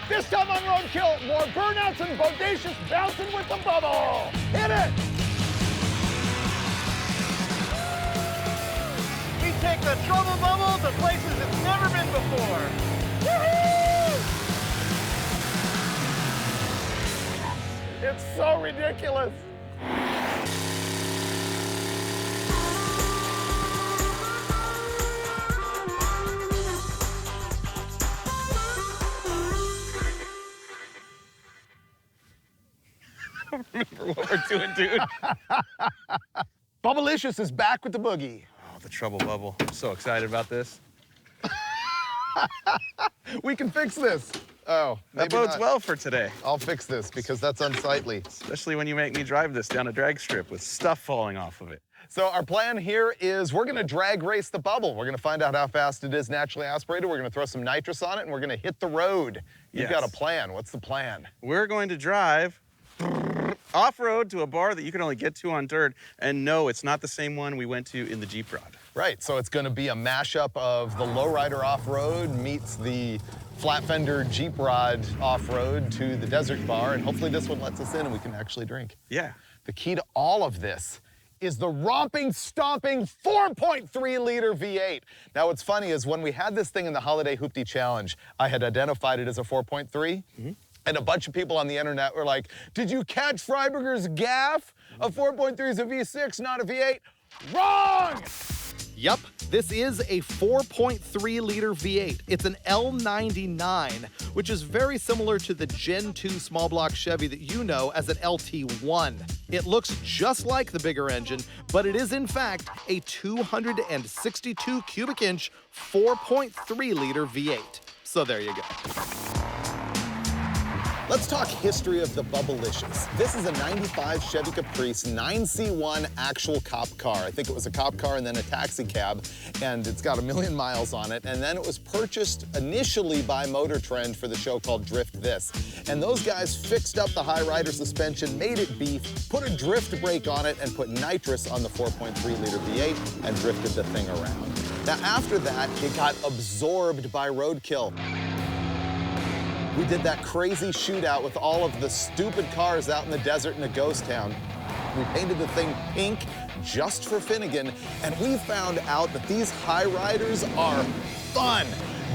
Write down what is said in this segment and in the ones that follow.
This time on Roadkill, more burnouts and bodacious bouncing with the bubble. Hit it! We take the trouble bubble to places it's never been before. Woohoo! It's so ridiculous. Remember what we're doing, dude. Bubblicious is back with the boogie. Oh, the trouble bubble. I'm so excited about this. We can fix this. Oh, that bodes well for today. I'll fix this because that's unsightly. Especially when you make me drive this down a drag strip with stuff falling off of it. So our plan here is we're gonna drag race the bubble. We're gonna find out how fast it is naturally aspirated. We're gonna throw some nitrous on it and we're gonna hit the road. You've got a plan. What's the plan? We're going to drive off-road to a bar that you can only get to on dirt. And no, it's not the same one we went to in the Jeep Rod. Right, so it's gonna be a mashup of the lowrider off-road meets the flat fender Jeep Rod off-road to the desert bar, and hopefully this one lets us in and we can actually drink. Yeah. The key to all of this is the romping, stomping 4.3 liter V8. Now what's funny is when we had this thing in the Holiday Hoopty Challenge, I had identified it as a 4.3. And a bunch of people on the internet were like, did you catch Freiburger's gaff? A 4.3 is a V6, not a V8. Wrong! Yep, this is a 4.3 liter V8. It's an L99, which is very similar to the Gen 2 small block Chevy that you know as an LT1. It looks just like the bigger engine, but it is in fact a 262 cubic inch 4.3 liter V8. So there you go. Let's talk history of the Bubblicious. This is a 95 Chevy Caprice 9C1 actual cop car. I think it was a cop car and then a taxi cab, and it's got 1 million miles on it. And then it was purchased initially by Motor Trend for the show called Drift This. And those guys fixed up the high rider suspension, made it beef, put a drift brake on it, and put nitrous on the 4.3 liter V8 and drifted the thing around. Now after that, it got absorbed by Roadkill. We did that crazy shootout with all of the stupid cars out in the desert in a ghost town. We painted the thing pink just for Finnegan, and we found out that these high riders are fun.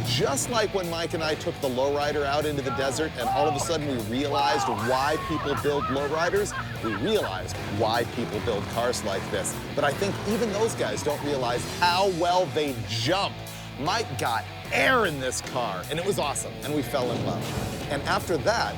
Just like when Mike and I took the lowrider out into the desert and all of a sudden we realized why people build lowriders, we realized why people build cars like this. But I think even those guys don't realize how well they jump. Mike got air in this car, and it was awesome, and we fell in love. And after that,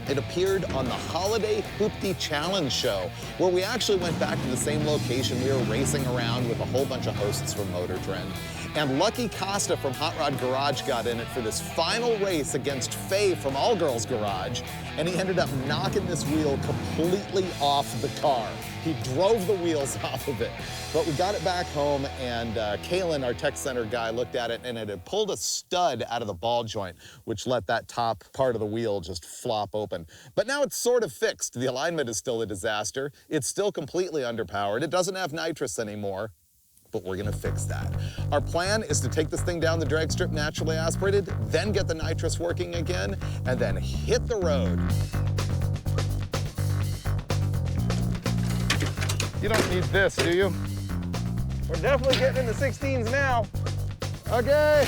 it appeared on the Holiday Hoopty Challenge show, where we actually went back to the same location. We were racing around with a whole bunch of hosts from Motor Trend. And Lucky Costa from Hot Rod Garage got in it for this final race against Faye from All Girls Garage, and he ended up knocking this wheel completely off the car. He drove the wheels off of it. But we got it back home, and Kalen, our tech center guy, looked at it, and it had pulled a stud out of the ball joint, which let that top part of the wheel just flop open. But now it's sort of fixed. The alignment is still a disaster. It's still completely underpowered. It doesn't have nitrous anymore, but we're gonna fix that. Our plan is to take this thing down the drag strip naturally aspirated, then get the nitrous working again, and then hit the road. You don't need this, do you? We're definitely getting in the 16s now. Okay.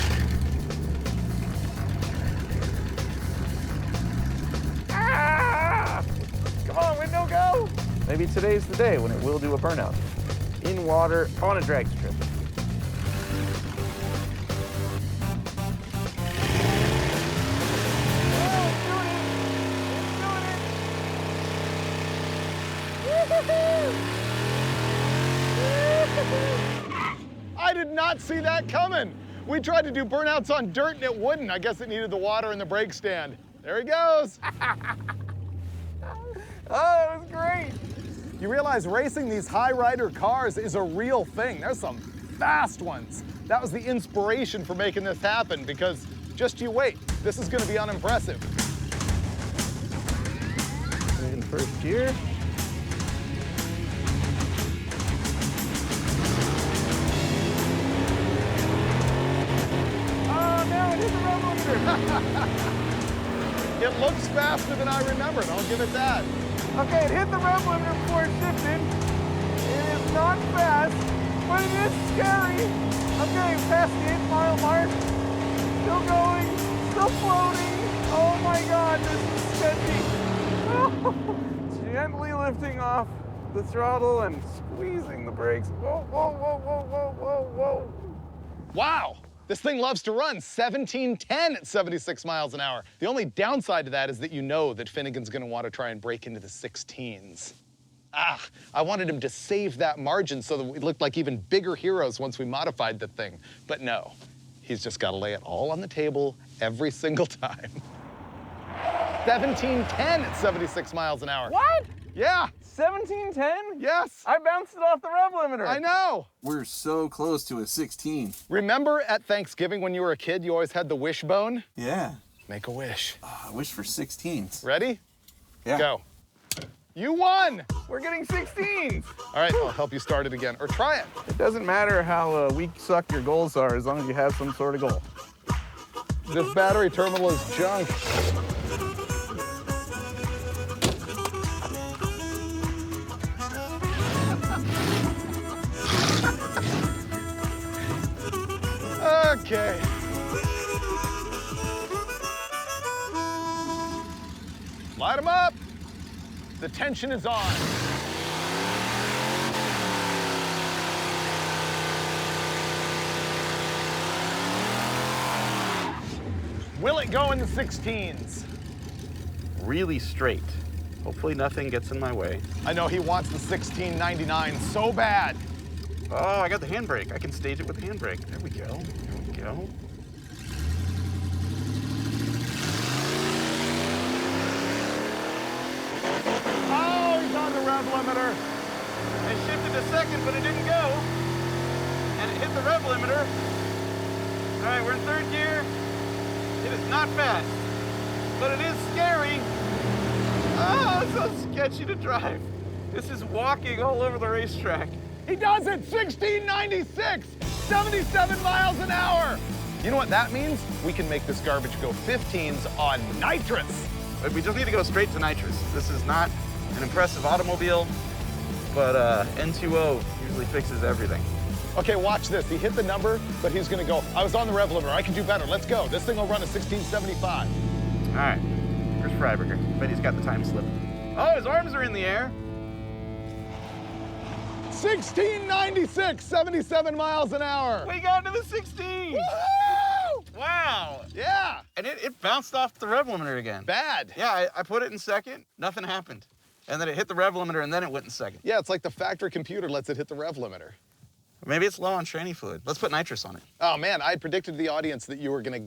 Ah! Come on, window, go! Maybe today's the day when it will do a burnout. In water, on a drag strip. I did not see that coming. We tried to do burnouts on dirt and it wouldn't. I guess it needed the water in the brake stand. There he goes. Oh, that was great. You realize racing these high rider cars is a real thing. There's some fast ones. That was the inspiration for making this happen, because just you wait, this is gonna be unimpressive. In first gear. Oh no, it hit the road motor. It looks faster than I remembered, I'll give it that. Okay, it hit the rev limiter before it shifted. It is not fast, but it is scary. Okay, past the 8-mile mark. Still going, still floating. Oh my God, this is sketchy. Gently lifting off the throttle and squeezing the brakes. Whoa, whoa, whoa, whoa, whoa, whoa, whoa. Wow, this thing loves to run 1710 at 76 miles an hour. The only downside to that is that you know that Finnegan's gonna want to try and break into the 16s. I wanted him to save that margin so that we looked like even bigger heroes once we modified the thing. But no, he's just gotta lay it all on the table every single time. 1710 at 76 miles an hour. What? Yeah. 1710? Yes. I bounced it off the rev limiter. I know. We're so close to a 16. Remember at Thanksgiving when you were a kid, you always had the wishbone? Yeah. Make a wish. I wish for 16s. Ready? Yeah. Go. You won. We're getting 16s. All right, I'll help you start it again, or try it. It doesn't matter how weak suck your goals are as long as you have some sort of goal. This battery terminal is junk. Okay. Light them up. The tension is on. Will it go in the 16s? Really straight. Hopefully nothing gets in my way. I know he wants the 1699 so bad. Oh, I got the handbrake. I can stage it with the handbrake. There we go. There we go. Oh, he's on the rev limiter. It shifted to second, but it didn't go. And it hit the rev limiter. All right, we're in third gear. It is not fast, but it is scary. Oh, it's so sketchy to drive. This is walking all over the racetrack. He does it, 1696, 77 miles an hour. You know what that means? We can make this garbage go 15s on nitrous. But we just need to go straight to nitrous. This is not an impressive automobile, but N2O usually fixes everything. Okay, watch this. He hit the number, but he's gonna go, I was on the rev limiter, I can do better, let's go. This thing will run a 1675. All right, here's Freiburger. Bet he's got the time slip. Oh, his arms are in the air. 1696, 77 miles an hour. We got to the 16. Woo! Wow. Yeah. And it bounced off the rev limiter again. Bad. Yeah, I put it in second, nothing happened. And then it hit the rev limiter and then it went in second. Yeah, it's like the factory computer lets it hit the rev limiter. Maybe it's low on tranny fluid. Let's put nitrous on it. Oh man, I predicted to the audience that you were gonna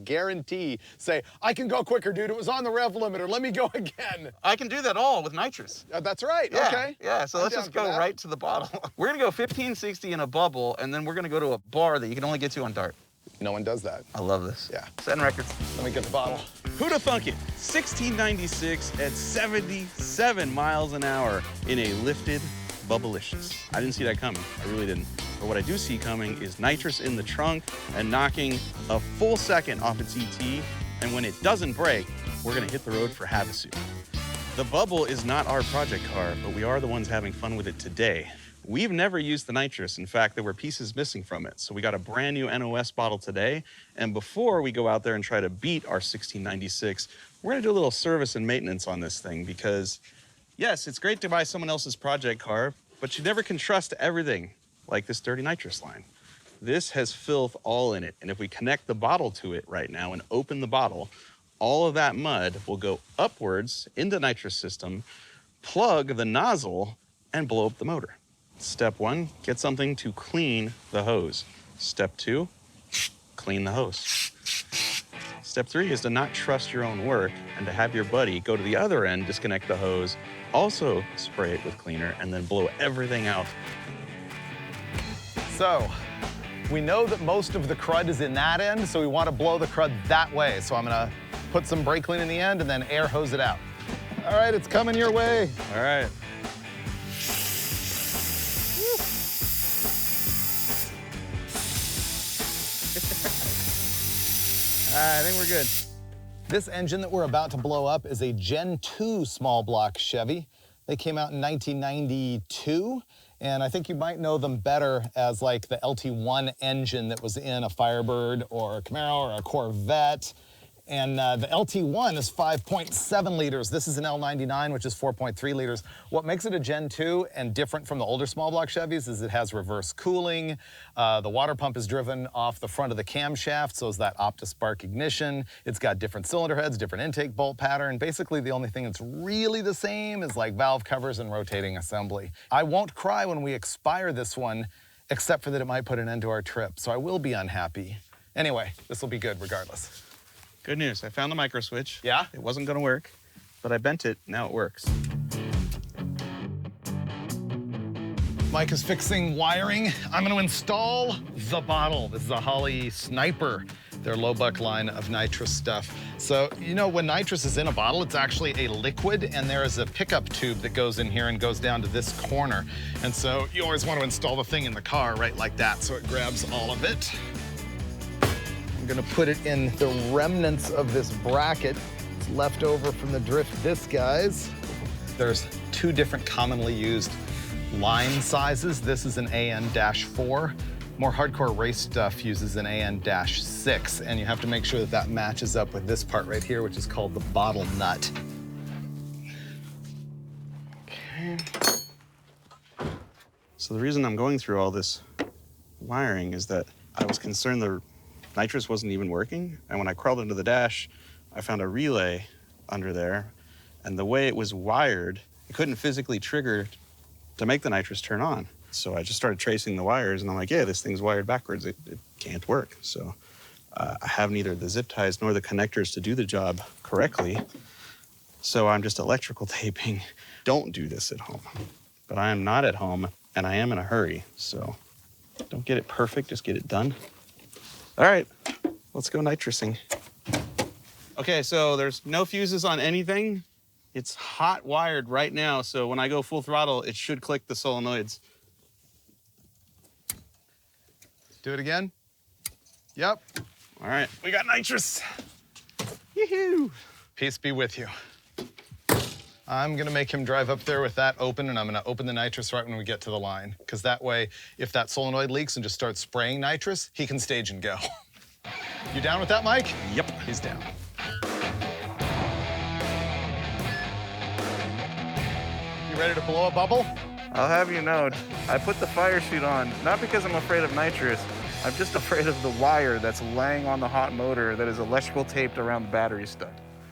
say, I can go quicker, dude. It was on the rev limiter. Let me go again. I can do that all with nitrous. That's right, Yeah, okay. yeah, so let's just go right to the bottle. We're gonna go 1560 in a bubble, and then we're gonna go to a bar that you can only get to on dart. No one does that. I love this. Yeah. Setting records. Let me get the bottle. Who'da thunk it? 1696 at 77 miles an hour in a lifted Bubblicious. I didn't see that coming. I really didn't. But what I do see coming is nitrous in the trunk and knocking a full second off its ET. And when it doesn't break, we're gonna hit the road for Havasu. The Bubble is not our project car, but we are the ones having fun with it today. We've never used the nitrous. In fact, there were pieces missing from it. So we got a brand new NOS bottle today. And before we go out there and try to beat our 1696, we're gonna do a little service and maintenance on this thing because yes, it's great to buy someone else's project car, but you never can trust everything like this dirty nitrous line. This has filth all in it. And if we connect the bottle to it right now and open the bottle, all of that mud will go upwards into the nitrous system, plug the nozzle, and blow up the motor. Step one, get something to clean the hose. Step two, clean the hose. Step three is to not trust your own work and to have your buddy go to the other end, disconnect the hose, also spray it with cleaner, and then blow everything out. So, we know that most of the crud is in that end, so we want to blow the crud that way. So I'm gonna put some brake clean in the end and then air hose it out. All right, it's coming your way. All right. All right, I think we're good. This engine that we're about to blow up is a Gen 2 small block Chevy. They came out in 1992, and I think you might know them better as like the LT1 engine that was in a Firebird or a Camaro or a Corvette. And the LT1 is 5.7 liters. This is an L99, which is 4.3 liters. What makes it a Gen 2 and different from the older small block Chevys is it has reverse cooling. The water pump is driven off the front of the camshaft, so is that OptiSpark ignition. It's got different cylinder heads, different intake bolt pattern. Basically, the only thing that's really the same is like valve covers and rotating assembly. I won't cry when we expire this one, except for that it might put an end to our trip, so I will be unhappy. Anyway, this will be good regardless. Good news, I found the micro switch. Yeah? It wasn't gonna work, but I bent it, now it works. Mike is fixing wiring. I'm gonna install the bottle. This is a Holley Sniper, their low buck line of nitrous stuff. So, you know, when nitrous is in a bottle, it's actually a liquid, and there is a pickup tube that goes in here and goes down to this corner. And so you always want to install the thing in the car right like that, so it grabs all of it. I'm gonna put it in the remnants of this bracket. It's left over from the drift disc guys. There's two different commonly used line sizes. This is an AN-4. More hardcore race stuff uses an AN-6, and you have to make sure that that matches up with this part right here, which is called the bottle nut. Okay. So the reason I'm going through all this wiring is that I was concerned the nitrous wasn't even working, and when I crawled into the dash, I found a relay under there, and the way it was wired, it couldn't physically trigger to make the nitrous turn on. So I just started tracing the wires, and I'm like, yeah, this thing's wired backwards. It can't work. So I have neither the zip ties nor the connectors to do the job correctly. So I'm just electrical taping. Don't do this at home. But I am not at home, and I am in a hurry. So don't get it perfect, just get it done. All right, let's go nitrusing. Okay, so there's no fuses on anything. It's hot wired right now, so when I go full throttle, it should click the solenoids. Do it again. Yep. All right, we got nitrous. Yoo-hoo. Peace be with you. I'm gonna make him drive up there with that open, and I'm gonna open the nitrous right when we get to the line, because that way, if that solenoid leaks and just starts spraying nitrous, he can stage and go. You down with that, Mike? Yep. He's down. You ready to blow a bubble? I'll have you know, I put the fire chute on, not because I'm afraid of nitrous, I'm just afraid of the wire that's laying on the hot motor that is electrical taped around the battery stud.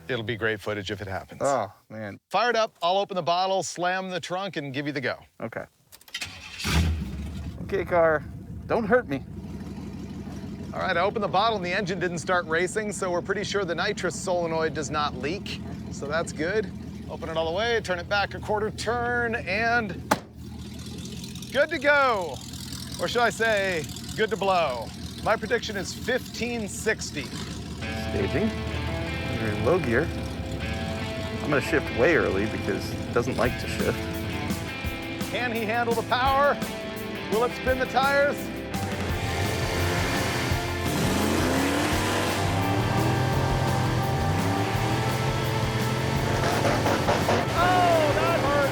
It'll be great footage if it happens. Oh, man. Fire it up, I'll open the bottle, slam the trunk, and give you the go. Okay. Okay, car, don't hurt me. All right, I opened the bottle and the engine didn't start racing, so we're pretty sure the nitrous solenoid does not leak, so that's good. Open it all the way, turn it back a quarter turn, and good to go. Or should I say, good to blow. My prediction is 1560. Staging. You're in low gear. I'm gonna shift way early because it doesn't like to shift. Can he handle the power? Will it spin the tires? Oh, that hurt.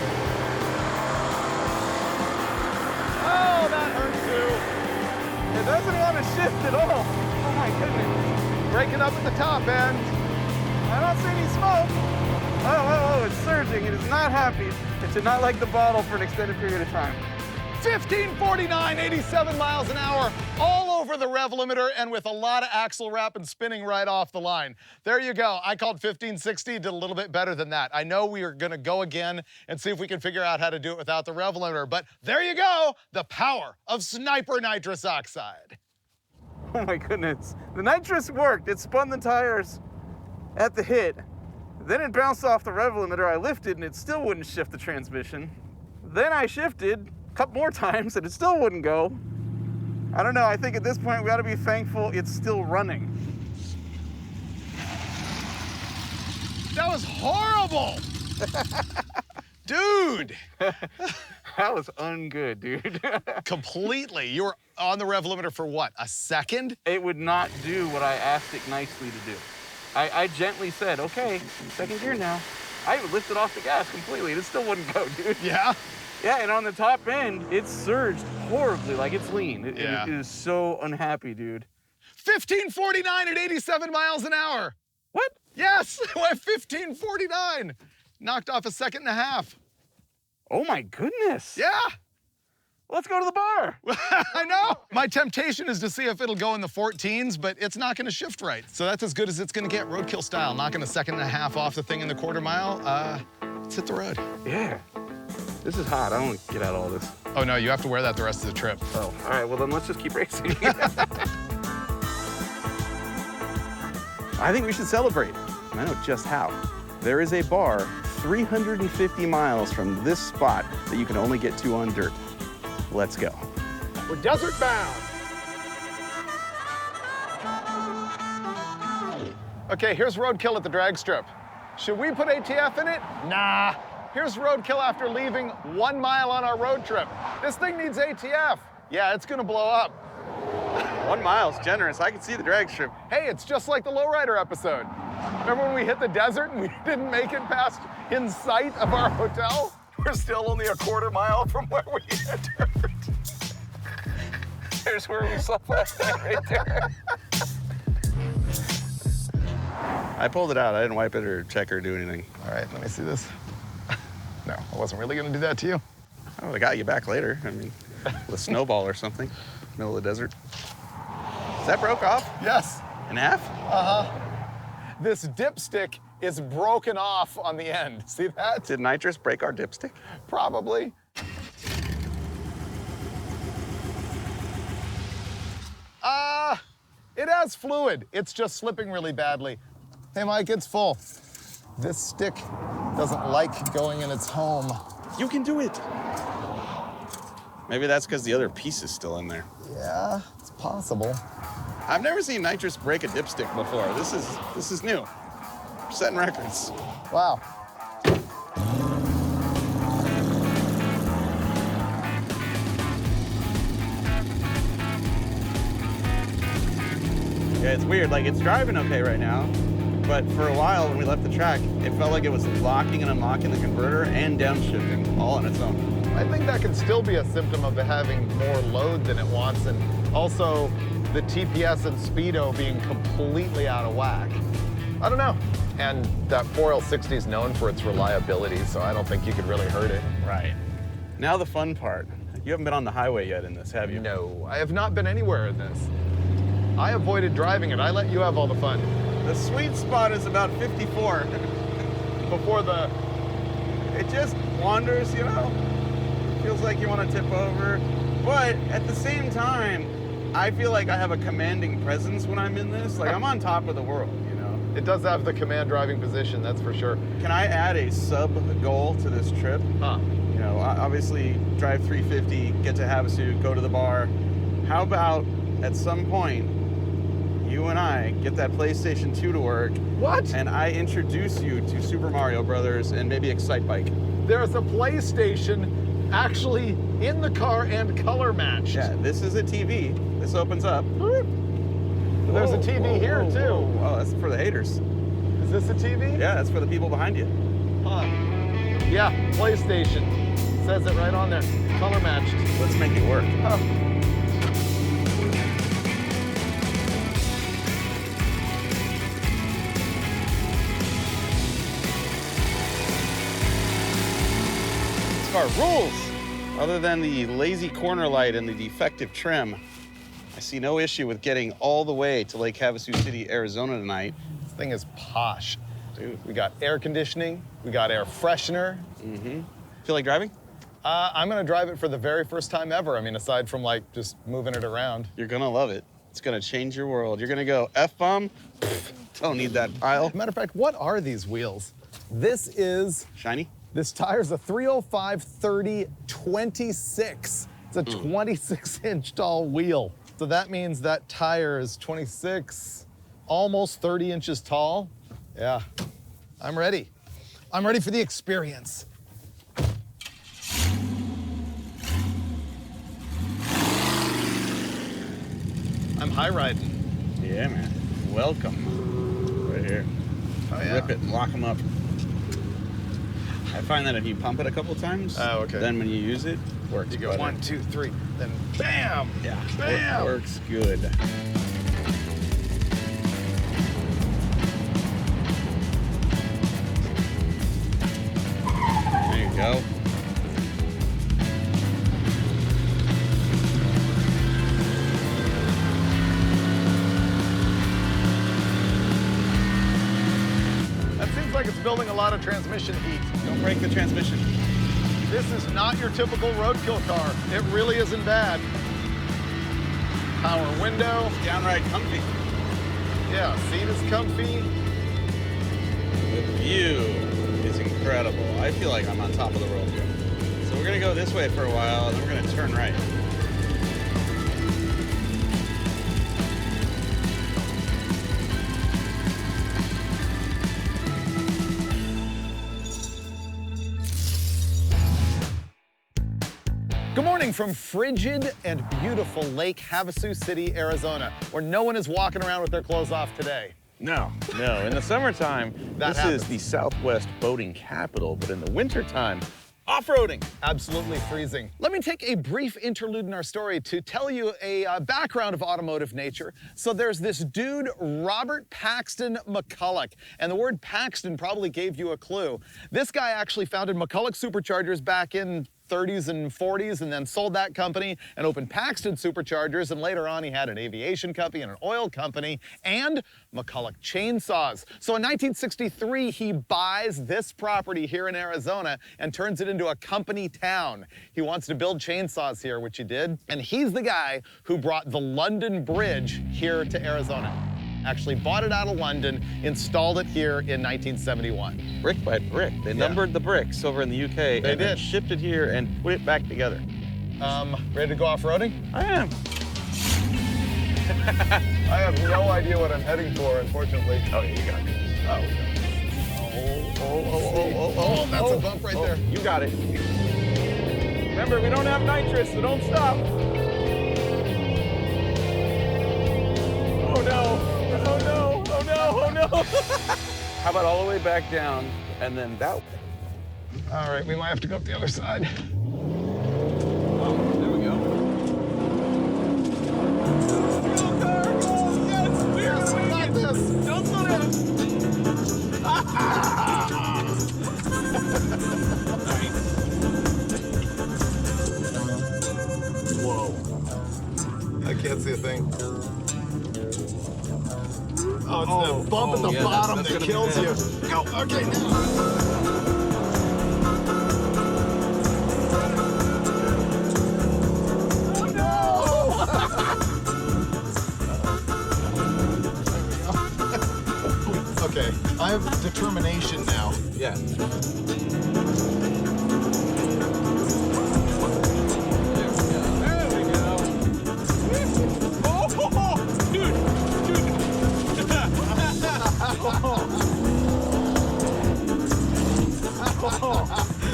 Oh, that hurt too. It doesn't want to shift at all. Oh my goodness. Breaking up at the top end. I don't see any smoke. Oh, it's surging. It is not happy. It should not like the bottle for an extended period of time. 1549, 87 miles an hour, all over the rev limiter and with a lot of axle wrap and spinning right off the line. There you go. I called 1560, did a little bit better than that. I know we are gonna go again and see if we can figure out how to do it without the rev limiter, but there you go, the power of Sniper nitrous oxide. Oh my goodness. The nitrous worked. It spun the tires at the hit. Then it bounced off the rev limiter. I lifted and it still wouldn't shift the transmission. Then I shifted a couple more times and it still wouldn't go. I don't know. I think at this point we gotta be thankful it's still running. That was horrible. Dude. That was ungood, dude. Completely. You were on the rev limiter for what, a second? It would not do what I asked it nicely to do. I gently said, okay, second gear now. I even lifted off the gas completely, and it still wouldn't go, dude. Yeah? Yeah, and on the top end, it surged horribly, like it's lean. It is so unhappy, dude. 1549 at 87 miles an hour. What? Yes, I went 1549. Knocked off a second and a half. Oh my goodness. Yeah. Let's go to the bar. I know. My temptation is to see if it'll go in the 14s, but it's not gonna shift right. So that's as good as it's gonna get, roadkill style. Knocking a second and a half off the thing in the quarter mile. Let's hit the road. Yeah. This is hot. I don't want to get out of all this. Oh no, you have to wear that the rest of the trip. Oh, all right. Well, then let's just keep racing. I think we should celebrate. And I know just how. There is a bar 350 miles from this spot that you can only get to on dirt. Let's go. We're desert bound. Okay, here's roadkill at the drag strip. Should we put ATF in it? Nah. Here's roadkill after leaving 1 mile on our road trip. This thing needs ATF. Yeah, it's gonna blow up. 1 mile's generous. I can see the drag strip. Hey, it's just like the lowrider episode. Remember when we hit the desert and we didn't make it past in sight of our hotel? We're still only a quarter mile from where we entered. There's where we slept last night, right there. I pulled it out. I didn't wipe it or check or do anything. All right, let me see this. No, I wasn't really gonna do that to you. Oh, I got you back later. I mean, with a snowball or something, middle of the desert. Is that broke off? Yes. In half? Uh-huh. This dipstick is broken off on the end. See that? Did nitrous break our dipstick? Probably. It has fluid. It's just slipping really badly. Hey, Mike, it's full. This stick doesn't like going in its home. You can do it. Maybe that's because the other piece is still in there. Yeah, it's possible. I've never seen nitrous break a dipstick before. This is new. We're setting records. Wow. Yeah, it's weird. Like, it's driving okay right now, but for a while when we left the track, it felt like it was locking and unlocking the converter and downshifting all on its own. I think that can still be a symptom of it having more load than it wants, and also the TPS and speedo being completely out of whack. I don't know. And that 4L60 is known for its reliability, so I don't think you could really hurt it. Right. Now the fun part. You haven't been on the highway yet in this, have you? No, I have not been anywhere in this. I avoided driving it. I let you have all the fun. The sweet spot is about 54. Before the... It just wanders, you know? Feels like you want to tip over. But at the same time, I feel like I have a commanding presence when I'm in this. Like, I'm on top of the world, you know? It does have the command driving position, that's for sure. Can I add a sub-goal to this trip? Huh. You know, obviously, drive 350, get to Havasu, go to the bar. How about, at some point, you and I get that PlayStation 2 to work. What? And I introduce you to Super Mario Brothers and maybe Excite Bike. There's a PlayStation actually in the car and color matched. Yeah, this is a TV. This opens up. There's a TV here too. Oh, that's for the haters. Is this a TV? Yeah, that's for the people behind you. Huh. Yeah, PlayStation. Says it right on there. Color matched. Let's make it work. Huh. This car rules. Other than the lazy corner light and the defective trim, I see no issue with getting all the way to Lake Havasu City, Arizona tonight. This thing is posh. Dude. We got air conditioning, we got air freshener. Mm-hmm. Feel like driving? I'm gonna drive it for the very first time ever. I mean, aside from like just moving it around. You're gonna love it. It's gonna change your world. You're gonna go F-bomb. Don't need that pile. Matter of fact, what are these wheels? This is, Shiny? this tire's a 305/30/26. It's a 26-inch tall wheel. So that means that tire is 26, almost 30 inches tall. Yeah, I'm ready. I'm ready for the experience. I'm high riding. Yeah, man. Welcome. right here. Oh, yeah. Rip it and lock them up. I find that if you pump it a couple times, then when you use it, it works. You go better. 1, 2, 3, then bam! Yeah, Bam! works good. There you go. That seems like it's building a lot of transmission heat. Don't break the transmission. This is not your typical roadkill car. It really isn't bad. Power window. It's downright comfy. Yeah, seat is comfy. The view is incredible. I feel like I'm on top of the world here. So we're gonna go this way for a while, and then we're gonna turn right. Good morning from frigid and beautiful Lake Havasu City, Arizona, where no one is walking around with their clothes off today. No. In the summertime, That this happens. is the Southwest boating capital, but in the wintertime, off-roading. Absolutely freezing. Let me take a brief interlude in our story to tell you a background of automotive nature. So there's this dude, Robert Paxton McCulloch, and the word Paxton probably gave you a clue. This guy actually founded McCulloch Superchargers back in 30s and 40s, and then sold that company and opened Paxton Superchargers, and later on he had an aviation company and an oil company and McCulloch chainsaws. So in 1963 he buys this property here in Arizona and turns it into a company town. He wants to build chainsaws here, which he did, and he's the guy who brought the London Bridge here to Arizona. Actually bought it out of London, installed it here in 1971. Brick by brick. They numbered the bricks over in the UK and then shipped it here and put it back together. Ready to go off-roading? I am. I have no idea what I'm heading for, unfortunately. Oh, yeah, you got this. Oh, we got this. That's a bump right there. You got it. Remember, we don't have nitrous, so don't stop. Oh no. Oh no. Oh no. Oh no. How about all the way back down and then that way? All right, we might have to go up the other side. Oh, there we go. Go, car, go. Yes, we got this. Don't slow down. Whoa. I can't see a thing. Oh, it's the bump at the bottom that kills you. Go, okay, now. Oh, no! Okay, I have determination now. Yeah.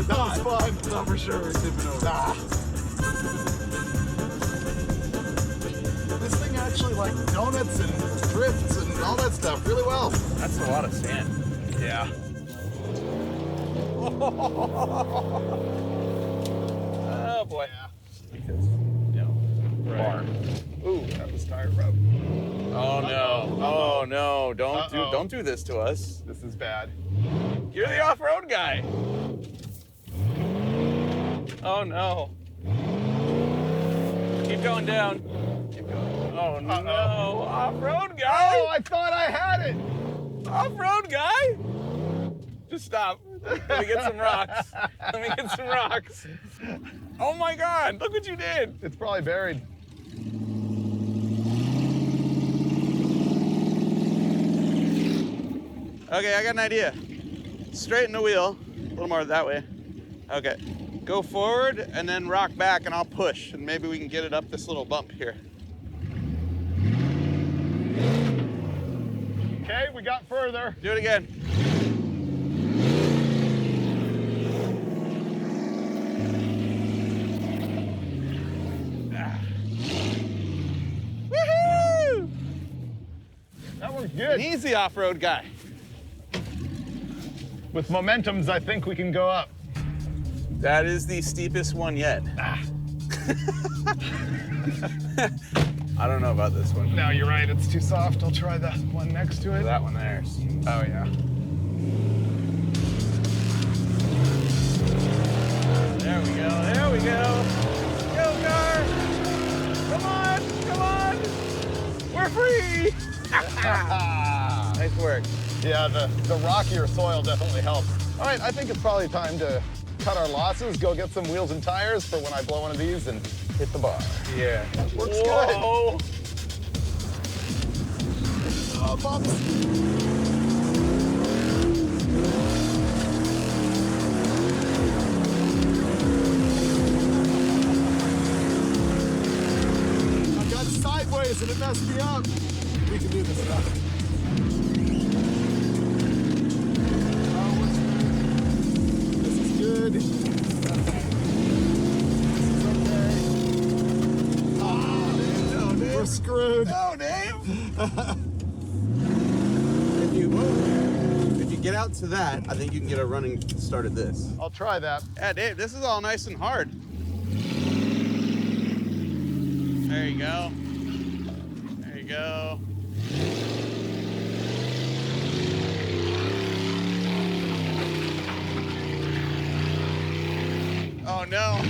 That was fun. No, for sure, we're tipping over. This thing actually like donuts and drifts and all that stuff really well. That's a lot of sand. Yeah. Oh boy. Yeah. Because, you know, bar. Ooh, that was tire rub. Oh no. Oh no. Don't do this to us. This is bad. You're the off-road guy. Oh no. Keep going down. Keep going. Oh no. Off-road guy. Oh, I thought I had it. Off-road guy. Just stop. Let me get some rocks. Let me get some rocks. Oh my God, look what you did. It's probably buried. Okay, I got an idea. Straighten the wheel, a little more that way. Okay, go forward and then rock back and I'll push and maybe we can get it up this little bump here. Okay, we got further. Do it again. Woohoo! That worked good. He's the off-road guy. With momentums, I think we can go up. That is the steepest one yet. I don't know about this one. No, you're right, it's too soft. I'll try the one next to it. That one there. Oh, yeah. There we go, there we go. Go, car. Come on, come on. We're free. Nice work. Yeah, the rockier soil definitely helps. All right, I think it's probably time to cut our losses, go get some wheels and tires for when I blow one of these and hit the bar. Yeah. Works Whoa. good. Oh, bumps. I got sideways and it messed me up. We can do this stuff. Good. This is okay. Oh, no, Dave. We're screwed. No, Dave. If you get out to that, I think you can get a running start at this. I'll try that. Yeah, Dave, this is all nice and hard. There you go. There you go. Oh no.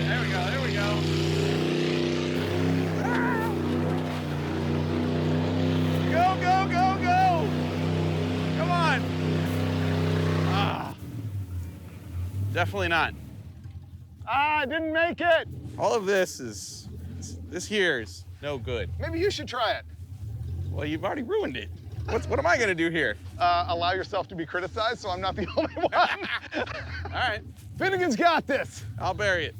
There we go, there we go. Ah! Go, go, go, go! Come on. Ah. Definitely not. Ah, I didn't make it. All of this here is no good. Maybe you should try it. Well, you've already ruined it. What am I gonna do here? Allow yourself to be criticized so I'm not the only one. All right, Finnegan's got this. I'll bury it.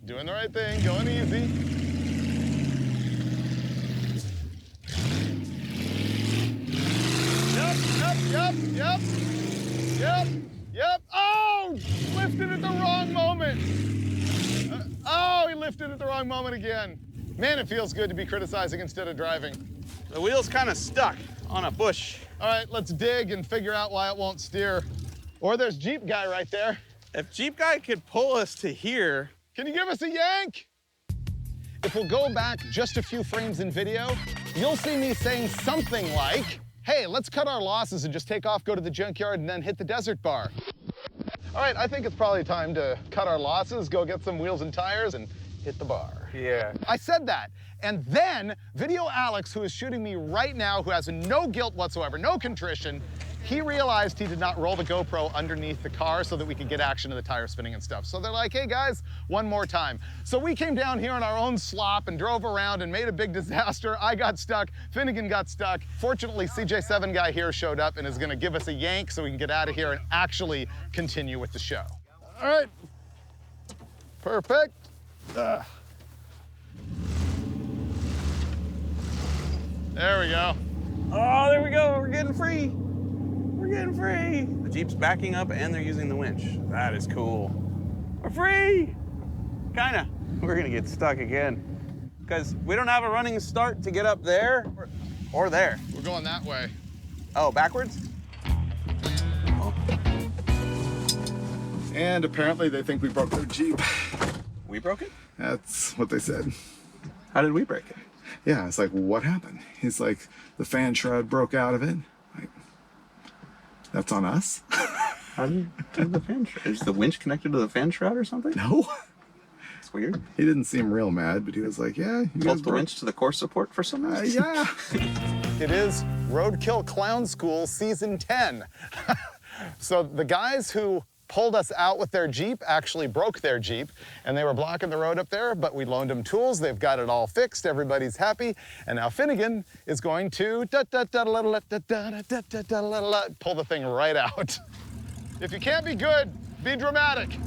Doing the right thing, going easy. Yep. Oh, lifted at the wrong moment. He lifted at the wrong moment again. Man, it feels good to be criticizing instead of driving. The wheel's kind of stuck on a bush. All right, let's dig and figure out why it won't steer. Or there's Jeep guy right there. If Jeep guy could pull us to here. Can you give us a yank? If we'll go back just a few frames in video, you'll see me saying something like, hey, let's cut our losses and just take off, go to the junkyard, and then hit the desert bar. All right, I think it's probably time to cut our losses, go get some wheels and tires, and hit the bar. Yeah. I said that. And then Video Alex, who is shooting me right now, who has no guilt whatsoever, no contrition, he realized he did not roll the GoPro underneath the car so that we could get action of the tire spinning and stuff. So they're like, hey guys, one more time. So we came down here on our own slop and drove around and made a big disaster. I got stuck, Finnegan got stuck. Fortunately, CJ7 guy here showed up and is gonna give us a yank so we can get out of here and actually continue with the show. All right, perfect. There we go. Oh, there we go. We're getting free. We're getting free. The Jeep's backing up and they're using the winch. That is cool. We're free. Kinda. We're gonna get stuck again because we don't have a running start to get up there or there. We're going that way. Oh, backwards? Oh. And apparently they think we broke their Jeep. We broke it? That's what they said. How did we break it? Yeah, it's like, what happened? He's like, the fan shroud broke out of it. Like, that's on us? How did the fan shroud? Is the winch connected to the fan shroud or something? No. It's weird. He didn't seem real mad, but he was like, yeah, you guys Bolt the winch to the core support for some reason? yeah. It is Roadkill Clown School Season 10. So the guys who pulled us out with their Jeep actually broke their Jeep, and they were blocking the road up there, but we loaned them tools. They've got it all fixed. Everybody's happy. And now Finnegan is going to pull the thing right out. If you can't be good, be dramatic.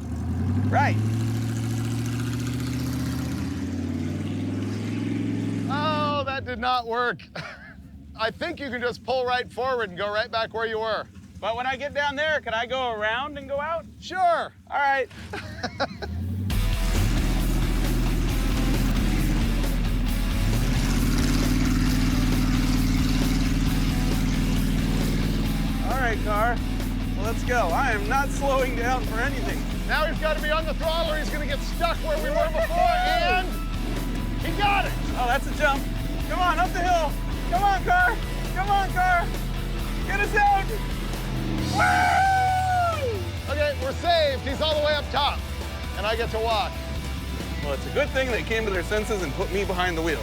Right. Oh, that did not work. I think you can just pull right forward and go right back where you were. But when I get down there, can I go around and go out? Sure. All right. right, car. Well, let's go. I am not slowing down for anything. Now he's got to be on the throttle or he's going to get stuck where we were before, and he got it. Oh, that's a jump. Come on, up the hill. Come on, car. Come on, car. Get us out. Woo! Okay, we're saved. He's all the way up top, and I get to walk. Well, it's a good thing they came to their senses and put me behind the wheel.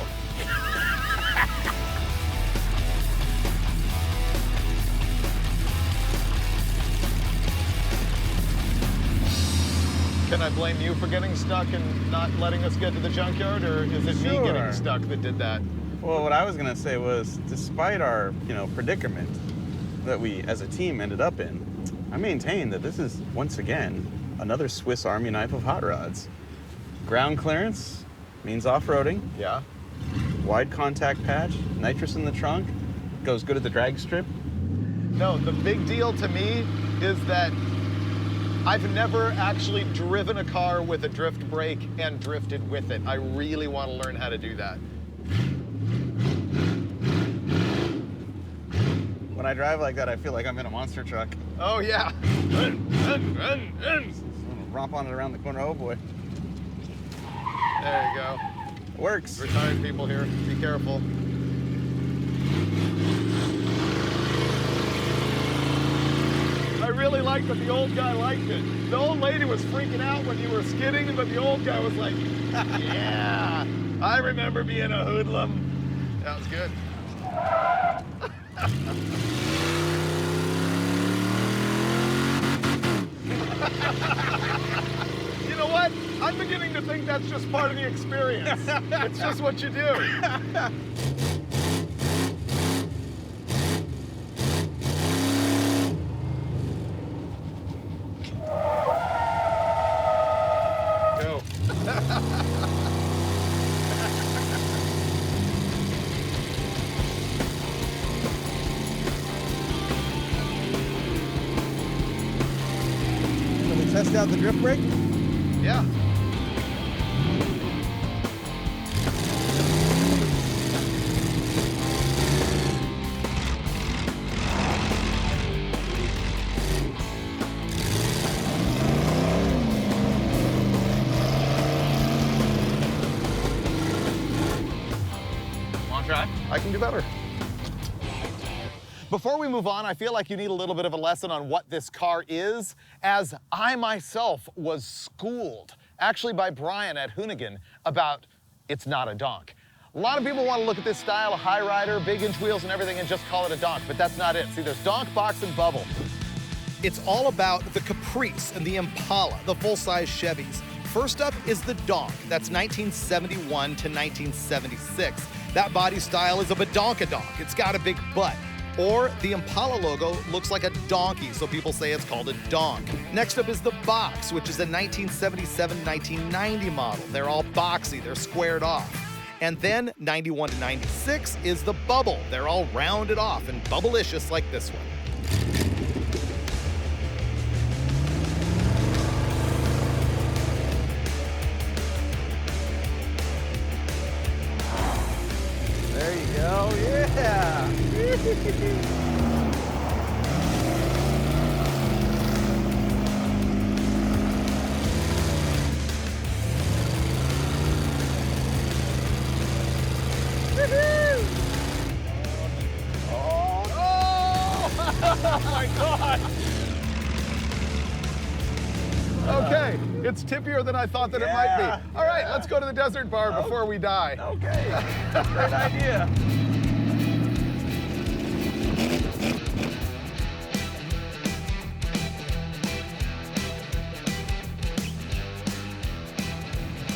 Can I blame you for getting stuck and not letting us get to the junkyard, or is it me getting stuck that did that? Well, what I was gonna say was, despite our, predicament that we as a team ended up in, I maintain that this is, once again, another Swiss Army knife of hot rods. Ground clearance means off-roading. Yeah. Wide contact patch, nitrous in the trunk, goes good at the drag strip. No, the big deal to me is that I've never actually driven a car with a drift brake and drifted with it. I really want to learn how to do that. When I drive like that, I feel like I'm in a monster truck. Oh, yeah. Romp on it around the corner. Oh, boy. There you go. It works. Retired people here, be careful. I really like that the old guy liked it. The old lady was freaking out when you were skidding, but the old guy was like, yeah, I remember being a hoodlum. That was good. You know what? I'm beginning to think that's just part of the experience. It's just what you do. Go. Can we test out the drift brake? Yeah. Want to try? I can do better. Before we move on, I feel like you need a little bit of a lesson on what this car is, as I myself was schooled, actually by Brian at Hoonigan, about it's not a donk. A lot of people want to look at this style of high rider, big inch wheels and everything and just call it a donk, but that's not it. See, there's donk, box, and bubble. It's all about the Caprice and the Impala, the full-size Chevys. First up is the donk. That's 1971 to 1976. That body style is a badonkadonk. It's got a big butt. Or the Impala logo looks like a donkey, so people say it's called a donk. Next up is the box, which is a 1977-1990 model. They're all boxy, they're squared off. And then 91 to 96 is the bubble. They're all rounded off and bubblicious like this one. There you go, yeah. Oh my God! Okay, it's tippier than I thought that it might be. All right, let's go to the desert bar before we die. Okay, great idea.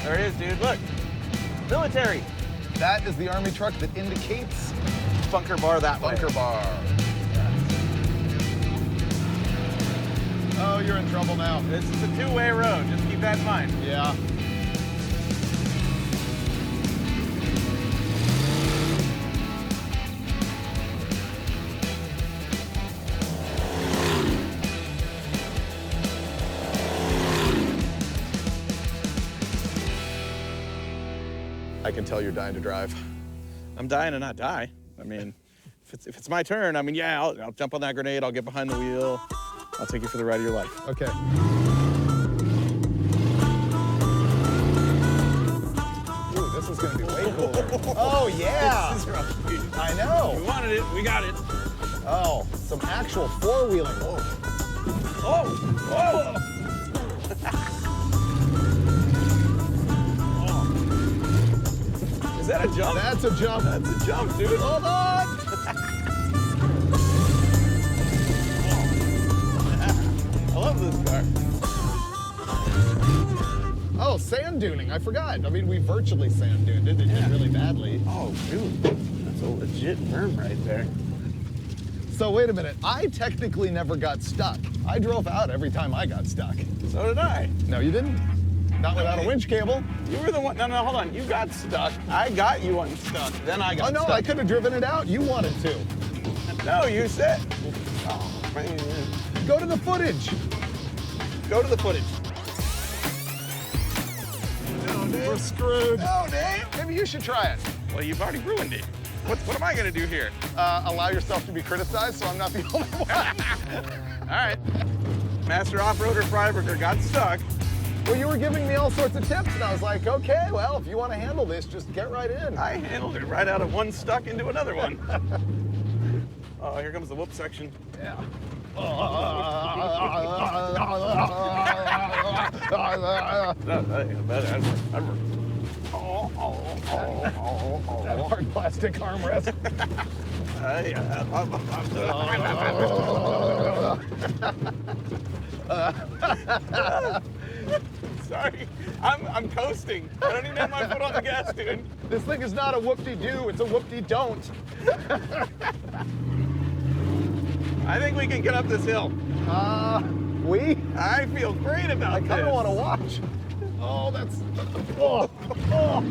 There it is, dude. Look, military. That is the Army truck that indicates Bunker bar that way. bunker bar. Oh, you're in trouble now. This is a two-way road. Just keep that in mind. Yeah. I can tell you're dying to drive. I'm dying to not die. I mean, if it's my turn, I mean, yeah, I'll jump on that grenade. I'll get behind the wheel. I'll take you for the ride of your life. Okay. Ooh, this is gonna be way cooler. Oh yeah! This is rough, dude. I know. We wanted it. We got it. Oh, some actual four-wheeling. Whoa. Oh! Whoa! Is that a jump? That's a jump. That's a jump, dude. Hold on. I love this car. Oh, sand duning. I forgot. I mean, we virtually sand duned it. It did really badly. Oh, dude. That's a legit berm right there. So wait a minute. I technically never got stuck. I drove out every time I got stuck. So did I. No, you didn't. Not without a winch cable. You were the one. No, hold on. You got stuck. I got you unstuck. Then I got Oh no, stuck. I could have driven it out. You wanted to. No, you said. Oh, man. Go to the footage. Go to the footage. No, Dave. We're screwed. No, Dave. Maybe you should try it. Well, you've already ruined it. What am I gonna do here? Allow yourself to be criticized so I'm not the only one. All right. Master off-roader Freiburger got stuck. Well, you were giving me all sorts of tips, and I was like, okay, well, if you want to handle this, just get right in. I handled it right out of one stuck into another one. Oh, here comes the whoop section. Yeah. That hard plastic armrest. Sorry, I'm coasting. I don't even have my foot on the gas, dude. This thing is not a whoop-de-doo, it's a whoop-de-don't. I think we can get up this hill. We? I feel great about I this. kind of want to watch. Oh, that's... Oh, oh.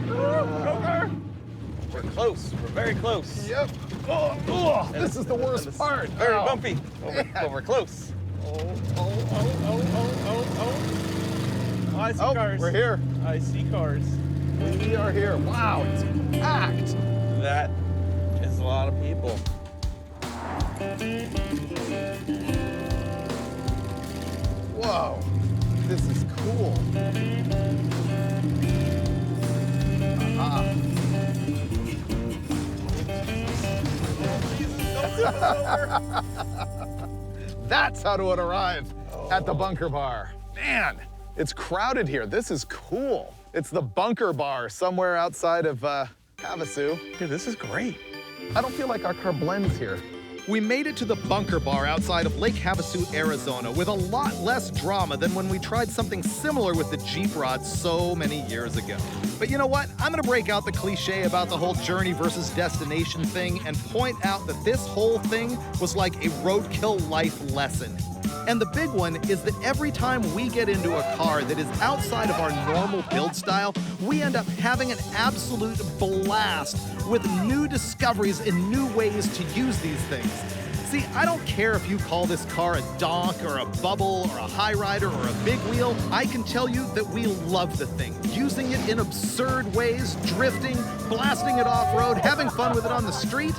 Go, car. We're close. We're very close. Yep. Oh, oh, this is the worst part. Very Oh. bumpy. But we're close. Oh. Oh, I see cars. We're here. I see cars. We are here. Wow, it's packed. That is a lot of people. Whoa, this is cool. That's how to arrive at the bunker bar. Man, it's crowded here. This is cool. It's the bunker bar somewhere outside of Havasu. Dude, this is great. I don't feel like our car blends here. We made it to the bunker bar outside of Lake Havasu, Arizona, with a lot less drama than when we tried something similar with the Jeep Rod so many years ago. But you know what? I'm gonna break out the cliche about the whole journey versus destination thing and point out that this whole thing was like a roadkill life lesson. And the big one is that every time we get into a car that is outside of our normal build style, we end up having an absolute blast with new discoveries and new ways to use these things. See, I don't care if you call this car a donk or a bubble or a high rider or a big wheel. I can tell you that we love the thing, using it in absurd ways, drifting, blasting it off-road, having fun with it on the street.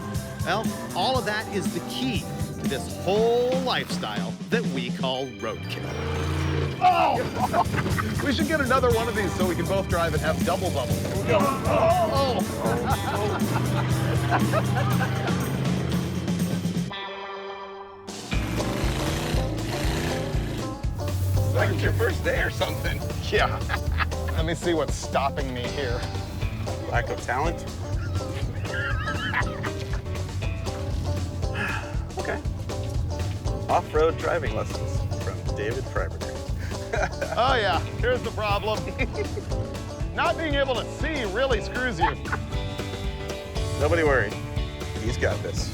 Well, all of that is the key to this whole lifestyle that we call roadkill. Oh! We should get another one of these so we can both drive and have double bubble. Oh! It's like it's your first day or something. Yeah. Let me see what's stopping me here. Lack of talent. Okay. Off-road driving lessons from David Freiburger. Oh yeah, here's the problem. Not being able to see really screws you. Nobody worry. He's got this.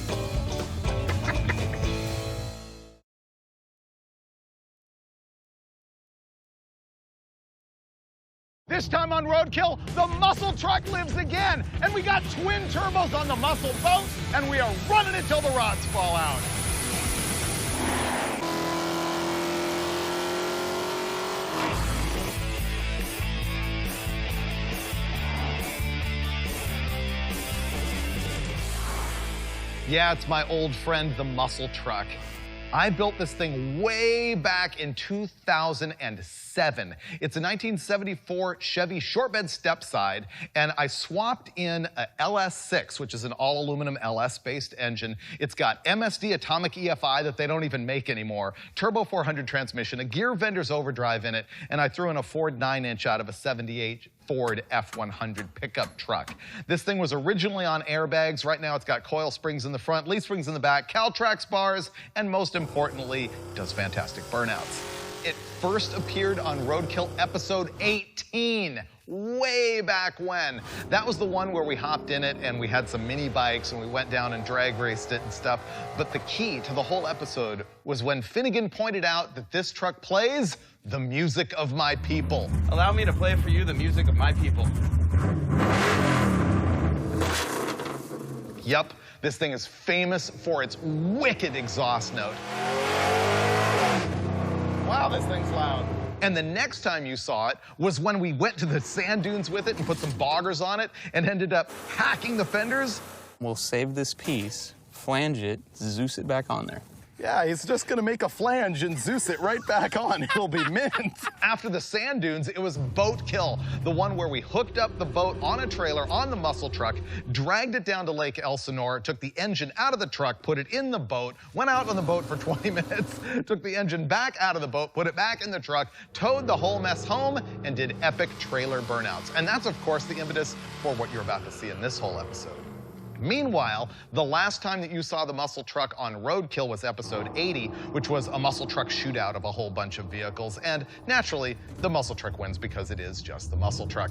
This time on Roadkill, the muscle truck lives again. And we got twin turbos on the muscle boat, and we are running it till the rods fall out. Yeah, it's my old friend, the muscle truck. I built this thing way back in 2007. It's a 1974 Chevy short bed stepside, and I swapped in a LS6, which is an all-aluminum LS-based engine. It's got MSD atomic EFI that they don't even make anymore, turbo 400 transmission, a gear vendor's overdrive in it, and I threw in a Ford 9-inch out of a 78 Ford F100 pickup truck. This thing was originally on airbags. Right now it's got coil springs in the front, leaf springs in the back, Caltrax bars, and most importantly, does fantastic burnouts. It first appeared on Roadkill episode 18, way back when. That was the one where we hopped in it and we had some mini bikes and we went down and drag raced it and stuff. But the key to the whole episode was when Finnegan pointed out that this truck plays the music of my people. Allow me to play for you the music of my people. Yup, this thing is famous for its wicked exhaust note. Wow, this thing's loud. And the next time you saw it was when we went to the sand dunes with it and put some boggers on it and ended up hacking the fenders. We'll save this piece, flange it, Zeus it back on there. Yeah, he's just gonna make a flange and Zeus it right back on. It'll be mint. After the sand dunes, it was Boatkill, the one where we hooked up the boat on a trailer on the muscle truck, dragged it down to Lake Elsinore, took the engine out of the truck, put it in the boat, went out on the boat for 20 minutes, took the engine back out of the boat, put it back in the truck, towed the whole mess home, and did epic trailer burnouts. And that's, of course, the impetus for what you're about to see in this whole episode. Meanwhile, the last time that you saw the muscle truck on Roadkill was episode 80, which was a muscle truck shootout of a whole bunch of vehicles. And naturally, the muscle truck wins because it is just the muscle truck.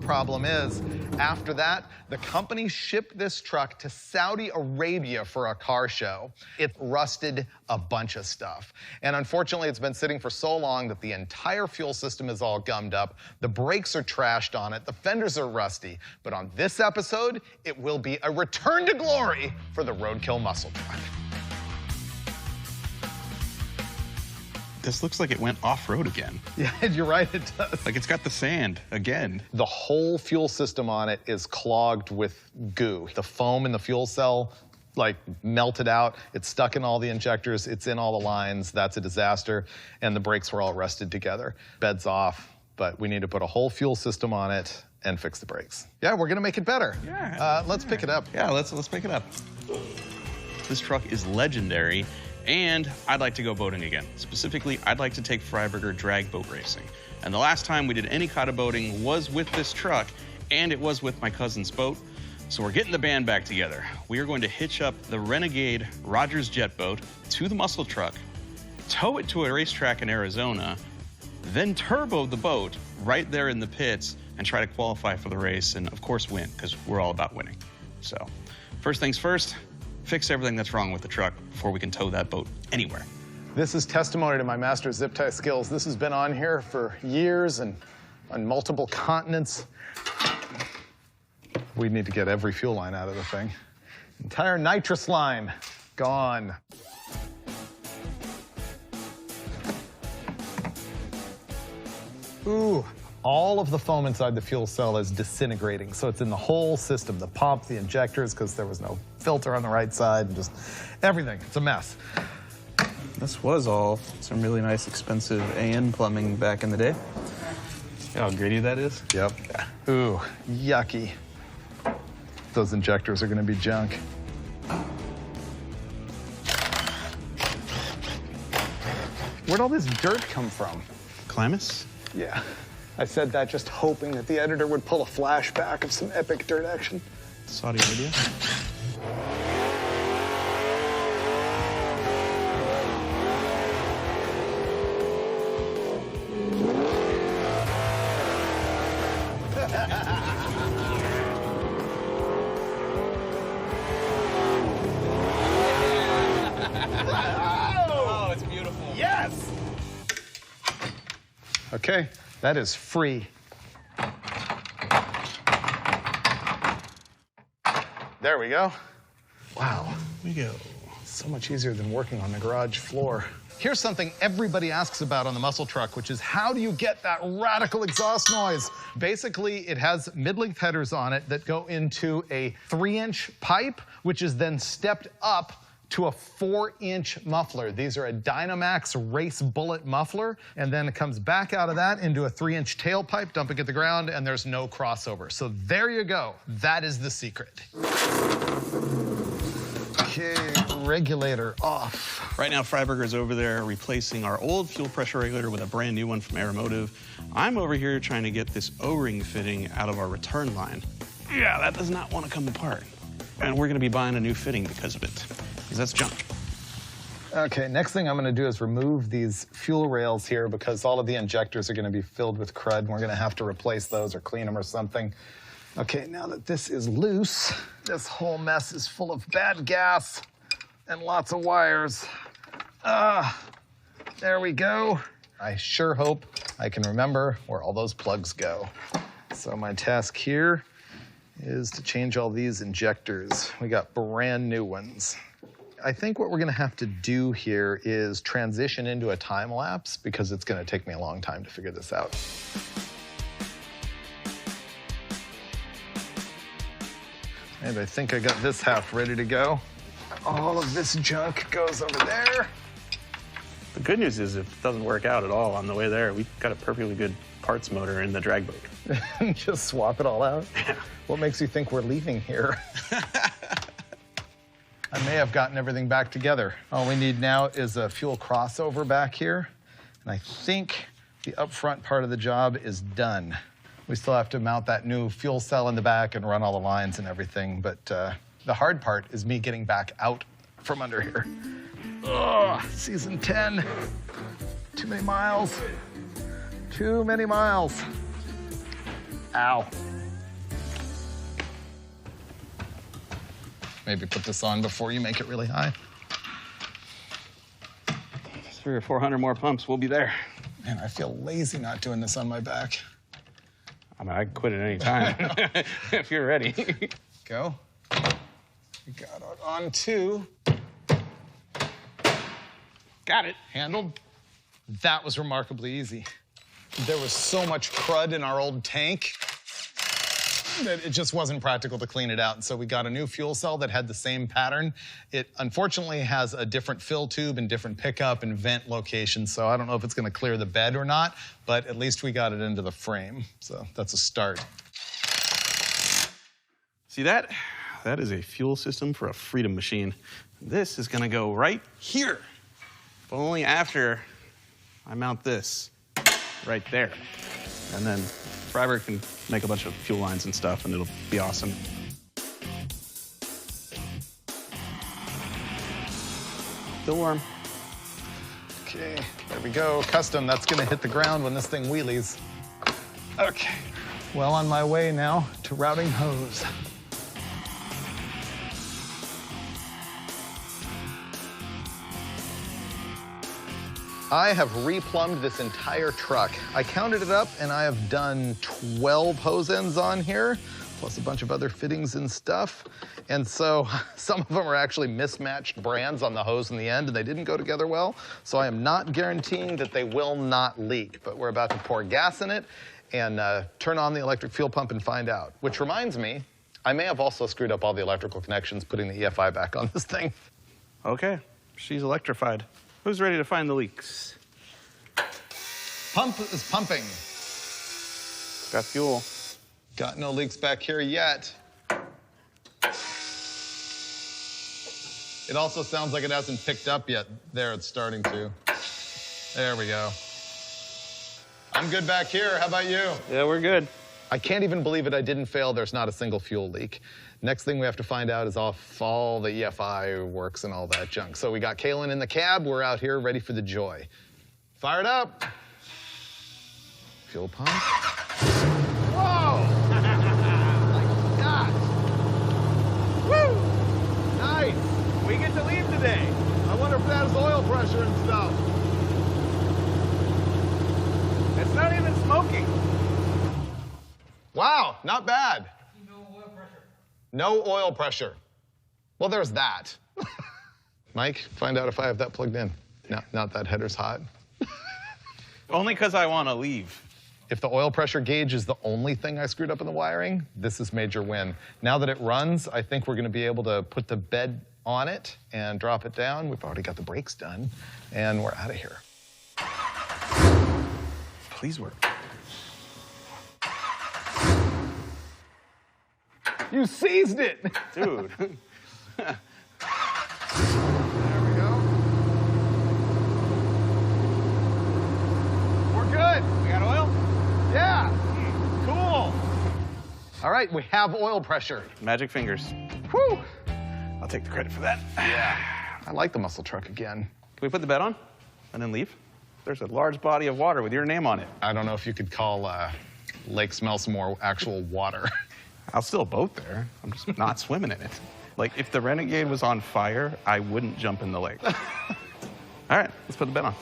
Problem is, after that, the company shipped this truck to Saudi Arabia for a car show. It rusted a bunch of stuff. And unfortunately, it's been sitting for so long that the entire fuel system is all gummed up. The brakes are trashed on it. The fenders are rusty. But on this episode, it will be a return to glory for the Roadkill muscle truck. This looks like it went off-road again. Yeah, you're right, it does. Like it's got the sand again. The whole fuel system on it is clogged with goo. The foam in the fuel cell, like, melted out. It's stuck in all the injectors. It's in all the lines. That's a disaster. And the brakes were all rusted together. Bed's off, but we need to put a whole fuel system on it and fix the brakes. Yeah, we're gonna make it better. Yeah. Let's pick it up. Yeah, let's pick it up. This truck is legendary. And I'd like to go boating again. Specifically, I'd like to take Freiburger drag boat racing. And the last time we did any kind of boating was with this truck, and it was with my cousin's boat. So we're getting the band back together. We are going to hitch up the Renegade Rogers jet boat to the muscle truck, tow it to a racetrack in Arizona, then turbo the boat right there in the pits and try to qualify for the race and, of course, win, because we're all about winning. So, first things first, fix everything that's wrong with the truck before we can tow that boat anywhere. This is testimony to my master zip tie skills. This has been on here for years and on multiple continents. We need to get every fuel line out of the thing. Entire nitrous line, gone. Ooh. All of the foam inside the fuel cell is disintegrating, so it's in the whole system, the pump, the injectors, because there was no filter on the right side, and just everything. It's a mess. This was all some really nice, expensive AN plumbing back in the day. You know how gritty that is? Yep. Ooh, yucky. Those injectors are gonna be junk. Where'd all this dirt come from? Climax? Yeah. I said that just hoping that the editor would pull a flashback of some epic dirt action. Saudi Arabia? Oh, it's beautiful. Yes! Okay, that is free. There we go. Wow, We go. so much easier than working on the garage floor. Here's something everybody asks about on the muscle truck, which is how do you get that radical exhaust noise? Basically, it has mid-length headers on it that go into a 3-inch pipe, which is then stepped up to a 4-inch muffler. These are a Dynamax Race Bullet muffler, and then it comes back out of that into a 3-inch tailpipe, dumping at the ground, and there's no crossover. So there you go. That is the secret. Okay, regulator off. Right now, Freiburger's over there replacing our old fuel pressure regulator with a brand new one from Aeromotive. I'm over here trying to get this O-ring fitting out of our return line. Yeah, that does not want to come apart. And we're going to be buying a new fitting because of it, because that's junk. Okay, next thing I'm going to do is remove these fuel rails here because all of the injectors are going to be filled with crud, and we're going to have to replace those or clean them or something. Okay, now that this is loose, this whole mess is full of bad gas and lots of wires. There we go. I sure hope I can remember where all those plugs go. So my task here is to change all these injectors. We got brand new ones. I think what we're gonna have to do here is transition into a time lapse because it's gonna take me a long time to figure this out. And I think I got this half ready to go. All of this junk goes over there. The good news is if it doesn't work out at all on the way there, we've got a perfectly good parts motor in the drag boat. Just swap it all out? Yeah. What makes you think we're leaving here? I may have gotten everything back together. All we need now is a fuel crossover back here. And I think the upfront part of the job is done. We still have to mount that new fuel cell in the back and run all the lines and everything. But the hard part is me getting back out from under here. Ugh, season 10. Too many miles. Too many miles. Ow. Maybe put this on before you make it really high. 300 or 400 more pumps, we'll be there. Man, I feel lazy not doing this on my back. I mean, I can quit at any time if you're ready. Go. We got it on 2. Got it. Handled. That was remarkably easy. There was so much crud in our old tank that it just wasn't practical to clean it out. And so we got a new fuel cell that had the same pattern. It unfortunately has a different fill tube and different pickup and vent location. So I don't know if it's going to clear the bed or not, but at least we got it into the frame. So that's a start. See that? That is a fuel system for a Freedom machine. This is going to go right here, but only after I mount this right there. And then Freiburg can make a bunch of fuel lines and stuff, and it'll be awesome. Still warm. Okay, there we go. Custom, that's gonna hit the ground when this thing wheelies. Okay, well on my way now to routing hose. I have replumbed this entire truck. I counted it up and I have done 12 hose ends on here, plus a bunch of other fittings and stuff. And so some of them are actually mismatched brands on the hose in the end and they didn't go together well. So I am not guaranteeing that they will not leak, but we're about to pour gas in it and turn on the electric fuel pump and find out. Which reminds me, I may have also screwed up all the electrical connections putting the EFI back on this thing. Okay, she's electrified. Who's ready to find the leaks? Pump is pumping. Got fuel. Got no leaks back here yet. It also sounds like it hasn't picked up yet. There, it's starting to. There we go. I'm good back here. How about you? Yeah, we're good. I can't even believe it. I didn't fail. There's not a single fuel leak. Next thing we have to find out is if all the EFI works and all that junk. So we got Kalen in the cab. We're out here ready for the joy. Fire it up. Fuel pump. Whoa! My God. Woo! Nice. We get to leave today. I wonder if that has oil pressure and stuff. It's not even smoking. Wow, not bad. No oil pressure. Well, there's that. Mike, find out if I have that plugged in. No, not that header's hot. Only because I want to leave. If the oil pressure gauge is the only thing I screwed up in the wiring, this is major win. Now that it runs, I think we're going to be able to put the bed on it and drop it down. We've already got the brakes done, and we're out of here. Please work. You seized it! Dude. There we go. We're good. We got oil? Yeah. Cool. All right, we have oil pressure. Magic fingers. Whew. I'll take the credit for that. Yeah. I like the muscle truck again. Can we put the bed on and then leave? There's a large body of water with your name on it. I don't know if you could call Lake Smellsmore actual water. I'll still boat there. I'm just not swimming in it. Like, if the Renegade was on fire, I wouldn't jump in the lake. All right, let's put the bed on.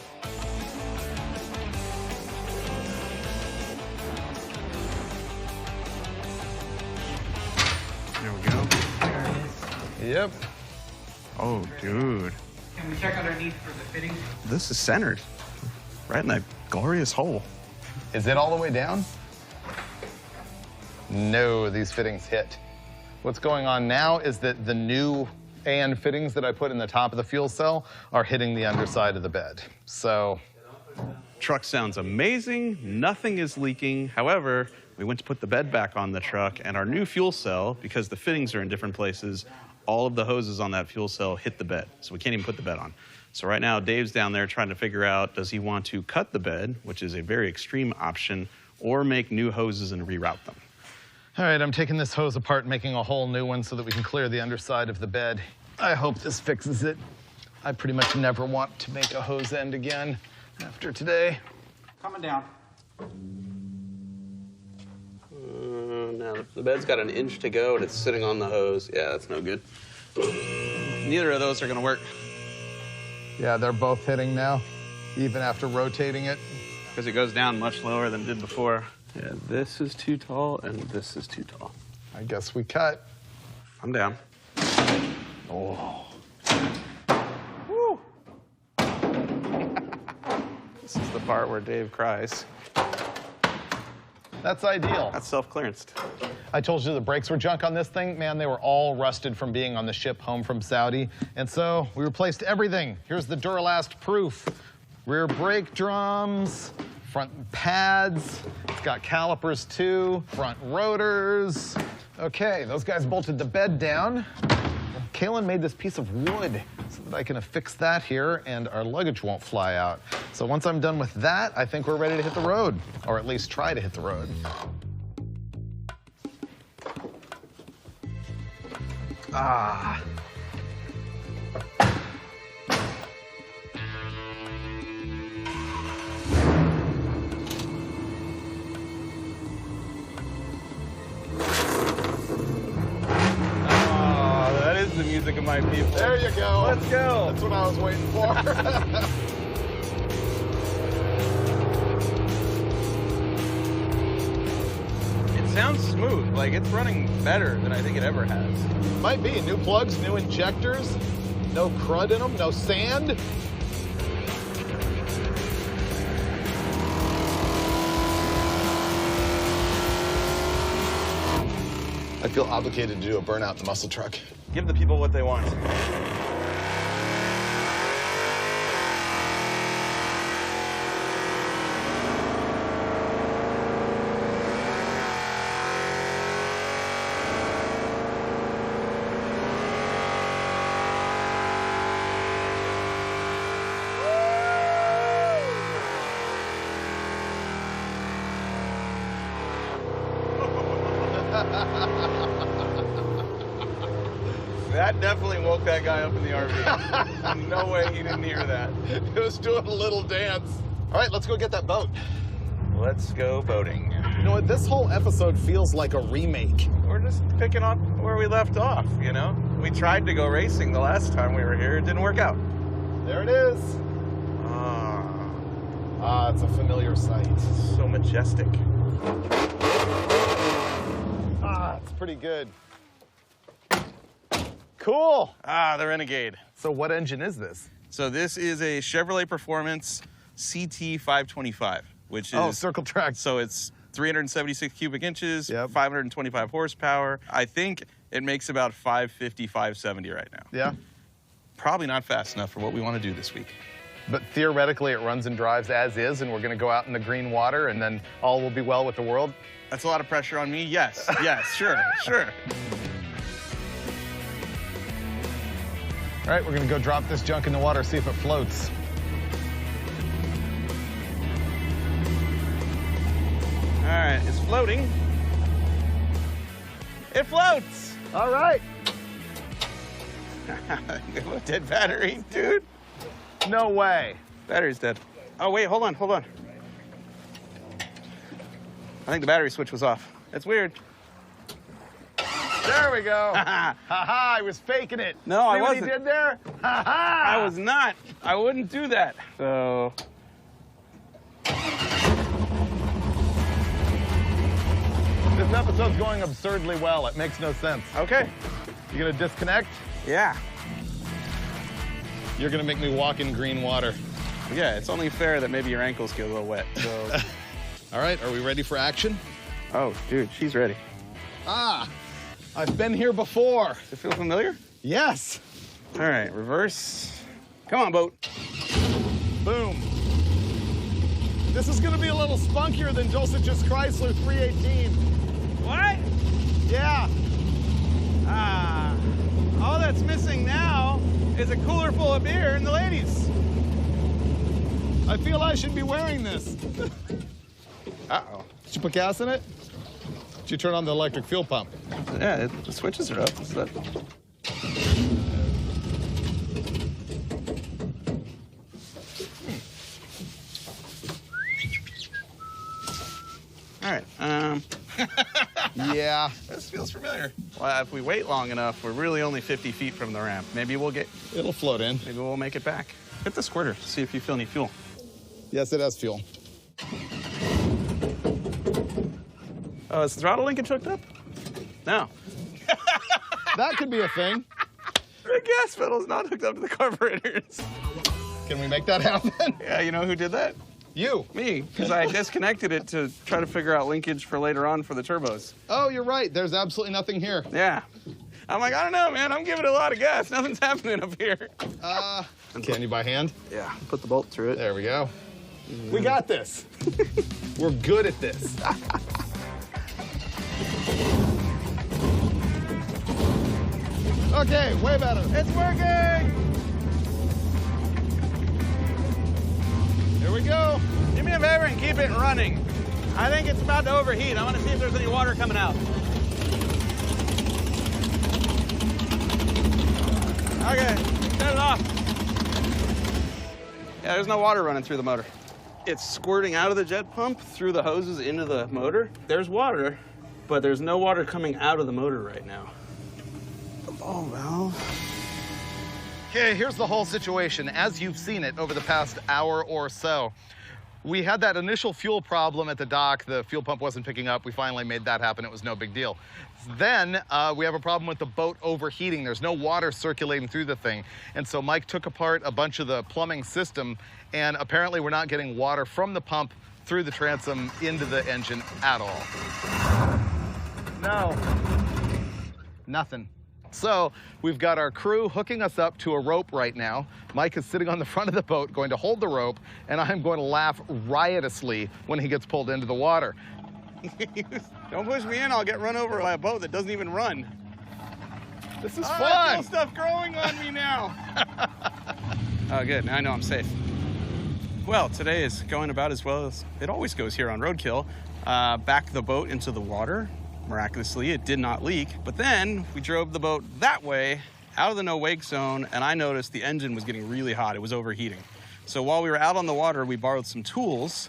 There we go. There it is. Yep. Oh, dude. Can we check underneath for the fittings? This is centered. Right in that glorious hole. Is it all the way down? No, these fittings hit. What's going on now is that the new AN fittings that I put in the top of the fuel cell are hitting the underside of the bed. So, Truck sounds amazing. Nothing is leaking. However, we went to put the bed back on the truck, and our new fuel cell, because the fittings are in different places, all of the hoses on that fuel cell hit the bed. So we can't even put the bed on. So right now, Dave's down there trying to figure out, does he want to cut the bed, which is a very extreme option, or make new hoses and reroute them? all right, I'm taking this hose apart and making a whole new one so that we can clear the underside of the bed. I hope this fixes it. I pretty much never want to make a hose end again after today. Coming down. Now the bed's got an inch to go and it's sitting on the hose. Yeah, that's no good. Neither of those are gonna work. Yeah, they're both hitting now, even after rotating it. Because it goes down much lower than it did before. Yeah, this is too tall and this is too tall. I guess we cut. I'm down. Oh. Woo! This is the part where Dave cries. That's ideal. That's self-clearanced. I told you the brakes were junk on this thing. Man, they were all rusted from being on the ship home from Saudi. And so we replaced everything. Here's the Duralast proof. Rear brake drums, front pads. It's got calipers too, front rotors. Okay, those guys bolted the bed down. Kalen made this piece of wood so that I can affix that here and our luggage won't fly out. So once I'm done with that, I think we're ready to hit the road, or at least try to hit the road. Ah. The music of my people. There you go. Let's go. That's what I was waiting for. It sounds smooth. Like, it's running better than I think it ever has. Might be. New plugs, new injectors, no crud in them, no sand. I feel obligated to do a burnout in the muscle truck. Give the people what they want. That definitely woke that guy up in the RV. No way he didn't hear that. It was doing a little dance. All right, let's go get that boat. Let's go boating. You know what? This whole episode feels like a remake. We're just picking up where we left off, you know? We tried to go racing the last time we were here. It didn't work out. There it is. Ah, it's a familiar sight. So majestic. Ah, it's pretty good. Cool. Ah, the Renegade. So what engine is this? So this is a Chevrolet Performance CT 525, which is... Oh, circle track. So it's 376 cubic inches, Yep. 525 horsepower. I think it makes about 550, 570 right now. Yeah. Probably not fast enough for what we want to do this week. But theoretically, it runs and drives as is, and we're going to go out in the green water, and then all will be well with the world. That's a lot of pressure on me. Yes, yes, sure, sure. All right, we're going to go drop this junk in the water, see if it floats. All right, it's floating. It floats. All right. Dead battery, dude. No way. Battery's dead. Oh, wait, hold on, hold on. I think the battery switch was off. That's weird. There we go. Ha ha, I was faking it. No, See I what wasn't. he did there? Ha ha. I was not. I wouldn't do that. So... This episode's going absurdly well. It makes no sense. Okay. You gonna disconnect? Yeah. You're gonna make me walk in green water. Yeah, it's only fair that maybe your ankles get a little wet. So... All right, are we ready for action? Oh, dude, she's ready. Ah, I've been here before. Does it feel familiar? Yes. All right, reverse. Come on, boat. Boom. This is gonna be a little spunkier than Joseph's Chrysler 318. What? Yeah. Ah, all that's missing now is a cooler full of beer and the ladies. I feel I should be wearing this. Uh-oh. Did you put gas in it? Did you turn on the electric fuel pump? Yeah, the switches are up. Is that... All right, Yeah. this feels familiar. Well, if we wait long enough, we're really only 50 feet from the ramp. Maybe we'll It'll float in. maybe we'll make it back. Hit the squirter, see if you feel any fuel. Yes, it has fuel. Oh, is the throttle linkage hooked up? No. That could be a thing. The gas pedal's not hooked up to the carburetors. Can we make that happen? Yeah, you know who did that? You. Me, because I disconnected it to try to figure out linkage for later on for the turbos. Oh, you're right. There's absolutely nothing here. Yeah. I'm like, I don't know, man. I'm giving it a lot of gas. Nothing's happening up here. Can you by hand? Yeah. Put the bolt through it. There we go. We got this. We're good at this. Okay, way better. It's working! Here we go. Do me a favor and keep it running. I think it's about to overheat. I want to see if there's any water coming out. Okay, turn it off. Yeah, there's no water running through the motor. It's squirting out of the jet pump through the hoses into the motor. There's water, but there's no water coming out of the motor right now. The ball valve. Okay, here's the whole situation. As you've seen it over the past hour or so, we had that initial fuel problem at the dock. The fuel pump wasn't picking up. We finally made that happen. It was no big deal. Then we have a problem with the boat overheating. There's no water circulating through the thing. And so Mike took apart a bunch of the plumbing system, and apparently we're not getting water from the pump through the transom into the engine at all. No. Nothing. So we've got our crew hooking us up to a rope right now. Mike is sitting on the front of the boat going to hold the rope, and I'm going to laugh riotously when he gets pulled into the water. Don't push me in, I'll get run over by a boat that doesn't even run. This is I fun. feel stuff growing on me now. Oh, good, now I know I'm safe. Well, today is going about as well as it always goes here on Roadkill. Back the boat into the water. Miraculously, it did not leak, but then we drove the boat that way out of the no wake zone, and I noticed the engine was getting really hot. It was overheating. So while we were out on the water, we borrowed some tools,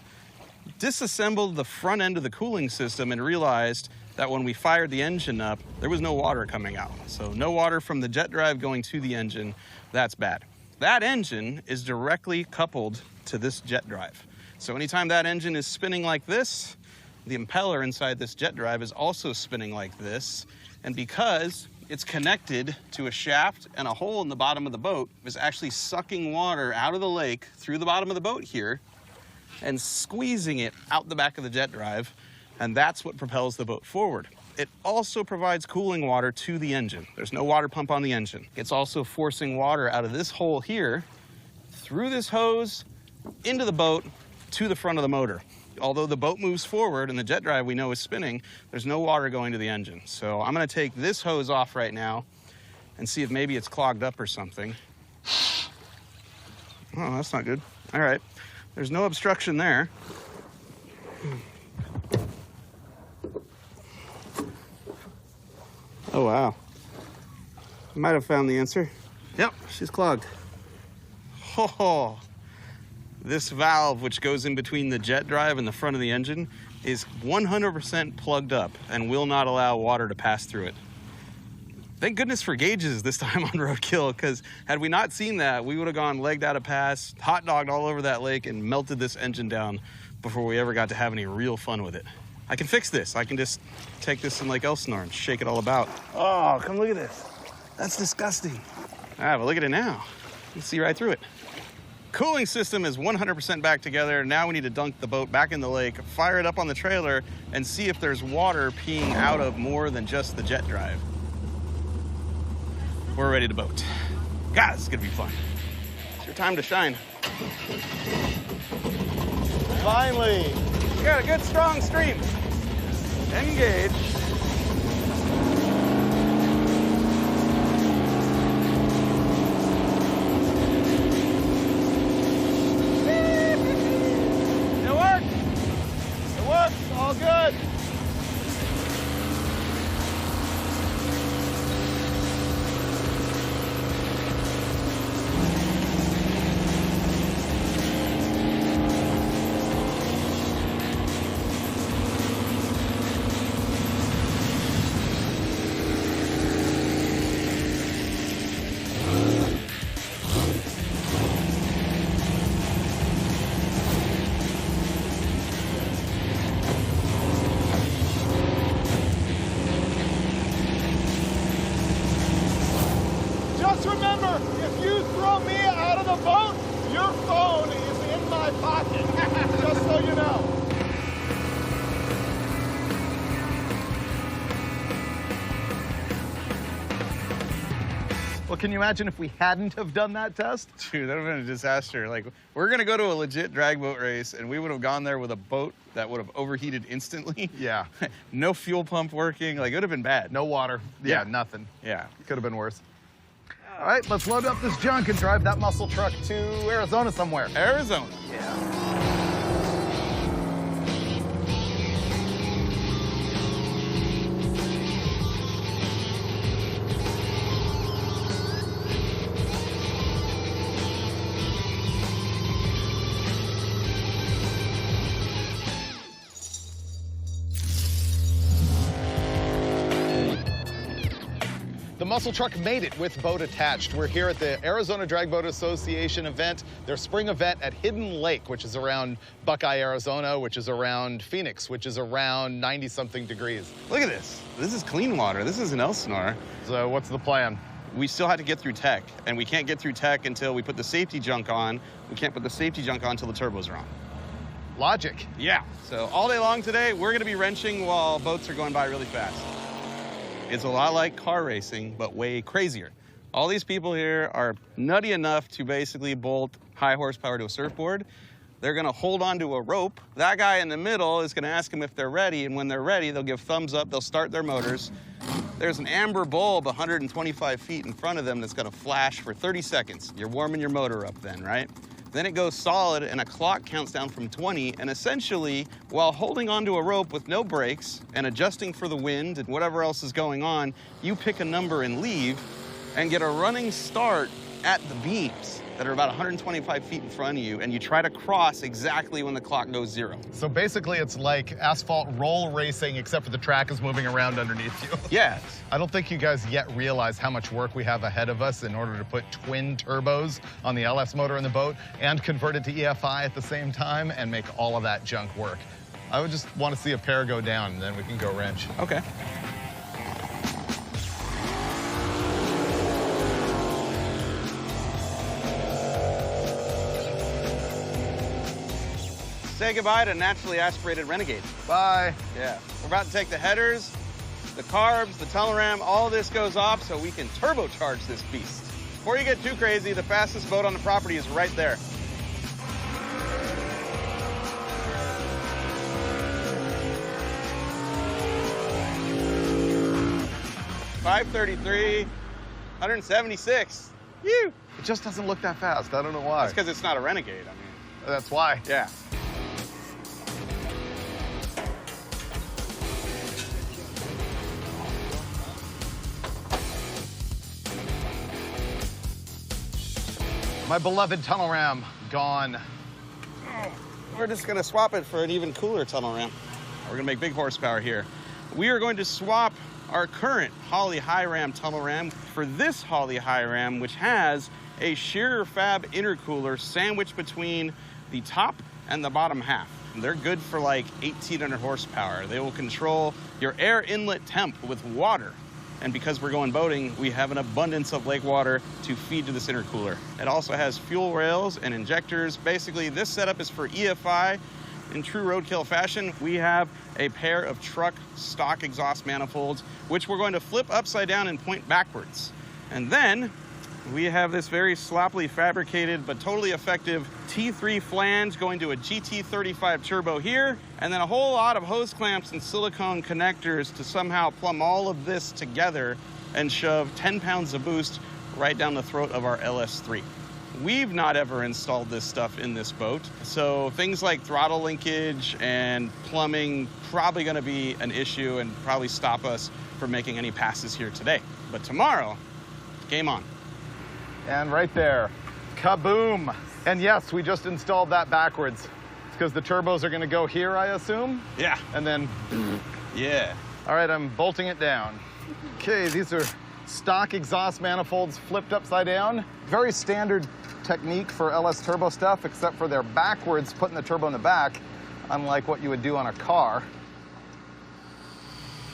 disassembled the front end of the cooling system, and realized that when we fired the engine up, there was no water coming out. So no water from the jet drive going to the engine. That's bad. That engine is directly coupled to this jet drive. So anytime that engine is spinning like this, the impeller inside this jet drive is also spinning like this. And because It's connected to a shaft, and a hole in the bottom of the boat is actually sucking water out of the lake through the bottom of the boat here and squeezing it out the back of the jet drive, and that's what propels the boat forward. It also provides cooling water to the engine. There's no water pump on the engine. It's also forcing water out of this hole here, through this hose, into the boat, to the front of the motor. Although the boat moves forward and the jet drive we know is spinning, there's no water going to the engine. So I'm gonna take this hose off right now and see if maybe it's clogged up or something. Oh, that's not good. All right, there's no obstruction there. Oh, wow. I might have found the answer. Yep, she's clogged. Oh, this valve, which goes in between the jet drive and the front of the engine, is 100% plugged up and will not allow water to pass through it. Thank goodness for gauges this time on Roadkill, because had we not seen that, we would have gone legged out of pass, hot dogged all over that lake, and melted this engine down before we ever got to have any real fun with it. I can fix this. I can just take this in Lake Elsinore and shake it all about. Oh, come look at this. That's disgusting. Ah, but look at it now. You can see right through it. Cooling system is 100% back together. Now we need to dunk the boat back in the lake, fire it up on the trailer, and see if there's water peeing out of more than just the jet drive. We're ready to boat. God, this is gonna be fun. It's your time to shine. Finally. We got a good strong stream. Engage. All good. Remember, if you throw me out of the boat, your phone is in my pocket. Just so you know. Well, can you imagine if we hadn't have done that test? Dude, that would have been a disaster. Like, we're gonna go to a legit drag boat race, and we would have gone there with a boat that would have overheated instantly. Yeah. No fuel pump working. Like, it would have been bad. No water. Yeah, nothing. Yeah. Could have been worse. All right, let's load up this junk and drive that muscle truck to Arizona somewhere. Arizona. Yeah. The muscle truck made it with boat attached. We're here at the Arizona Drag Boat Association event, their spring event at Hidden Lake, which is around Buckeye, Arizona, which is around Phoenix, which is around 90-something degrees. Look at this. This is clean water. This isn't Elsinore. So what's the plan? We still have to get through tech, and we can't get through tech until we put the safety junk on. We can't put the safety junk on until the turbos are on. Logic. Yeah. So all day long today, we're gonna be wrenching while boats are going by really fast. It's a lot like car racing, but way crazier. All these people here are nutty enough to basically bolt high horsepower to a surfboard. They're gonna hold onto a rope. That guy in the middle is gonna ask them if they're ready, and when they're ready, they'll give thumbs up, they'll start their motors. There's an amber bulb 125 feet in front of them that's gonna flash for 30 seconds. You're warming your motor up then, right? Then it goes solid and a clock counts down from 20, and essentially, while holding onto a rope with no brakes and adjusting for the wind and whatever else is going on, you pick a number and leave and get a running start at the beams that are about 125 feet in front of you, and you try to cross exactly when the clock goes 0. So basically it's like asphalt roll racing, except for the track is moving around underneath you. Yes. I don't think you guys yet realize how much work we have ahead of us in order to put twin turbos on the LS motor in the boat and convert it to EFI at the same time and make all of that junk work. I would just want to see a pair go down, and then we can go wrench. Okay. Say goodbye to naturally aspirated Renegade. Bye. Yeah. We're about to take the headers, the carbs, the tunnel ram, all this goes off so we can turbocharge this beast. Before you get too crazy, the fastest boat on the property is right there. .533, 176. Phew. It just doesn't look that fast. I don't know why. That's because it's not a Renegade, I mean. That's why. Yeah. My beloved tunnel ram, gone. We're just gonna swap it for an even cooler tunnel ram. We're gonna make big horsepower here. We are going to swap our current Holley High Ram tunnel ram for this Holley High Ram, which has a shearer fab intercooler sandwiched between the top and the bottom half. They're good for like 1,800 horsepower. They will control your air inlet temp with water. And because we're going boating, we have an abundance of lake water to feed to this intercooler. It also has fuel rails and injectors. Basically, this setup is for EFI. In true Roadkill fashion, we have a pair of truck stock exhaust manifolds, which we're going to flip upside down and point backwards. And then we have this very sloppily fabricated but totally effective T3 flange going to a GT35 turbo here, and then a whole lot of hose clamps and silicone connectors to somehow plumb all of this together and shove 10 pounds of boost right down the throat of our LS3. We've not ever installed this stuff in this boat, so things like throttle linkage and plumbing probably going to be an issue and probably stop us from making any passes here today. But tomorrow, game on. And right there, kaboom. And yes, we just installed that backwards. It's because the turbos are gonna go here, I assume? Yeah. And then, Yeah. all right, I'm bolting it down. Okay, these are stock exhaust manifolds flipped upside down. Very standard technique for LS turbo stuff, except for they're backwards, putting the turbo in the back, unlike what you would do on a car.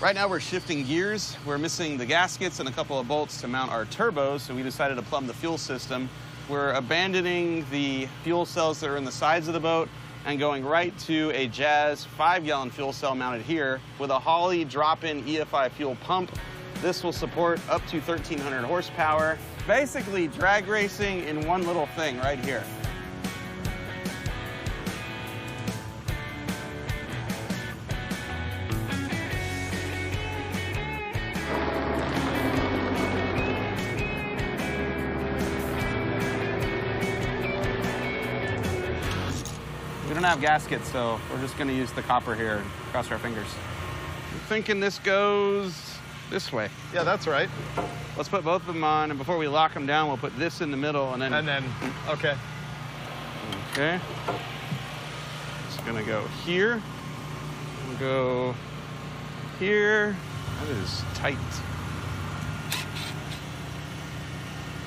Right now we're shifting gears. We're missing the gaskets and a couple of bolts to mount our turbos, so we decided to plumb the fuel system. We're abandoning the fuel cells that are in the sides of the boat and going right to a Jazz 5-gallon fuel cell mounted here with a Holley drop-in EFI fuel pump. This will support up to 1,300 horsepower. Basically drag racing in one little thing right here. We don't have gaskets, so we're just gonna use the copper here and cross our fingers. I'm thinking this goes this way. Yeah, that's right. Let's put both of them on, and before we lock them down, we'll put this in the middle, and then... Okay. Okay. It's gonna go here. We'll go here. That is tight.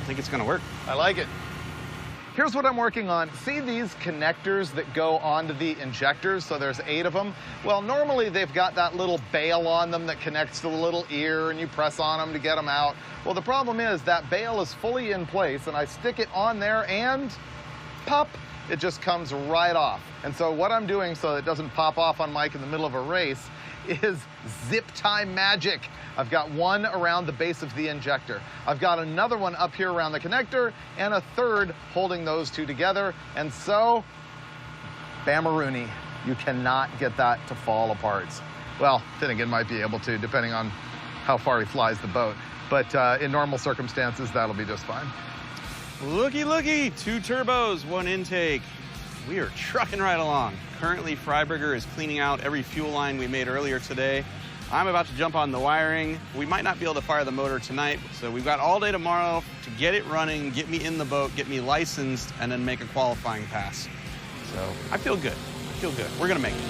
I think it's gonna work. I like it. Here's what I'm working on. See these connectors that go onto the injectors? So there's 8 of them. Well, normally they've got that little bail on them that connects to the little ear and you press on them to get them out. Well, the problem is that bail is fully in place and I stick it on there and pop, it just comes right off. And so what I'm doing so it doesn't pop off on Mike in the middle of a race is zip tie magic. I've got one around the base of the injector. I've got another one up here around the connector and a third holding those two together. And so, Bamarooney, you cannot get that to fall apart. Well, Finnegan might be able to, depending on how far he flies the boat. But in normal circumstances, that'll be just fine. Looky, looky, 2 turbos, 1 intake. We are trucking right along. Currently, Freiburger is cleaning out every fuel line we made earlier today. I'm about to jump on the wiring. We might not be able to fire the motor tonight, so we've got all day tomorrow to get it running, get me in the boat, get me licensed, and then make a qualifying pass. So I feel good. I feel good. We're gonna make it.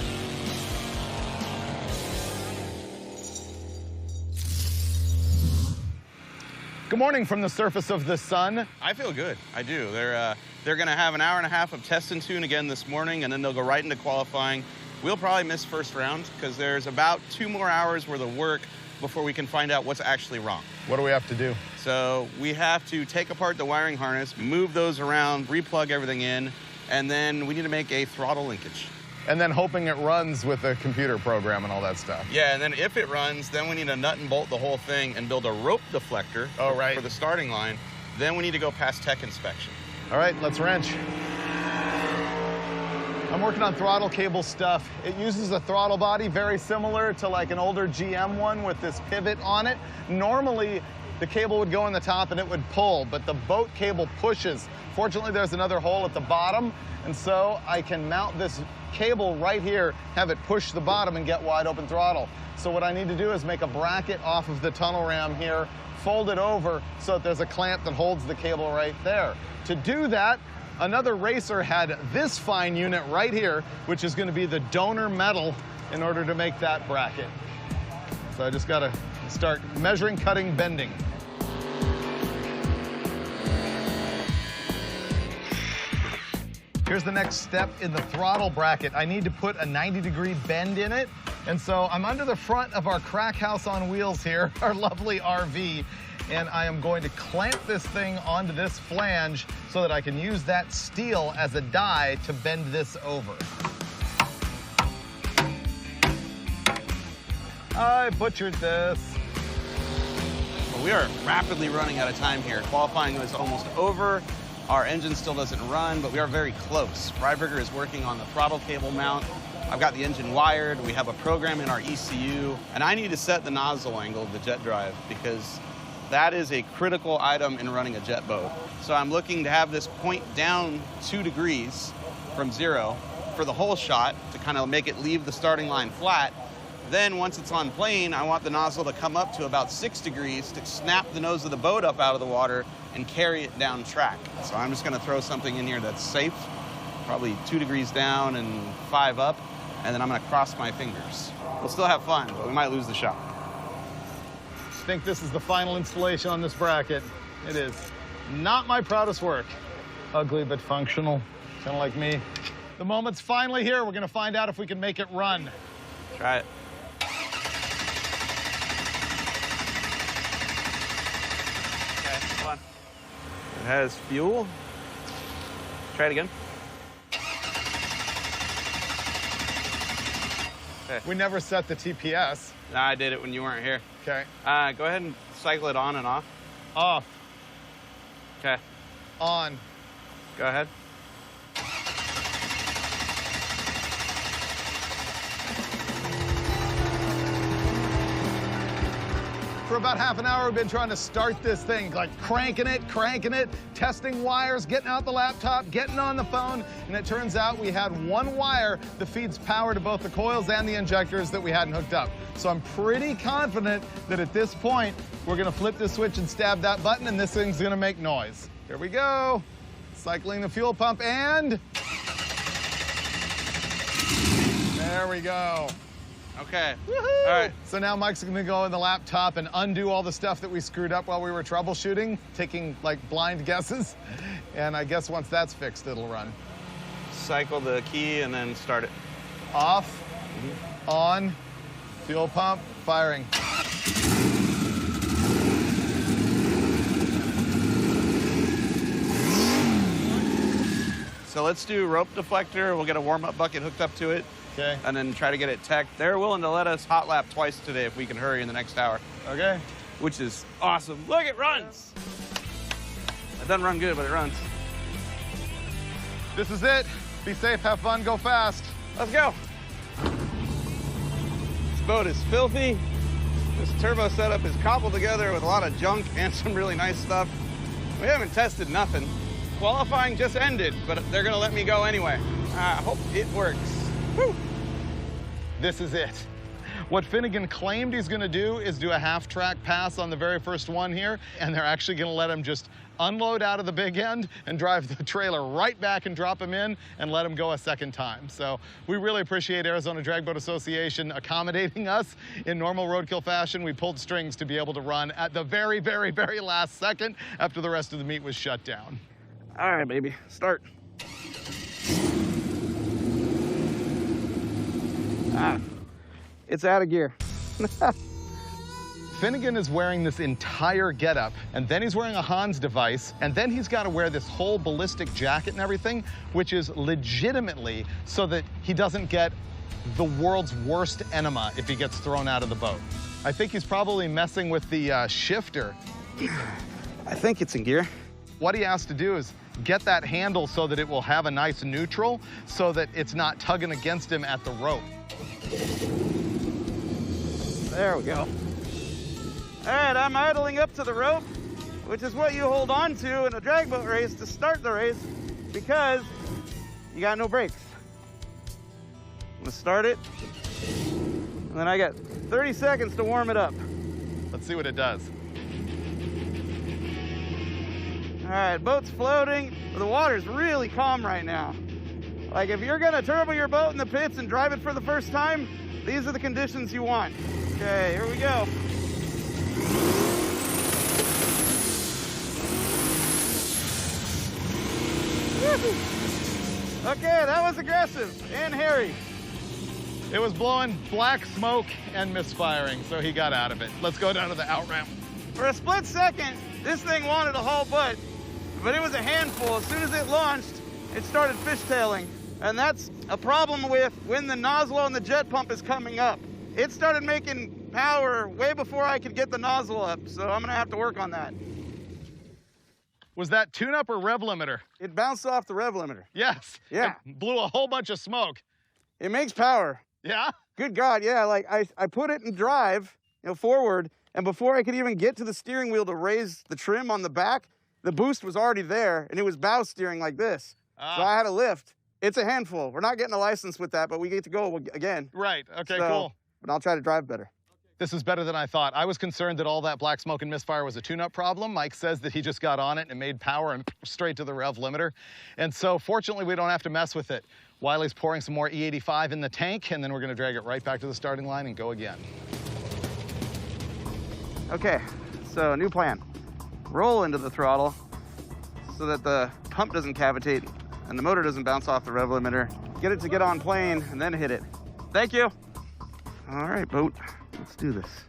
Good morning from the surface of the sun. I feel good. I do. They're gonna have an hour and a half of test and tune again this morning, and then they'll go right into qualifying. We'll probably miss first round because there's about 2 more hours worth of work before we can find out what's actually wrong. What do we have to do? So we have to take apart the wiring harness, move those around, replug everything in, and then we need to make a throttle linkage. and then hoping it runs with the computer program and all that stuff. Yeah, and then if it runs, then we need to nut and bolt the whole thing and build a rope deflector for the starting line. Then we need to go past tech inspection. All right, let's wrench. I'm working on throttle cable stuff. It uses a throttle body very similar to like an older GM one with this pivot on it. Normally, the cable would go in the top and it would pull, but the boat cable pushes. Fortunately, there's another hole at the bottom, and so I can mount this cable right here, have it push the bottom and get wide open throttle. So what I need to do is make a bracket off of the tunnel ram here, fold it over so that there's a clamp that holds the cable right there. To do that, another racer had this fine unit right here, which is going to be the donor metal in order to make that bracket. So I just got to start measuring, cutting, bending. Here's the next step in the throttle bracket. I need to put a 90-degree bend in it. And so I'm under the front of our crack house on wheels here, our lovely RV, and I am going to clamp this thing onto this flange so that I can use that steel as a die to bend this over. I butchered this. Well, we are rapidly running out of time here. Qualifying is almost over. Our engine still doesn't run, but we are very close. Freiburger is working on the throttle cable mount. I've got the engine wired. We have a program in our ECU, and I need to set the nozzle angle of the jet drive because that is a critical item in running a jet boat. So I'm looking to have this point down 2 degrees from 0 for the whole shot to kind of make it leave the starting line flat. Then once it's on plane, I want the nozzle to come up to about 6 degrees to snap the nose of the boat up out of the water and carry it down track. So I'm just gonna throw something in here that's safe, probably 2 degrees down and 5 up, and then I'm gonna cross my fingers. We'll still have fun, but we might lose the shot. I think this is the final installation on this bracket. It is not my proudest work. Ugly but functional, kind of like me. The moment's finally here. We're gonna find out if we can make it run. Try it. Okay, come on. It has fuel. Try it again. Okay. We never set the TPS. Nah, I did it when you weren't here. Okay. Go ahead and cycle it on and off. Off. Okay. On. Go ahead. For about half an hour, we've been trying to start this thing, like cranking it, testing wires, getting out the laptop, getting on the phone, and it turns out we had one wire that feeds power to both the coils and the injectors that we hadn't hooked up. So I'm pretty confident that at this point, we're gonna flip this switch and stab that button, and this thing's gonna make noise. Here we go. Cycling the fuel pump, and there we go. Okay. Woohoo! All right. So now Mike's gonna go in the laptop and undo all the stuff that we screwed up while we were troubleshooting, taking like blind guesses. And I guess once that's fixed, it'll run. Cycle the key and then start it. Off, on, fuel pump, firing. So let's do rope deflector. We'll get a warm-up bucket hooked up to it. Okay. And then try to get it teched. They're willing to let us hot lap twice today if we can hurry in the next hour. Okay. Which is awesome. Look, it runs. It doesn't run good, but it runs. This is it. Be safe, have fun, go fast. Let's go. This boat is filthy. This turbo setup is cobbled together with a lot of junk and some really nice stuff. We haven't tested nothing. Qualifying just ended, but they're gonna let me go anyway. I hope it works. Woo. This is it. What Finnegan claimed he's gonna do is do a half-track pass on the very first one here, and they're actually gonna let him just unload out of the big end and drive the trailer right back and drop him in and let him go a second time. So we really appreciate Arizona Drag Boat Association accommodating us in normal roadkill fashion. We pulled strings to be able to run at the very, very, very last second after the rest of the meet was shut down. All right, baby, start. It's out of gear. Finnegan is wearing this entire getup, and then he's wearing a Hans device, and then he's got to wear this whole ballistic jacket and everything, which is legitimately so that he doesn't get the world's worst enema if he gets thrown out of the boat. I think he's probably messing with the shifter. I think it's in gear. What he has to do is get that handle so that it will have a nice neutral so that it's not tugging against him at the rope. There we go. All right, I'm idling up to the rope, which is what you hold on to in a drag boat race to start the race because you got no brakes. I'm gonna start it, and then I got 30 seconds to warm it up. Let's see what it does. All right, boat's floating. The water's really calm right now. Like if you're gonna turbo your boat in the pits and drive it for the first time, these are the conditions you want. Okay, here we go. Okay, that was aggressive and hairy. It was blowing black smoke and misfiring, so he got out of it. Let's go down to the out ramp. For a split second, this thing wanted a whole butt, but it was a handful. As soon as it launched, it started fishtailing. And that's a problem with when the nozzle on the jet pump is coming up. It started making power way before I could get the nozzle up, so I'm gonna have to work on that. Was that tune-up or rev limiter? It bounced off the rev limiter. Yes. Yeah. It blew a whole bunch of smoke. It makes power. Yeah? Good God, yeah, like I put it in drive, forward, and before I could even get to the steering wheel to raise the trim on the back, the boost was already there, and it was bow steering like this. So I had to lift. It's a handful. We're not getting a license with that, but we get to go again. Right, okay, So, cool. But I'll try to drive better. This is better than I thought. I was concerned that all that black smoke and misfire was a tune-up problem. Mike says that he just got on it and made power and straight to the rev limiter. And so fortunately, we don't have to mess with it. Wiley's pouring some more E85 in the tank, and then we're gonna drag it right back to the starting line and go again. Okay, so new plan. Roll into the throttle so that the pump doesn't cavitate and the motor doesn't bounce off the rev limiter. Get it to get on plane and then hit it. Thank you. All right, boat, let's do this.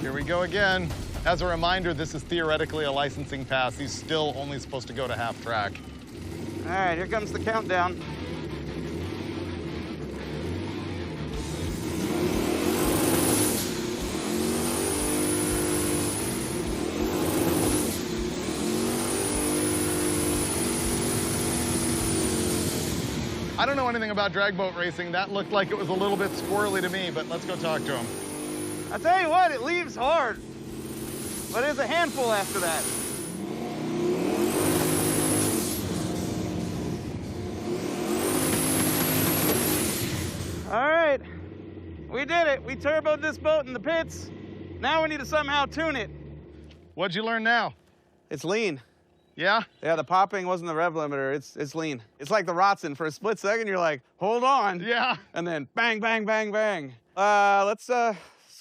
Here we go again. As a reminder, this is theoretically a licensing pass. He's still only supposed to go to half track. All right, here comes the countdown. I don't know anything about drag boat racing. That looked like it was a little bit squirrely to me, but let's go talk to him. I tell you what, it leaves hard, but it's a handful after that. All right, we did it. We turboed this boat in the pits. Now we need to somehow tune it. What'd you learn now? It's lean. Yeah? Yeah, the popping wasn't the rev limiter. It's lean. It's like the Rotson. For a split second, you're like, hold on. Yeah. And then bang, bang, bang, bang. Let's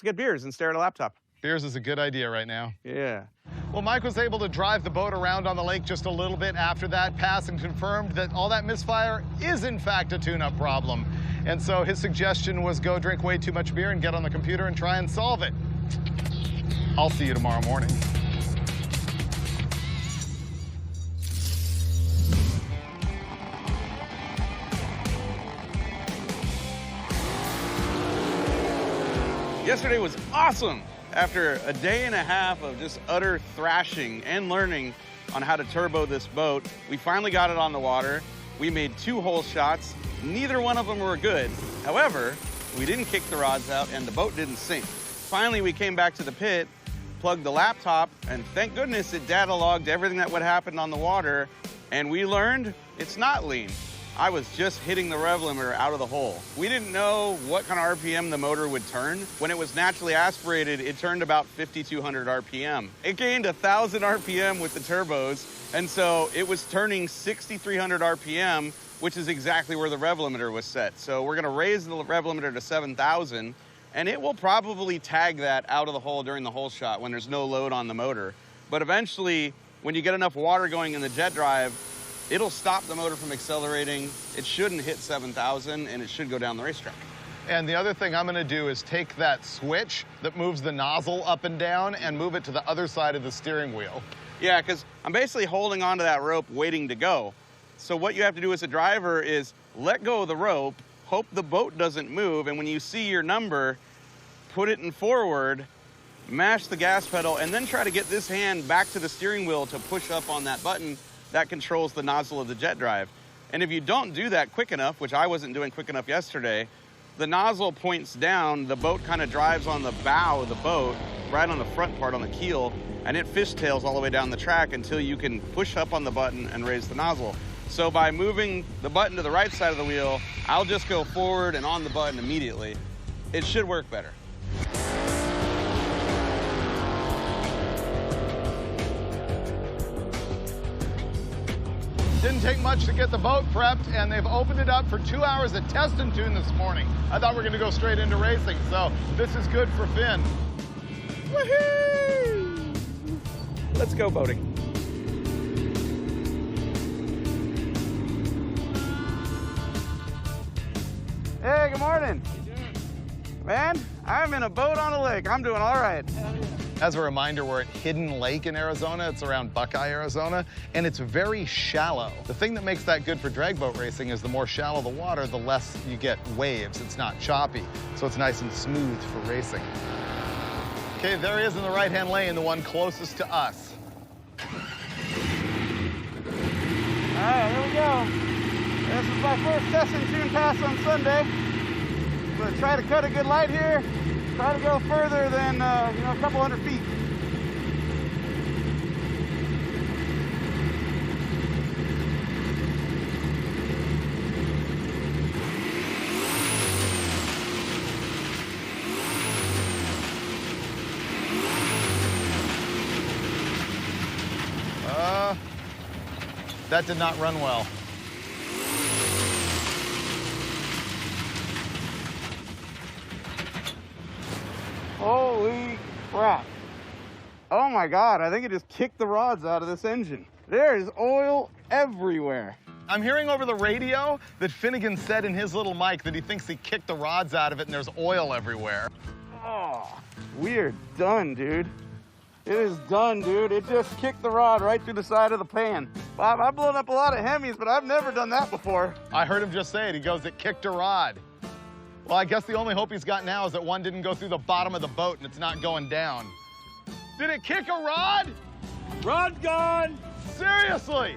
get beers and stare at a laptop. Beers is a good idea right now. Yeah. Well, Mike was able to drive the boat around on the lake just a little bit after that pass and confirmed that all that misfire is, in fact, a tune-up problem. And so his suggestion was go drink way too much beer and get on the computer and try and solve it. I'll see you tomorrow morning. Yesterday was awesome. After a day and a half of just utter thrashing and learning on how to turbo this boat, we finally got it on the water. We made 2 hole shots. Neither one of them were good. However, we didn't kick the rods out and the boat didn't sink. Finally, we came back to the pit, plugged the laptop, and thank goodness it data logged everything that would happen on the water, and we learned it's not lean. I was just hitting the rev limiter out of the hole. We didn't know what kind of RPM the motor would turn. When it was naturally aspirated, it turned about 5,200 RPM. It gained 1,000 RPM with the turbos, and so it was turning 6,300 RPM, which is exactly where the rev limiter was set. So we're gonna raise the rev limiter to 7,000, and it will probably tag that out of the hole during the hole shot when there's no load on the motor. But eventually, when you get enough water going in the jet drive, it'll stop the motor from accelerating. It shouldn't hit 7,000, and it should go down the racetrack. And the other thing I'm gonna do is take that switch that moves the nozzle up and down and move it to the other side of the steering wheel. Yeah, because I'm basically holding onto that rope waiting to go. So what you have to do as a driver is let go of the rope, hope the boat doesn't move, and when you see your number, put it in forward, mash the gas pedal, and then try to get this hand back to the steering wheel to push up on that button that controls the nozzle of the jet drive. And if you don't do that quick enough, which I wasn't doing quick enough yesterday, the nozzle points down, the boat kind of drives on the bow of the boat, right on the front part on the keel, and it fishtails all the way down the track until you can push up on the button and raise the nozzle. So by moving the button to the right side of the wheel, I'll just go forward and on the button immediately. It should work better. Didn't take much to get the boat prepped, and they've opened it up for 2 hours of test and tune this morning. I thought we were gonna go straight into racing, so this is good for Finn. Woohoo! Let's go boating. Hey, good morning. How you doing? Man, I'm in a boat on a lake. I'm doing all right. As a reminder, we're at Hidden Lake in Arizona. It's around Buckeye, Arizona, and it's very shallow. The thing that makes that good for drag boat racing is the more shallow the water, the less you get waves. It's not choppy, so it's nice and smooth for racing. Okay, there he is in the right-hand lane, the one closest to us. All right, here we go. This is my first test and tune pass on Sunday. I'm gonna try to cut a good light here. Try to go further than, a couple hundred feet. That did not run well. Holy crap. Oh my God, I think it just kicked the rods out of this engine. There is oil everywhere. I'm hearing over the radio that Finnegan said in his little mic that he thinks he kicked the rods out of it and there's oil everywhere. Oh, we are done, dude. It is done, dude. It just kicked the rod right through the side of the pan. Bob, I've blown up a lot of Hemis, but I've never done that before. I heard him just say it. He goes, it kicked a rod. Well, I guess the only hope he's got now is that one didn't go through the bottom of the boat and it's not going down. Did it kick a rod? Rod's gone. Seriously?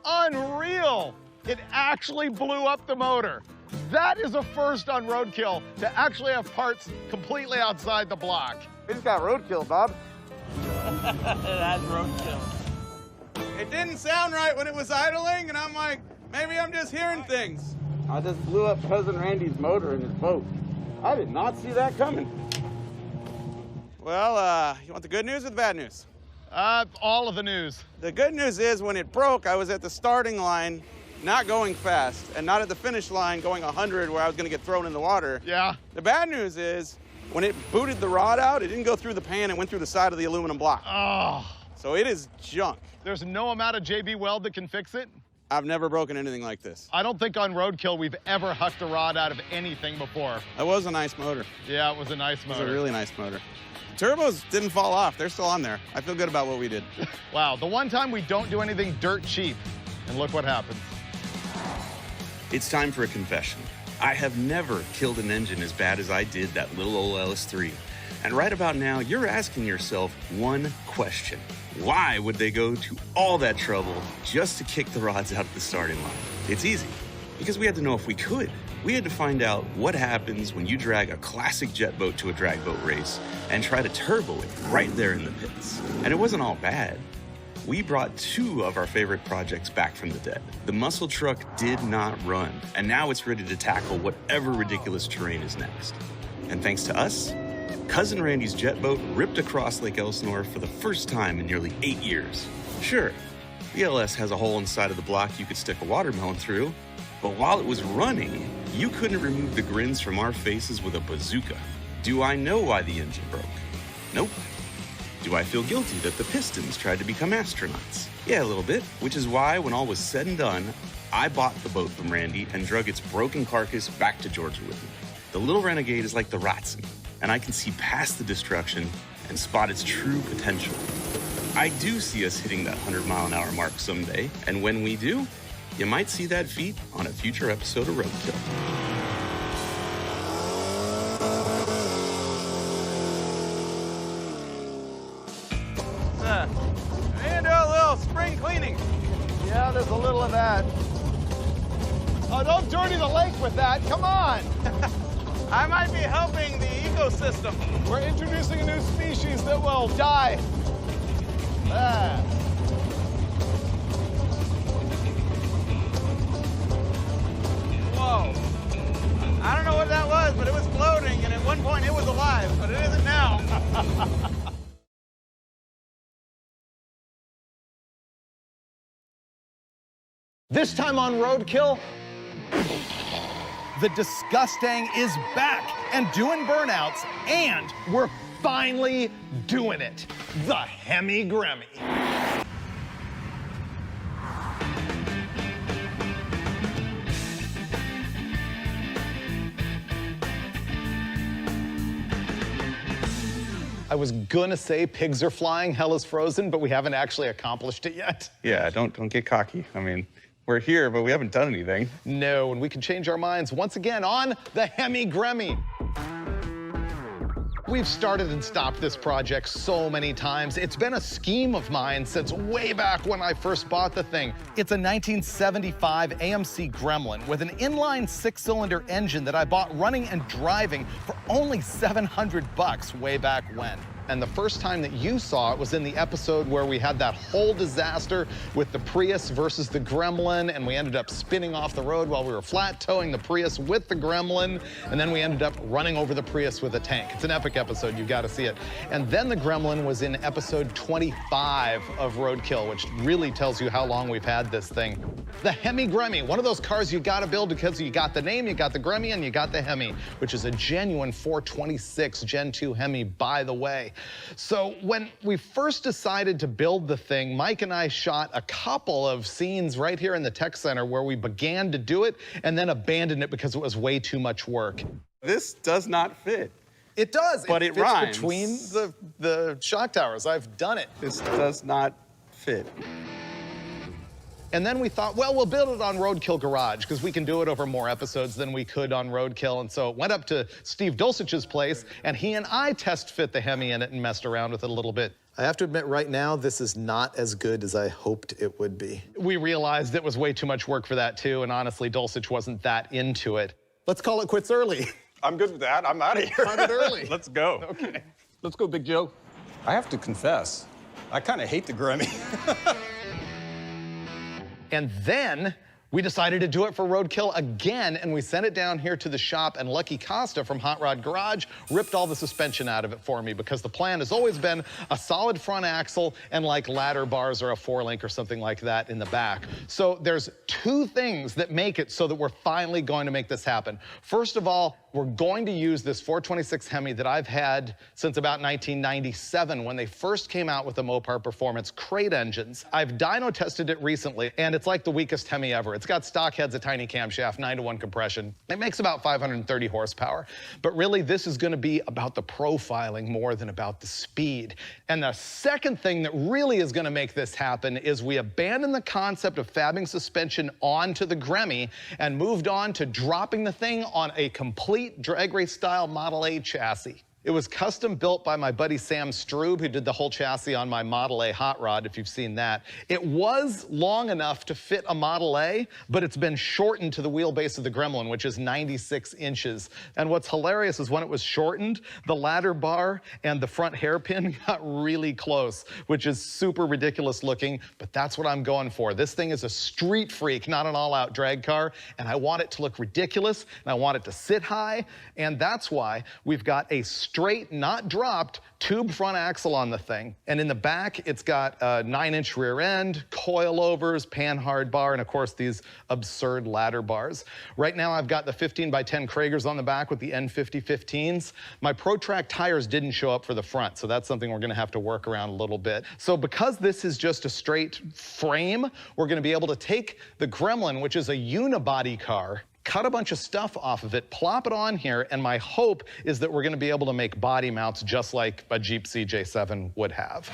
Unreal. It actually blew up the motor. That is a first on Roadkill, to actually have parts completely outside the block. We just got Roadkill, Bob. That's roadkill. It didn't sound right when it was idling, and I'm like, maybe I'm just hearing things. I just blew up Cousin Randy's motor in his boat. I did not see that coming. Well, you want the good news or the bad news? All of the news. The good news is when it broke, I was at the starting line, not going fast, and not at the finish line going 100 where I was going to get thrown in the water. Yeah. The bad news is when it booted the rod out, it didn't go through the pan, it went through the side of the aluminum block. Oh. So it is junk. There's no amount of JB Weld that can fix it? I've never broken anything like this. I don't think on Roadkill we've ever hucked a rod out of anything before. That was a nice motor. Yeah, it was a nice It was motor. a really nice motor. The turbos didn't fall off. They're still on there. I feel good about what we did. Wow, the one time we don't do anything dirt cheap, and look what happens. It's time for a confession. I have never killed an engine as bad as I did that little old LS3. And right about now, you're asking yourself one question. Why would they go to all that trouble just to kick the rods out at the starting line? It's easy, because we had to know if we could. We had to find out what happens when you drag a classic jet boat to a drag boat race and try to turbo it right there in the pits. And it wasn't all bad. We brought two of our favorite projects back from the dead. The muscle truck did not run, and now it's ready to tackle whatever ridiculous terrain is next. And thanks to us, Cousin Randy's jet boat ripped across Lake Elsinore for the first time in nearly 8 years. Sure, the LS has a hole inside of the block you could stick a watermelon through, but while it was running, you couldn't remove the grins from our faces with a bazooka. Do I know why the engine broke? Nope. Do I feel guilty that the Pistons tried to become astronauts? Yeah, a little bit, which is why, when all was said and done, I bought the boat from Randy and drug its broken carcass back to Georgia with me. The little Renegade is like the Ratson, and I can see past the destruction and spot its true potential. I do see us hitting that 100-mile-an-hour mark someday, and when we do, you might see that feat on a future episode of Roadkill. And do a little spring cleaning. Yeah, there's a little of that. Oh, don't dirty the lake with that. Come on. I might be helping the ecosystem. We're introducing a new species that will die. Whoa. I don't know what that was, but it was floating, and at one point it was alive, but it isn't now. This time on Roadkill, the Disgusting is back and doing burnouts, and we're finally doing it. The Hemi Grammy. I was gonna say pigs are flying, hell is frozen, but we haven't actually accomplished it yet. Yeah, don't get cocky. I mean, we're here, but we haven't done anything. No, and we can change our minds once again on the Hemi Grammy. We've started and stopped this project so many times. It's been a scheme of mine since way back when I first bought the thing. It's a 1975 AMC Gremlin with an inline 6-cylinder engine that I bought running and driving for only $700 way back when. And the first time that you saw it was in the episode where we had that whole disaster with the Prius versus the Gremlin, and we ended up spinning off the road while we were flat towing the Prius with the Gremlin, and then we ended up running over the Prius with a tank. It's an epic episode, you've got to see it. And then the Gremlin was in episode 25 of Roadkill, which really tells you how long we've had this thing. The Hemi Grammy, one of those cars you got to build because you got the name, you got the Grammy, and you got the Hemi, which is a genuine 426 Gen 2 Hemi, by the way. So when we first decided to build the thing, Mike and I shot a couple of scenes right here in the tech center where we began to do it and then abandoned it because it was way too much work. This does not fit. It does, but it fits rhymes. Between the shock towers. I've done it. This does not fit. And then we thought, well, we'll build it on Roadkill Garage because we can do it over more episodes than we could on Roadkill. And so it went up to Steve Dulcich's place, and he and I test fit the Hemi in it and messed around with it a little bit. I have to admit right now, this is not as good as I hoped it would be. We realized it was way too much work for that too, and honestly, Dulcich wasn't that into it. Let's call it quits early. I'm good with that. I'm out of here. Started early. Let's go. Okay. Let's go, Big Joe. I have to confess, I kind of hate the Grammy. And then we decided to do it for Roadkill again, and we sent it down here to the shop, and Lucky Costa from Hot Rod Garage ripped all the suspension out of it for me because the plan has always been a solid front axle and like ladder bars or a 4-link or something like that in the back. So there's two things that make it so that we're finally going to make this happen. First of all, we're going to use this 426 Hemi that I've had since about 1997 when they first came out with the Mopar Performance crate engines. I've dyno tested it recently, and it's like the weakest Hemi ever. It's got stock heads, a tiny camshaft, 9-to-1 compression. It makes about 530 horsepower. But really, this is gonna be about the profiling more than about the speed. And the second thing that really is gonna make this happen is we abandoned the concept of fabbing suspension onto the Grammy and moved on to dropping the thing on a complete drag race style Model A chassis. It was custom built by my buddy Sam Strube, who did the whole chassis on my Model A hot rod, if you've seen that. It was long enough to fit a Model A, but it's been shortened to the wheelbase of the Gremlin, which is 96 inches. And what's hilarious is when it was shortened, the ladder bar and the front hairpin got really close, which is super ridiculous looking, but that's what I'm going for. This thing is a street freak, not an all-out drag car, and I want it to look ridiculous, and I want it to sit high, and that's why we've got a straight, not dropped, tube front axle on the thing. And in the back, it's got a 9-inch rear end, coilovers, panhard bar, and of course these absurd ladder bars. Right now I've got the 15x10 Kragers on the back with the N5015s. My ProTrack tires didn't show up for the front, so that's something we're gonna have to work around a little bit. So because this is just a straight frame, we're gonna be able to take the Gremlin, which is a unibody car, cut a bunch of stuff off of it, plop it on here, and my hope is that we're gonna be able to make body mounts just like a Jeep CJ7 would have.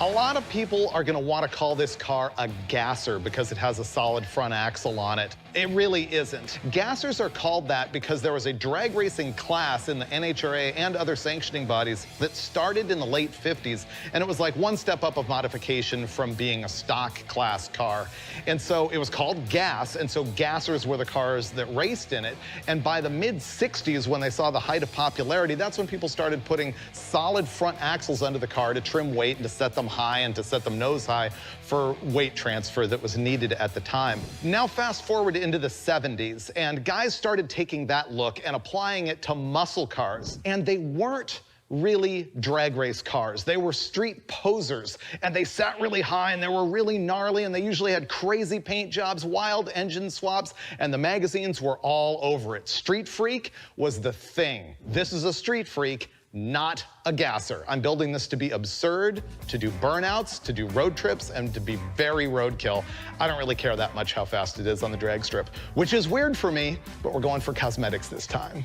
A lot of people are gonna wanna call this car a gasser because it has a solid front axle on it. It really isn't. Gassers are called that because there was a drag racing class in the NHRA and other sanctioning bodies that started in the late 50s, and it was like one step up of modification from being a stock class car. And so it was called gas, and so gassers were the cars that raced in it. And by the mid-60s, when they saw the height of popularity, that's when people started putting solid front axles under the car to trim weight and to set them high and to set them nose high for weight transfer that was needed at the time. Now fast forward into the 70s, and guys started taking that look and applying it to muscle cars. And they weren't really drag race cars. They were street posers, and they sat really high, and they were really gnarly, and they usually had crazy paint jobs, wild engine swaps, and the magazines were all over it. Street freak was the thing. This is a street freak, not a gasser. I'm building this to be absurd, to do burnouts, to do road trips, and to be very roadkill. I don't really care that much how fast it is on the drag strip, which is weird for me, but we're going for cosmetics this time.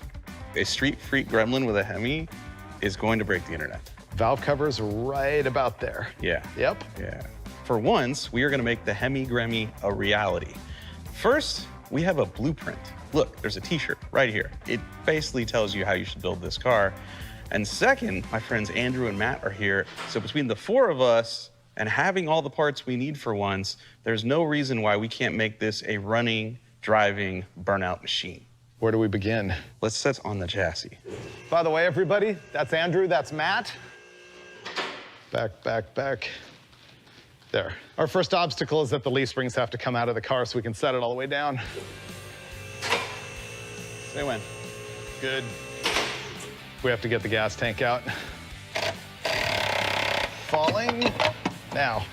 A street freak gremlin with a Hemi is going to break the internet. Valve cover's right about there. Yeah. Yep. Yeah. For once, we are gonna make the Hemi Gremmy a reality. First, we have a blueprint. Look, there's a t-shirt right here. It basically tells you how you should build this car. And second, my friends Andrew and Matt are here. So between the four of us and having all the parts we need for once, there's no reason why we can't make this a running, driving, burnout machine. Where do we begin? Let's set on the chassis. By the way, everybody, that's Andrew, that's Matt. Back, back, back. There. Our first obstacle is that the leaf springs have to come out of the car so we can set it all the way down. Say when. Good. We have to get the gas tank out. Falling. Now.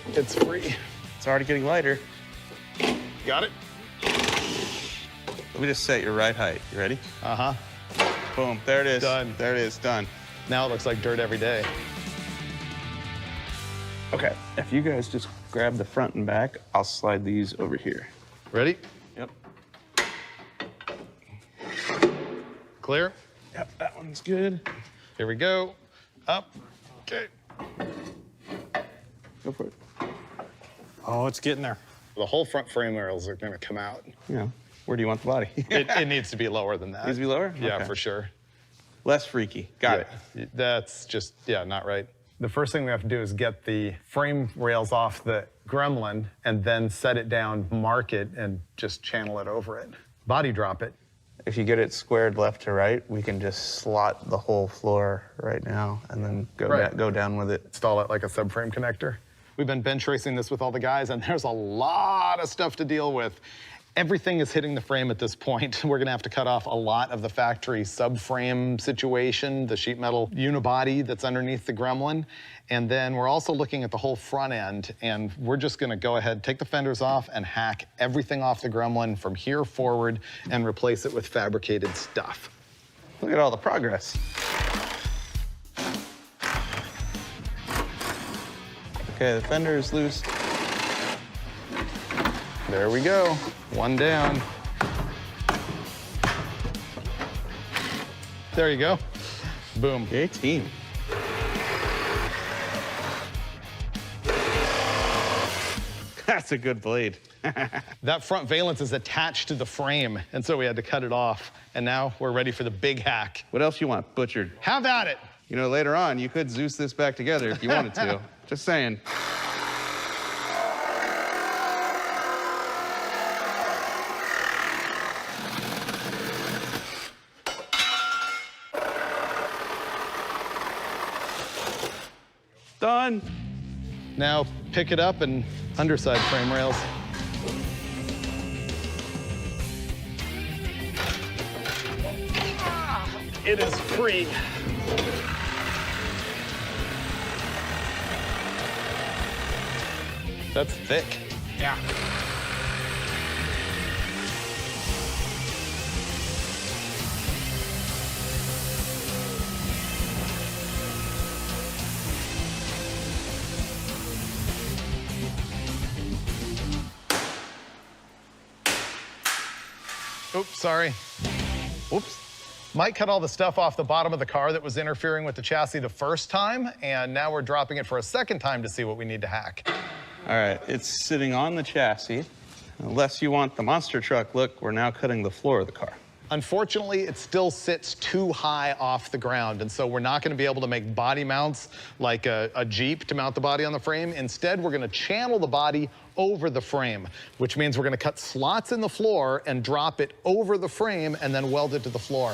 It's free. It's already getting lighter. Got it? Let me just set your right height. You ready? Uh-huh. Boom, there it is. Done. There it is, done. Now it looks like dirt every day. Okay, if you guys just grab the front and back, I'll slide these over here. Ready? Yep. Clear? Yep, that one's good. Here we go. Up. Okay. Go for it. Oh, it's getting there. The whole front frame rails are gonna come out. Yeah. Where do you want the body? It needs to be lower than that. Needs to be lower? Yeah, Okay. for sure. Less freaky. Got it. That's just, yeah, not right. The first thing we have to do is get the frame rails off the Gremlin and then set it down, mark it, and just channel it over it. Body drop it. If you get it squared left to right, we can just slot the whole floor right now and then go down with it. Install it like a subframe connector. We've been bench racing this with all the guys, and there's a lot of stuff to deal with. Everything is hitting the frame at this point. We're gonna have to cut off a lot of the factory subframe situation, the sheet metal unibody that's underneath the Gremlin. And then we're also looking at the whole front end, and we're just gonna go ahead, take the fenders off and hack everything off the Gremlin from here forward and replace it with fabricated stuff. Look at all the progress. Okay, the fender is loose. There we go, one down. There you go, boom. Okay, team. That's a good blade. That front valance is attached to the frame, and so we had to cut it off. And now we're ready for the big hack. What else you want butchered? Have at it. You know, later on, you could Zeus this back together if you wanted to. Just saying. Done. Now pick it up and underside frame rails. It is free. That's thick. Yeah. Oops, sorry. Whoops. Mike cut all the stuff off the bottom of the car that was interfering with the chassis the first time, and now we're dropping it for a second time to see what we need to hack. All right, it's sitting on the chassis. Unless you want the monster truck look, we're now cutting the floor of the car. Unfortunately, it still sits too high off the ground, and so we're not going to be able to make body mounts like a Jeep to mount the body on the frame. Instead, we're going to channel the body over the frame, which means we're going to cut slots in the floor and drop it over the frame and then weld it to the floor.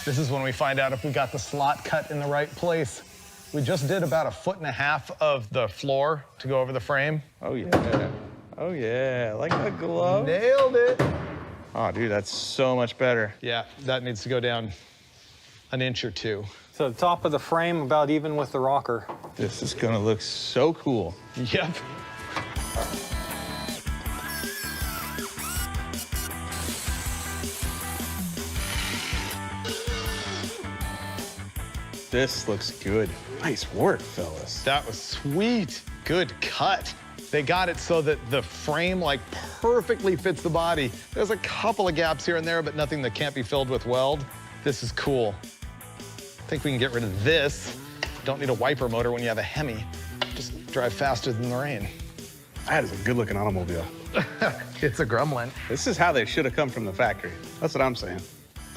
This is when we find out if we got the slot cut in the right place. We just did about 1.5 feet of the floor to go over the frame. Oh, yeah. Oh, yeah. Like a glove. Nailed it. Oh, dude, that's so much better. Yeah, that needs to go down an inch or two. So the top of the frame about even with the rocker. This is gonna look so cool. Yep. This looks good. Nice work, fellas. That was sweet. Good cut. They got it so that the frame like perfectly fits the body. There's a couple of gaps here and there, but nothing that can't be filled with weld. This is cool. I think we can get rid of this. Don't need a wiper motor when you have a Hemi. Just drive faster than the rain. That is a good-looking automobile. It's a Gremlin. This is how they should have come from the factory. That's what I'm saying.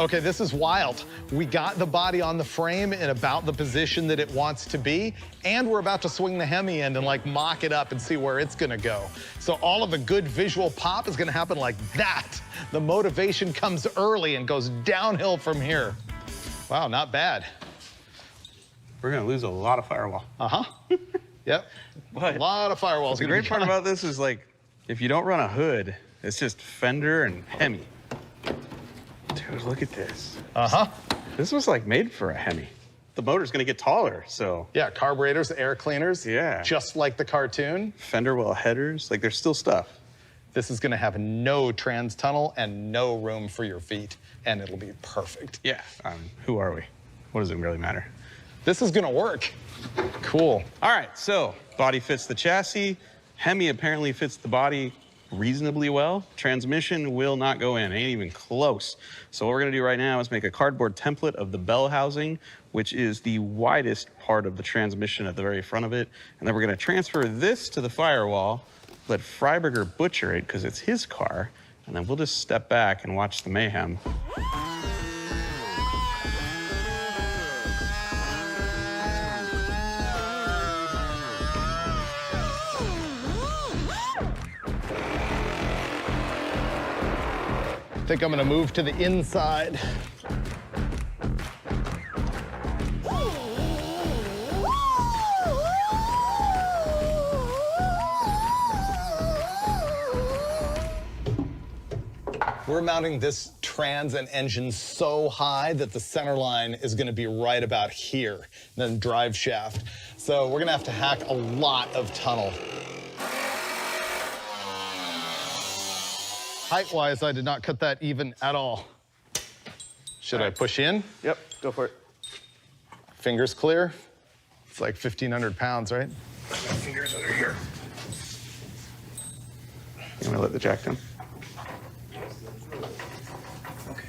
Okay, this is wild. We got the body on the frame in about the position that it wants to be, and we're about to swing the Hemi in and like mock it up and see where it's gonna go. So all of the good visual pop is gonna happen like that. The motivation comes early and goes downhill from here. Wow, not bad. We're gonna lose a lot of firewall. Uh-huh. Yep. But a lot of firewalls. the great part about this is like, if you don't run a hood, it's just fender and Hemi. Dude, look at this. Uh-huh. This was like made for a Hemi. The motor's gonna get taller, so. Yeah, carburetors, air cleaners. Yeah. Just like the cartoon. Fender well headers, like there's still stuff. This is gonna have no trans tunnel and no room for your feet, and it'll be perfect. Yeah, who are we? What does it really matter? This is gonna work. Cool. All right, so body fits the chassis. Hemi apparently fits the body reasonably well. Transmission will not go in, ain't even close. So what we're gonna do right now is make a cardboard template of the bell housing, which is the widest part of the transmission at the very front of it. And then we're gonna transfer this to the firewall, let Freiburger butcher it because it's his car, and then we'll just step back and watch the mayhem. I think I'm gonna move to the inside. We're mounting this trans and engine so high that the center line is gonna be right about here, then drive shaft. So we're gonna have to hack a lot of tunnel. Height-wise, I did not cut that even at all. Should I push in? Yep, go for it. Fingers clear. It's like 1,500 pounds, right? My fingers under here. You want to let the jack down? Okay.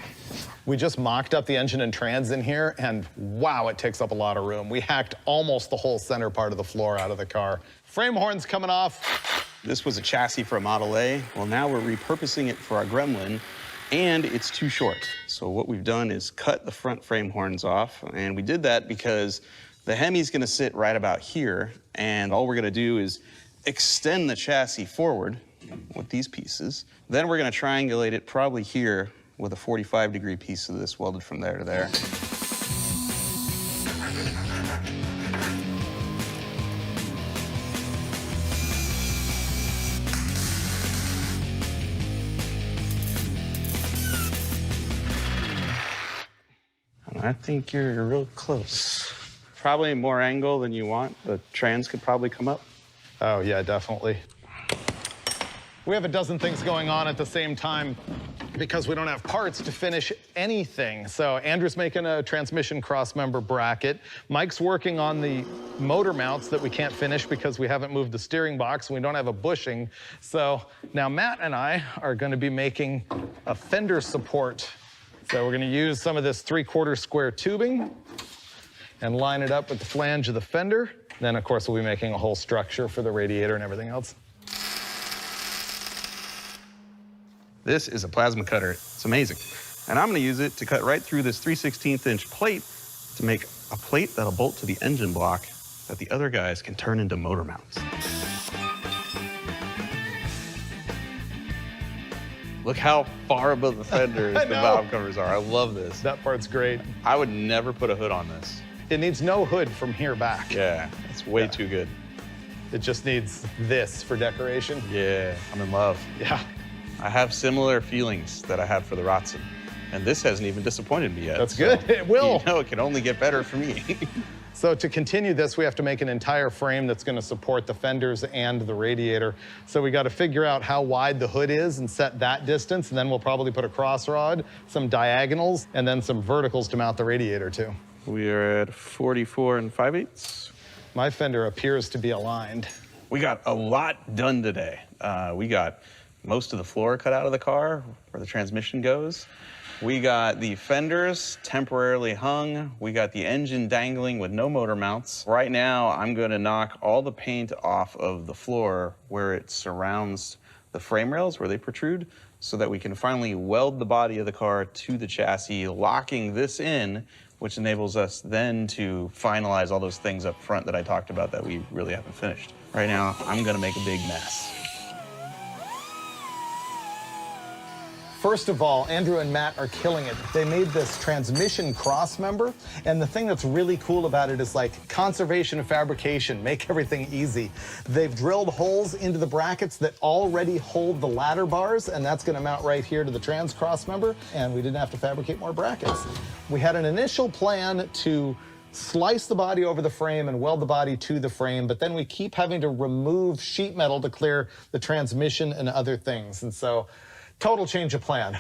We just mocked up the engine and trans in here, and wow, it takes up a lot of room. We hacked almost the whole center part of the floor out of the car. Frame horn's coming off. This was a chassis for a Model A. Well, now we're repurposing it for our Gremlin, and it's too short. So what we've done is cut the front frame horns off, and we did that because the Hemi's gonna sit right about here, and all we're gonna do is extend the chassis forward with these pieces. Then we're gonna triangulate it probably here with a 45-degree piece of this welded from there to there. I think you're real close. Probably more angle than you want. The trans could probably come up. Oh, yeah, definitely. We have a dozen things going on at the same time. because we don't have parts to finish anything. So Andrew's making a transmission crossmember bracket. Mike's working on the motor mounts that we can't finish because we haven't moved the steering box and we don't have a bushing. So now Matt and I are going to be making a fender support. So we're going to use some of this 3/4 square tubing and line it up with the flange of the fender. Then, of course, we'll be making a whole structure for the radiator and everything else. This is a plasma cutter. It's amazing. And I'm going to use it to cut right through this 3/16" plate to make a plate that'll bolt to the engine block that the other guys can turn into motor mounts. Look how far above the fenders the valve covers are. I love this. That part's great. I would never put a hood on this. It needs no hood from here back. Yeah, it's way too good. It just needs this for decoration. Yeah, I'm in love. Yeah. I have similar feelings that I have for the Rotson, and this hasn't even disappointed me yet. That's good. It will. You know, it can only get better for me. So to continue this, we have to make an entire frame that's going to support the fenders and the radiator. So we got to figure out how wide the hood is and set that distance, and then we'll probably put a cross rod, some diagonals, and then some verticals to mount the radiator to. We are at 44 5/8. My fender appears to be aligned. We got a lot done today. We got most of the floor cut out of the car where the transmission goes. We got the fenders temporarily hung. We got the engine dangling with no motor mounts. Right now, I'm gonna knock all the paint off of the floor where it surrounds the frame rails, where they protrude, so that we can finally weld the body of the car to the chassis, locking this in, which enables us then to finalize all those things up front that I talked about that we really haven't finished. Right now, I'm gonna make a big mess. First of all, Andrew and Matt are killing it. They made this transmission cross member, and the thing that's really cool about it is like conservation of fabrication, make everything easy. They've drilled holes into the brackets that already hold the ladder bars, and that's gonna mount right here to the trans cross member, and we didn't have to fabricate more brackets. We had an initial plan to slice the body over the frame and weld the body to the frame, but then we keep having to remove sheet metal to clear the transmission and other things, and so total change of plan.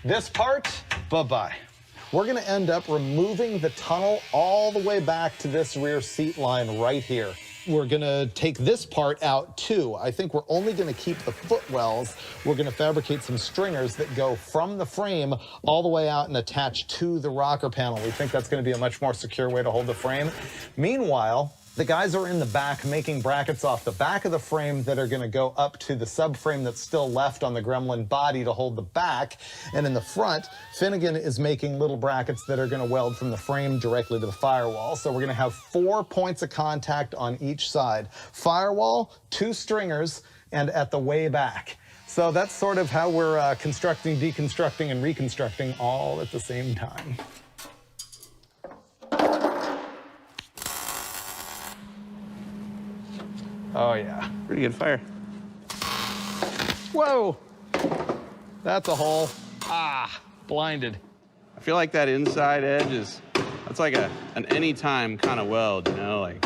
This part, bye-bye. We're gonna end up removing the tunnel all the way back to this rear seat line right here. We're gonna take this part out too. I think we're only gonna keep the footwells. We're gonna fabricate some stringers that go from the frame all the way out and attach to the rocker panel. We think that's gonna be a much more secure way to hold the frame. Meanwhile, the guys are in the back making brackets off the back of the frame that are gonna go up to the subframe that's still left on the Gremlin body to hold the back. And in the front, Finnegan is making little brackets that are gonna weld from the frame directly to the firewall. So we're gonna have 4 points of contact on each side. Firewall, 2 stringers, and at the way back. So that's sort of how we're constructing, deconstructing, and reconstructing all at the same time. Oh, yeah. Pretty good fire. Whoa! That's a hole. Ah, blinded. I feel like that inside edge is, that's like an anytime kind of weld, you know, like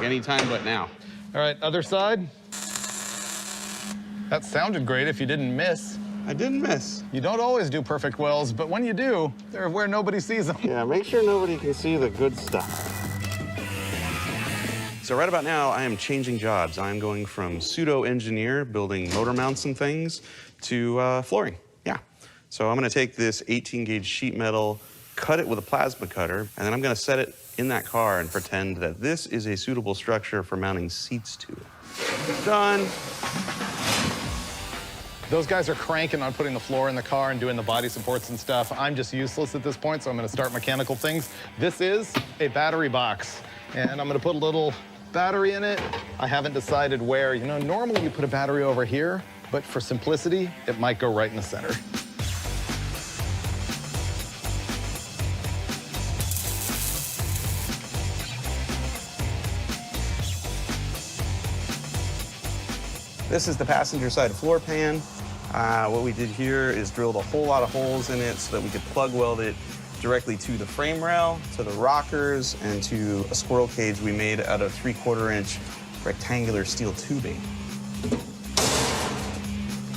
anytime but now. All right, other side. That sounded great if you didn't miss. I didn't miss. You don't always do perfect welds, but when you do, they're where nobody sees them. Yeah, make sure nobody can see the good stuff. So right about now, I am changing jobs. I'm going from pseudo-engineer, building motor mounts and things, to flooring, yeah. So I'm gonna take this 18-gauge sheet metal, cut it with a plasma cutter, and then I'm gonna set it in that car and pretend that this is a suitable structure for mounting seats to. Done. Those guys are cranking on putting the floor in the car and doing the body supports and stuff. I'm just useless at this point, so I'm gonna start mechanical things. This is a battery box, and I'm gonna put a little battery in it. I haven't decided where. You know, normally you put a battery over here, but for simplicity, it might go right in the center. This is the passenger side floor pan. What we did here is drilled a whole lot of holes in it so that we could plug weld it directly to the frame rail, to the rockers, and to a squirrel cage we made out of 3/4-inch rectangular steel tubing.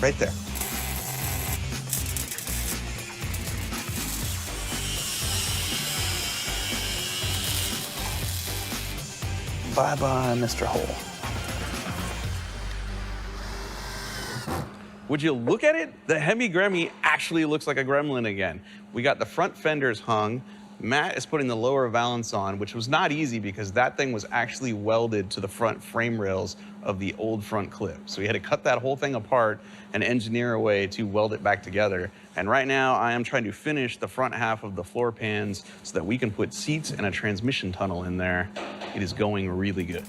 Right there. Bye-bye, Mr. Hole. Would you look at it? The Hemi Gremmy actually looks like a gremlin again. We got the front fenders hung. Matt is putting the lower valance on, which was not easy because that thing was actually welded to the front frame rails of the old front clip. So we had to cut that whole thing apart and engineer a way to weld it back together. And right now I am trying to finish the front half of the floor pans so that we can put seats and a transmission tunnel in there. It is going really good.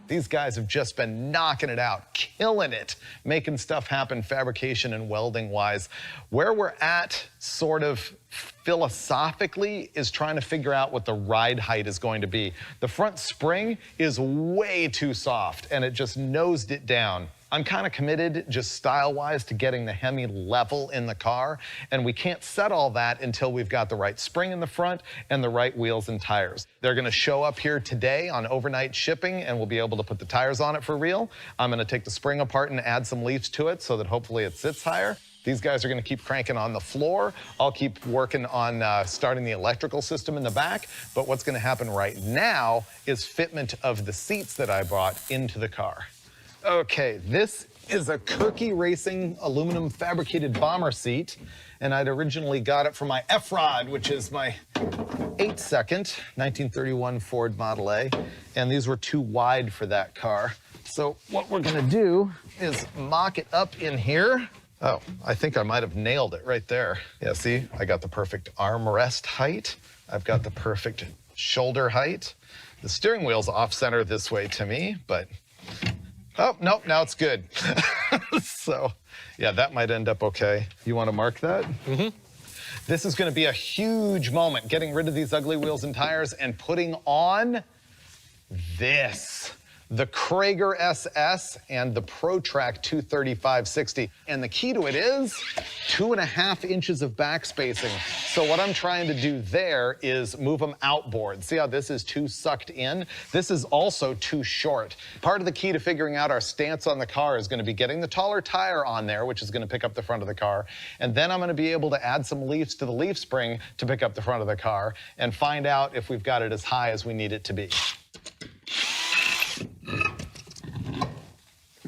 These guys have just been knocking it out, killing it, making stuff happen fabrication and welding wise. Where we're at sort of philosophically is trying to figure out what the ride height is going to be. The front spring is way too soft and it just nosed it down. I'm kind of committed just style-wise to getting the Hemi level in the car, and we can't set all that until we've got the right spring in the front and the right wheels and tires. They're gonna show up here today on overnight shipping and we'll be able to put the tires on it for real. I'm gonna take the spring apart and add some leaves to it so that hopefully it sits higher. These guys are gonna keep cranking on the floor. I'll keep working on starting the electrical system in the back, but what's gonna happen right now is fitment of the seats that I brought into the car. Okay, this is a Kirky Racing aluminum fabricated bomber seat, and I'd originally got it from my F-Rod, which is my 8-second 1931 Ford Model A, and these were too wide for that car. So what we're gonna do is mock it up in here. Oh, I think I might have nailed it right there. Yeah, see, I got the perfect armrest height. I've got the perfect shoulder height. The steering wheel's off-center this way to me, but oh, nope, now it's good. So, yeah, that might end up okay. You want to mark that? Mm-hmm. This is going to be a huge moment, getting rid of these ugly wheels and tires and putting on this. The Krager SS and the ProTrack 235/60. And the key to it is 2.5 inches of back spacing. So what I'm trying to do there is move them outboard. See how this is too sucked in? This is also too short. Part of the key to figuring out our stance on the car is going to be getting the taller tire on there, which is going to pick up the front of the car. And then I'm going to be able to add some leaves to the leaf spring to pick up the front of the car and find out if we've got it as high as we need it to be.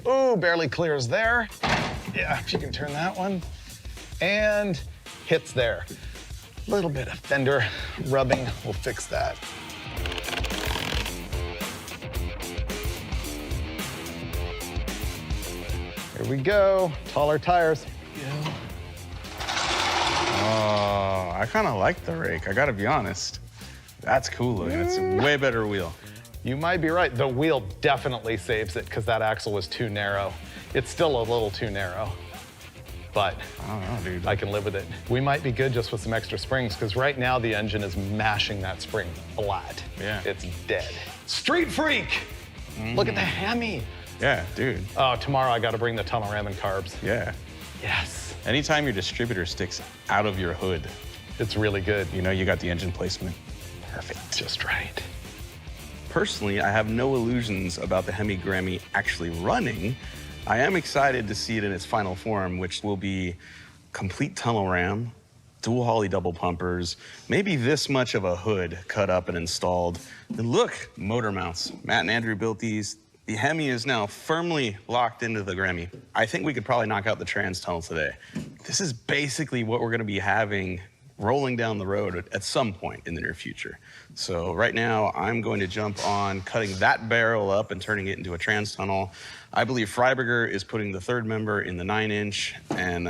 Ooh, barely clears there. Yeah, if you can turn that one. And hits there. A little bit of fender rubbing will fix that. Here we go, taller tires. Yeah. Oh, I kind of like the rake, I gotta be honest. That's cool looking, it's a way better wheel. You might be right. The wheel definitely saves it because that axle was too narrow. It's still a little too narrow, but I don't know, dude. I can live with it. We might be good just with some extra springs because right now the engine is mashing that spring flat. Yeah. It's dead. Street freak! Look at the Hemi. Yeah, dude. Oh, tomorrow I got to bring the tunnel ram and carbs. Yeah. Yes. Anytime your distributor sticks out of your hood, it's really good. You know you got the engine placement perfect. Just right. Personally, I have no illusions about the Hemi Gremmy actually running. I am excited to see it in its final form, which will be complete tunnel ram, dual Holley double pumpers, maybe this much of a hood cut up and installed. And look, motor mounts. Matt and Andrew built these. The Hemi is now firmly locked into the Gremmy. I think we could probably knock out the trans tunnel today. This is basically what we're gonna be having rolling down the road at some point in the near future. So right now, I'm going to jump on cutting that barrel up and turning it into a trans tunnel. I believe Freiburger is putting the third member in the 9-inch, and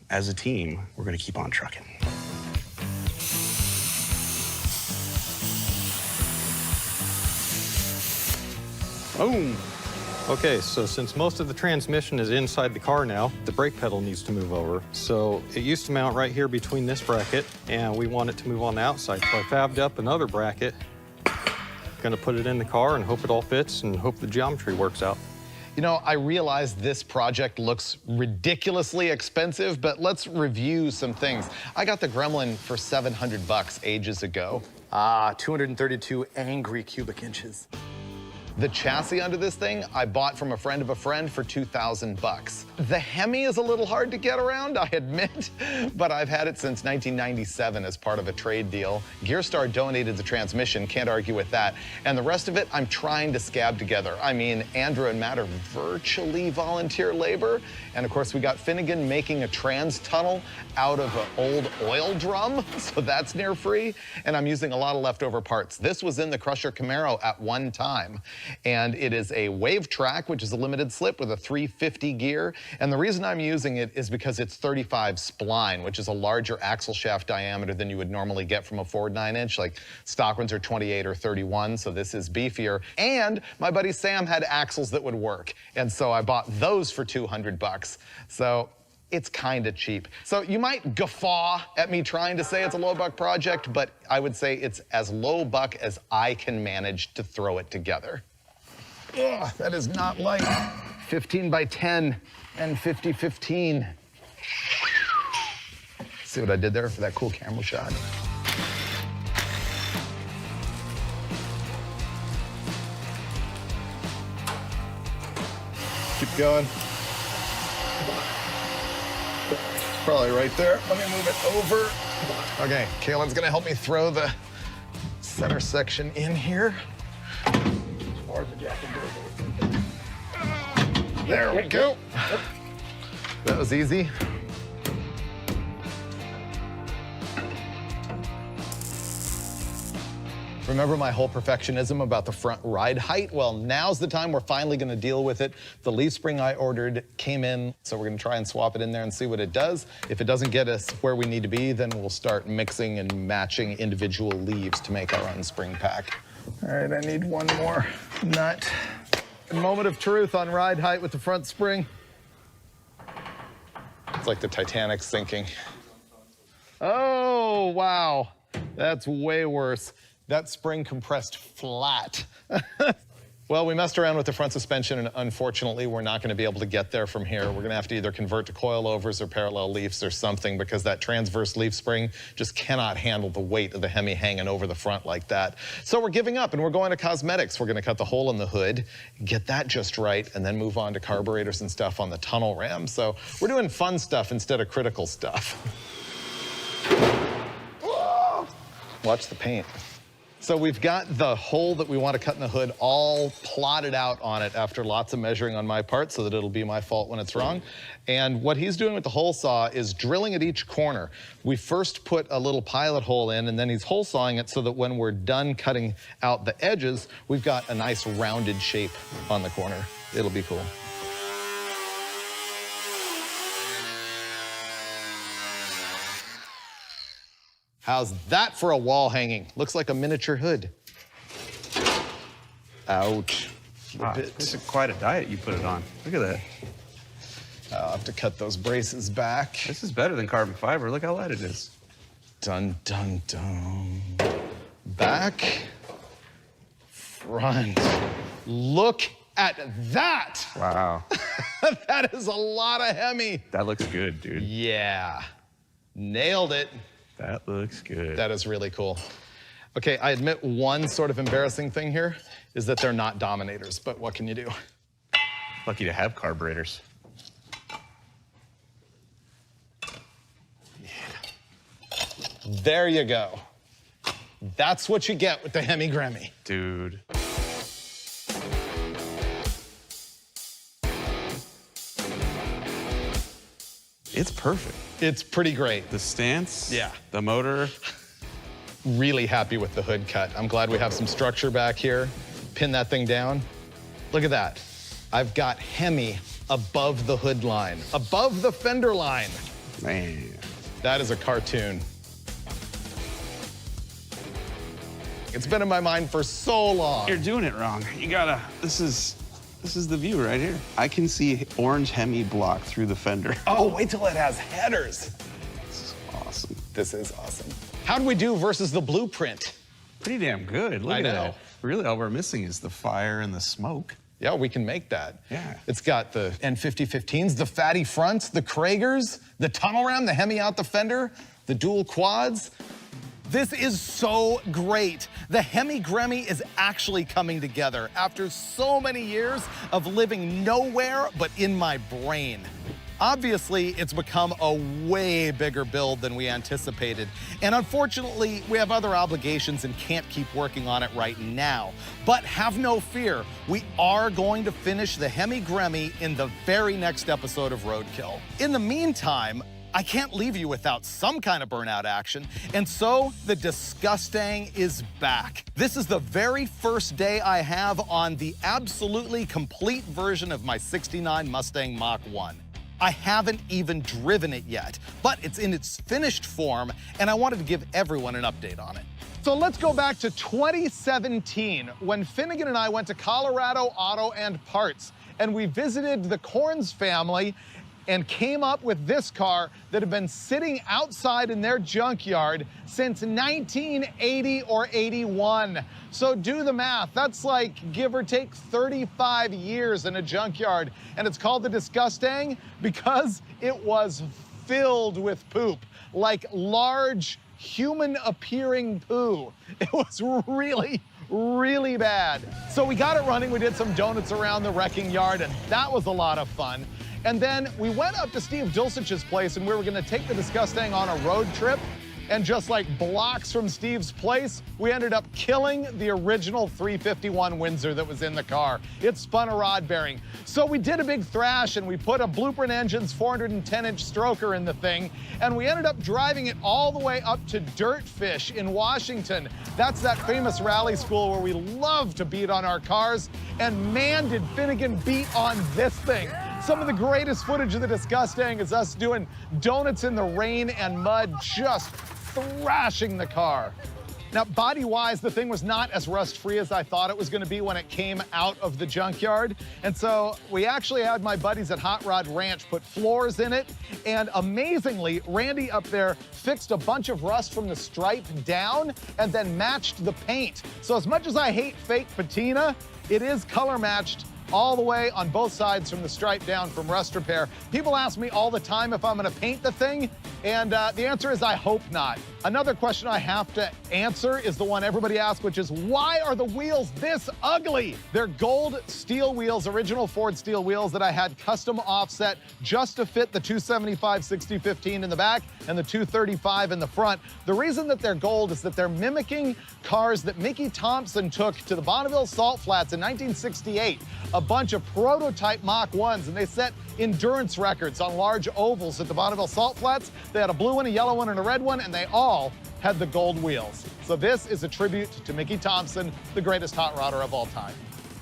as a team, we're gonna keep on trucking. Boom. Okay, so since most of the transmission is inside the car now, the brake pedal needs to move over. So it used to mount right here between this bracket, and we want it to move on the outside. So I fabbed up another bracket. Gonna put it in the car and hope it all fits and hope the geometry works out. You know, I realize this project looks ridiculously expensive, but let's review some things. I got the Gremlin for $700 ages ago. 232 angry cubic inches. The chassis under this thing, I bought from a friend of a friend for 2,000 bucks. The Hemi is a little hard to get around, I admit, but I've had it since 1997 as part of a trade deal. Gearstar donated the transmission, can't argue with that. And the rest of it, I'm trying to scab together. I mean, Andrew and Matt are virtually volunteer labor. And of course, we got Finnegan making a trans tunnel out of an old oil drum, so that's near free. And I'm using a lot of leftover parts. This was in the Crusher Camaro at one time. And it is a wave track, which is a limited slip with a 350 gear. And the reason I'm using it is because it's 35 spline, which is a larger axle shaft diameter than you would normally get from a Ford 9-inch. Like stock ones are 28 or 31, so this is beefier. And my buddy Sam had axles that would work. And so I bought those for 200 bucks. So it's kind of cheap. So you might guffaw at me trying to say it's a low buck project, but I would say it's as low buck as I can manage to throw it together. Ugh, that is not light. 15 by 10 and 50-15. See what I did there for that cool camera shot? Keep going. Probably right there. Let me move it over. Okay, Kaylin's gonna help me throw the center section in here. There we go. That was easy. Remember my whole perfectionism about the front ride height? Well, now's the time we're finally gonna deal with it. The leaf spring I ordered came in, so we're gonna try and swap it in there and see what it does. If it doesn't get us where we need to be, then we'll start mixing and matching individual leaves to make our own spring pack. All right, I need one more nut. A moment of truth on ride height with the front spring. It's like the Titanic's sinking. Oh, wow. That's way worse. That spring compressed flat. Well, we messed around with the front suspension, and unfortunately, we're not going to be able to get there from here. We're going to have to either convert to coilovers or parallel leafs or something, because that transverse leaf spring just cannot handle the weight of the Hemi hanging over the front like that. So we're giving up, and we're going to cosmetics. We're going to cut the hole in the hood, get that just right, and then move on to carburetors and stuff on the tunnel ram. So we're doing fun stuff instead of critical stuff. Watch the paint. So we've got the hole that we want to cut in the hood all plotted out on it after lots of measuring on my part so that it'll be my fault when it's wrong. And what he's doing with the hole saw is drilling at each corner. We first put a little pilot hole in, and then he's hole sawing it so that when we're done cutting out the edges, we've got a nice rounded shape on the corner. It'll be cool. How's that for a wall hanging? Looks like a miniature hood. Ouch. Wow, this is quite a diet you put it on. Look at that. I'll have to cut those braces back. This is better than carbon fiber. Look how light it is. Dun, dun, dun. Back, front. Look at that. Wow. That is a lot of Hemi. That looks good, dude. Yeah, nailed it. That looks good. That is really cool. Okay, I admit one sort of embarrassing thing here is that they're not Dominators, but what can you do? Lucky to have carburetors. Yeah. There you go. That's what you get with the Hemi Grammy. Dude. It's perfect. It's pretty great. The stance, yeah. The motor. Really happy with the hood cut. I'm glad we have some structure back here. Pin that thing down. Look at that. I've got Hemi above the hood line, above the fender line. Man. That is a cartoon. It's been in my mind for so long. You're doing it wrong. You gotta, this is the view right here. I can see orange Hemi block through the fender. Oh, wait till it has headers. This is awesome. This is awesome. How'd we do versus the blueprint? Pretty damn good. Look I at know. that. Really, all we're missing is the fire and the smoke. Yeah, we can make that. Yeah. It's got the N5015s, the fatty fronts, the Kragers, the tunnel ram, the Hemi out the fender, the dual quads. This is so great. The Hemi-Gremi is actually coming together after so many years of living nowhere but in my brain. Obviously, it's become a way bigger build than we anticipated. And unfortunately, we have other obligations and can't keep working on it right now. But have no fear, we are going to finish the Hemi-Gremi in the very next episode of Roadkill. In the meantime, I can't leave you without some kind of burnout action, and so the Disgustang is back. This is the very first day I have on the absolutely complete version of my '69 Mustang Mach 1. I haven't even driven it yet, but it's in its finished form, and I wanted to give everyone an update on it. So let's go back to 2017, when Finnegan and I went to Colorado Auto and Parts, and we visited the Corns family and came up with this car that had been sitting outside in their junkyard since 1980 or 81. So do the math. That's like, give or take, 35 years in a junkyard. And it's called the Disgustang because it was filled with poop, like large human-appearing poo. It was really bad. So we got it running. We did some donuts around the wrecking yard, and that was a lot of fun. And then we went up to Steve Dulcich's place, and we were gonna take the Disgustang on a road trip. And just like blocks from Steve's place, we ended up killing the original 351 Windsor that was in the car. It spun a rod bearing. So we did a big thrash, and we put a Blueprint Engines 410-inch stroker in the thing, and we ended up driving it all the way up to Dirtfish in Washington. That's that famous rally school where we love to beat on our cars, and man, did Finnegan beat on this thing. Some of the greatest footage of the Disgustang is us doing donuts in the rain and mud, just thrashing the car. Now, body-wise, the thing was not as rust-free as I thought it was gonna be when it came out of the junkyard. And so we actually had my buddies at Hot Rod Ranch put floors in it. And amazingly, Randy up there fixed a bunch of rust from the stripe down and then matched the paint. So as much as I hate fake patina, it is color matched all the way on both sides from the stripe down from rust repair. People ask me all the time if I'm gonna paint the thing, and the answer is I hope not. Another question I have to answer is the one everybody asks, which is, why are the wheels this ugly? They're gold steel wheels, original Ford steel wheels that I had custom offset just to fit the 275/60/15 in the back and the 235 in the front. The reason that they're gold is that they're mimicking cars that Mickey Thompson took to the Bonneville Salt Flats in 1968, a bunch of prototype Mach 1s, and they set endurance records on large ovals at the Bonneville Salt Flats. They had a blue one, a yellow one, and a red one, and they all had the gold wheels. So this is a tribute to Mickey Thompson, the greatest hot rodder of all time.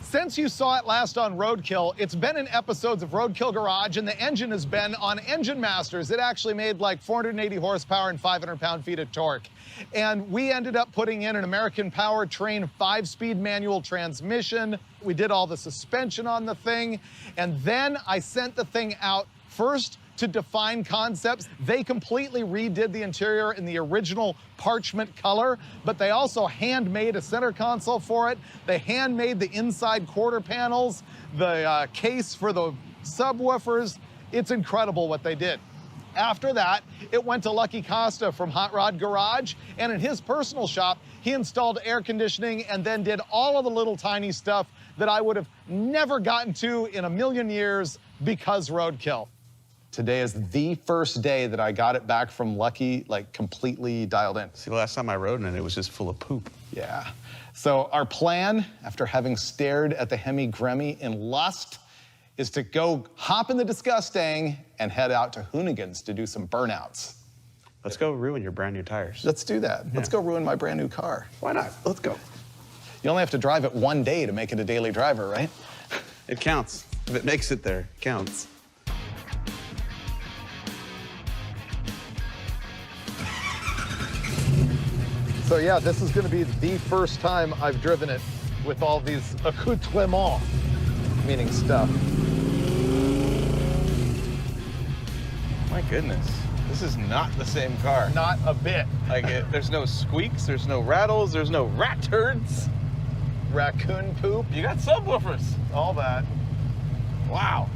Since you saw it last on Roadkill, it's been in episodes of Roadkill Garage, and the engine has been on Engine Masters. It actually made like 480 horsepower and 500 pound-feet of torque. And we ended up putting in an American Powertrain 5-speed manual transmission. We did all the suspension on the thing, and then I sent the thing out first to Define Concepts. They completely redid the interior in the original parchment color, but they also handmade a center console for it. They handmade the inside quarter panels, the case for the subwoofers. It's incredible what they did. After that, it went to Lucky Costa from Hot Rod Garage, and in his personal shop, he installed air conditioning and then did all of the little tiny stuff that I would have never gotten to in a million years because Roadkill. Today is the first day that I got it back from Lucky, like completely dialed in. See, the last time I rode in it, it was just full of poop. Yeah. So our plan, after having stared at the Hemi-Gremi in lust, is to go hop in the Disgustang and head out to Hoonigan's to do some burnouts. Let's go ruin your brand new tires. Let's do that. Let's go ruin my brand new car. Why not? Let's go. You only have to drive it one day to make it a daily driver, right? It counts. If it makes it there, it counts. So yeah, this is gonna be the first time I've driven it with all these accoutrements, meaning stuff. My goodness, this is not the same car. Not a bit. Like, there's no squeaks, there's no rattles, there's no rat turds. Raccoon poop. You got subwoofers. All that. Wow,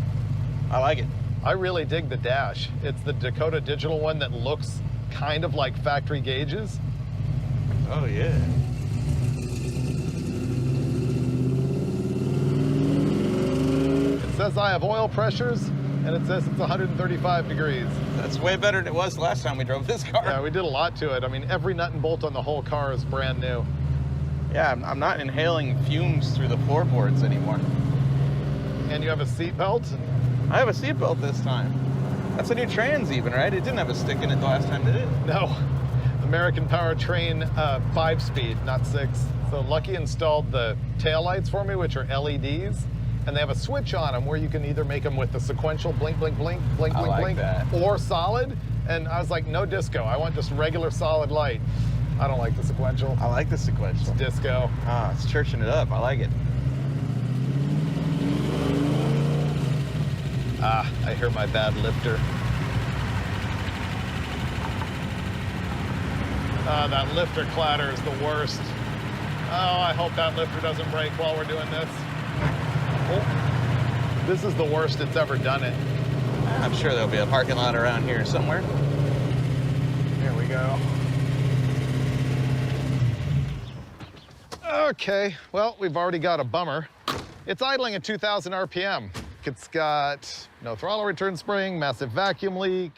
I like it. I really dig the dash. It's the Dakota Digital one that looks kind of like factory gauges. Oh, yeah. It says I have oil pressures, and it says it's 135 degrees. That's way better than it was last time we drove this car. Yeah, we did a lot to it. I mean, every nut and bolt on the whole car is brand new. Yeah, I'm not inhaling fumes through the floorboards anymore. And you have a seat belt? I have a seatbelt this time. That's a new Trans even, right? It didn't have a stick in it the last time, did it? No. American Powertrain 5-speed, not 6. So Lucky installed the taillights for me, which are LEDs. And they have a switch on them where you can either make them with the sequential blink, blink, blink, blink, blink, blink, that. or solid. And I was like, no disco. I want just regular solid light. I don't like the sequential. I like the sequential. It's disco. Ah, it's churching it up. I like it. Ah, I hear my bad lifter. That lifter clatter is the worst. Oh, I hope that lifter doesn't break while we're doing this. Oh, this is the worst it's ever done it. I'm sure there'll be a parking lot around here somewhere. Here we go. Okay, well, we've already got a bummer. It's idling at 2,000 RPM. It's got no throttle return spring, massive vacuum leak,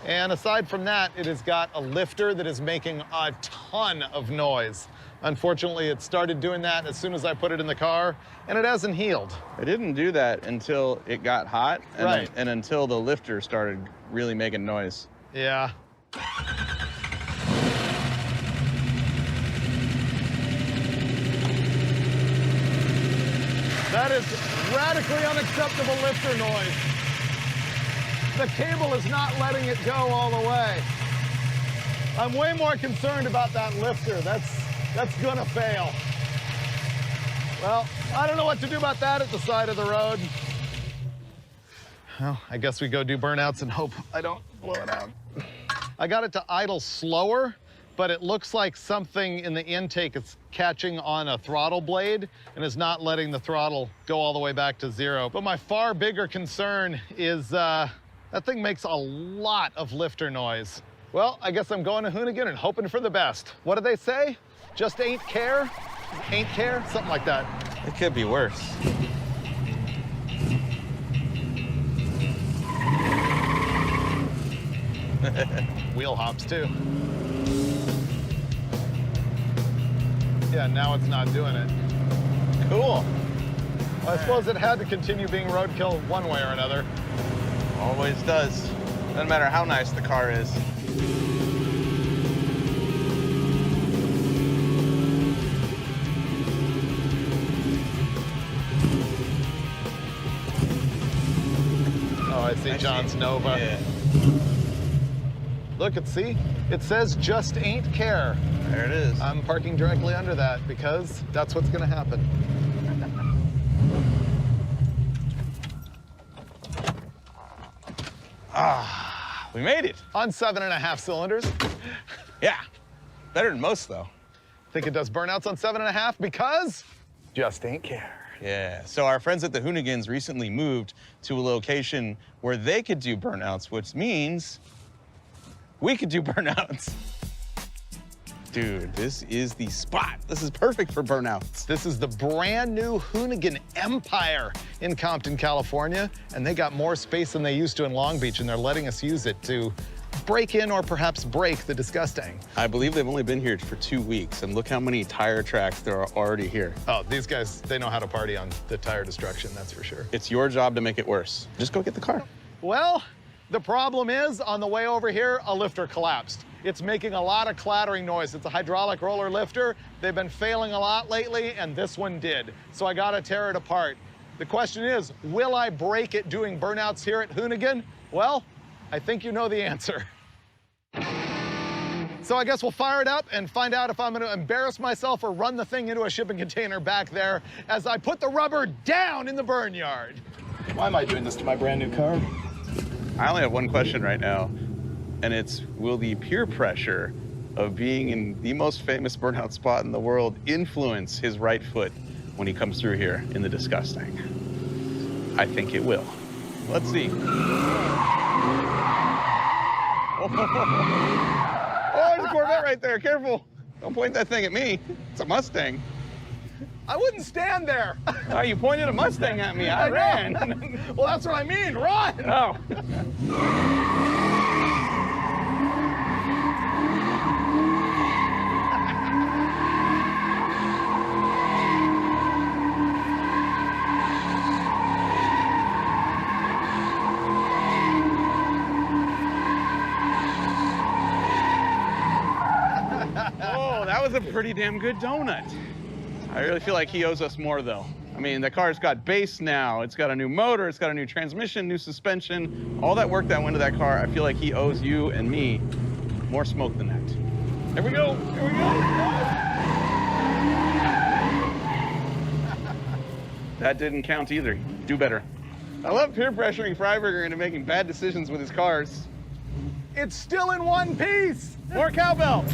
and aside from that, it has got a lifter that is making a ton of noise. Unfortunately, it started doing that as soon as I put it in the car, and it hasn't healed. It didn't do that until it got hot, and, right. and until the lifter started really making noise. Yeah. That is radically unacceptable lifter noise. The cable is not letting it go all the way. I'm way more concerned about that lifter. That's gonna fail. Well, I don't know what to do about that at the side of the road. Well, I guess we go do burnouts and hope I don't blow it out. I got it to idle slower, but it looks like something in the intake is catching on a throttle blade and is not letting the throttle go all the way back to 0. But my far bigger concern is that thing makes a lot of lifter noise. Well, I guess I'm going to Hoonigan and hoping for the best. What do they say? Just ain't care? Ain't care? Something like that. It could be worse. Wheel hops too. Yeah, now it's not doing it. Cool. Well, I suppose it had to continue being roadkill one way or another. Always does. Doesn't matter how nice the car is. Oh, I see John's Nova. Yeah. Look, see? It says just ain't care. There it is. I'm parking directly under that because that's what's gonna happen. Ah, we made it. On 7.5 cylinders. Yeah, better than most though. Think it does burnouts on 7.5 because just ain't care. Yeah, so our friends at the Hoonigans recently moved to a location where they could do burnouts, which means we could do burnouts. Dude, this is the spot. This is perfect for burnouts. This is the brand new Hoonigan Empire in Compton, California, and they got more space than they used to in Long Beach, and they're letting us use it to break in or perhaps break the Disgusting. I believe they've only been here for 2 weeks, and look how many tire tracks there are already here. Oh, these guys, they know how to party on the tire destruction, that's for sure. It's your job to make it worse. Just go get the car. Well, the problem is, on the way over here, a lifter collapsed. It's making a lot of clattering noise. It's a hydraulic roller lifter. They've been failing a lot lately, and this one did. So I gotta tear it apart. The question is, will I break it doing burnouts here at Hoonigan? Well, I think you know the answer. So I guess we'll fire it up and find out if I'm gonna embarrass myself or run the thing into a shipping container back there as I put the rubber down in the burn yard. Why am I doing this to my brand new car? I only have one question right now, and it's, will the peer pressure of being in the most famous burnout spot in the world influence his right foot when he comes through here in the Disgusting? I think it will. Let's see. Oh, there's a Corvette right there, careful. Don't point that thing at me. It's a Mustang. I wouldn't stand there. Oh, you pointed a Mustang at me. I ran. Well, that's what I mean. Run. Oh. Oh, that was a pretty damn good donut. I really feel like he owes us more, though. I mean, the car's got base now. It's got a new motor. It's got a new transmission, new suspension. All that work that went into that car, I feel like he owes you and me more smoke than that. Here we go. Here we go. That didn't count either. Do better. I love peer pressuring Freiburger into making bad decisions with his cars. It's still in one piece. More cowbell.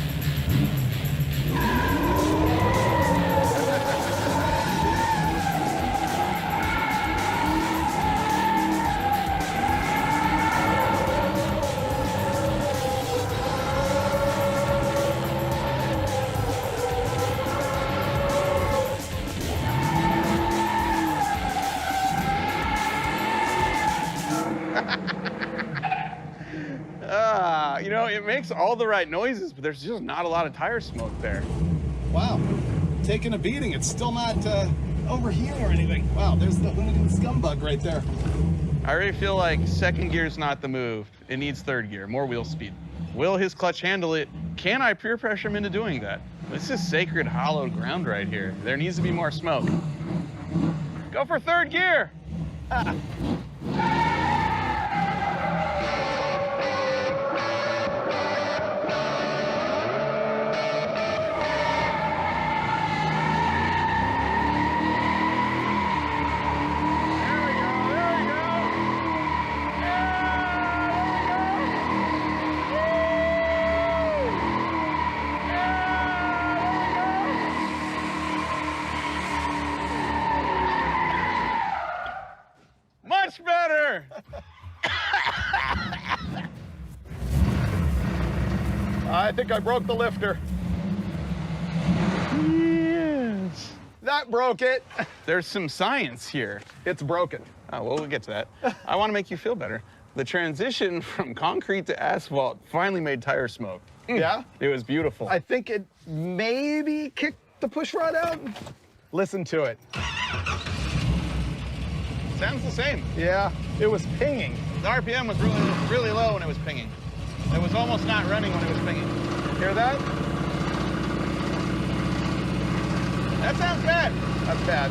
You know, it makes all the right noises, but there's just not a lot of tire smoke there. Wow, taking a beating. It's still not overheating or anything. Wow, there's the Finnegan scumbug right there. I really feel like second gear's not the move. It needs third gear, more wheel speed. Will his clutch handle it? Can I peer pressure him into doing that? This is sacred hollowed ground right here. There needs to be more smoke. Go for third gear. Much better! I think I broke the lifter. Yes. That broke it. There's some science here. It's broken. Oh, well, we'll get to that. I want to make you feel better. The transition from concrete to asphalt finally made tire smoke. Yeah? It was beautiful. I think it maybe kicked the push rod out. Listen to it. Sounds the same. Yeah, it was pinging. The RPM was really low when it was pinging. It was almost not running when it was pinging. Hear that? That sounds bad. That's bad.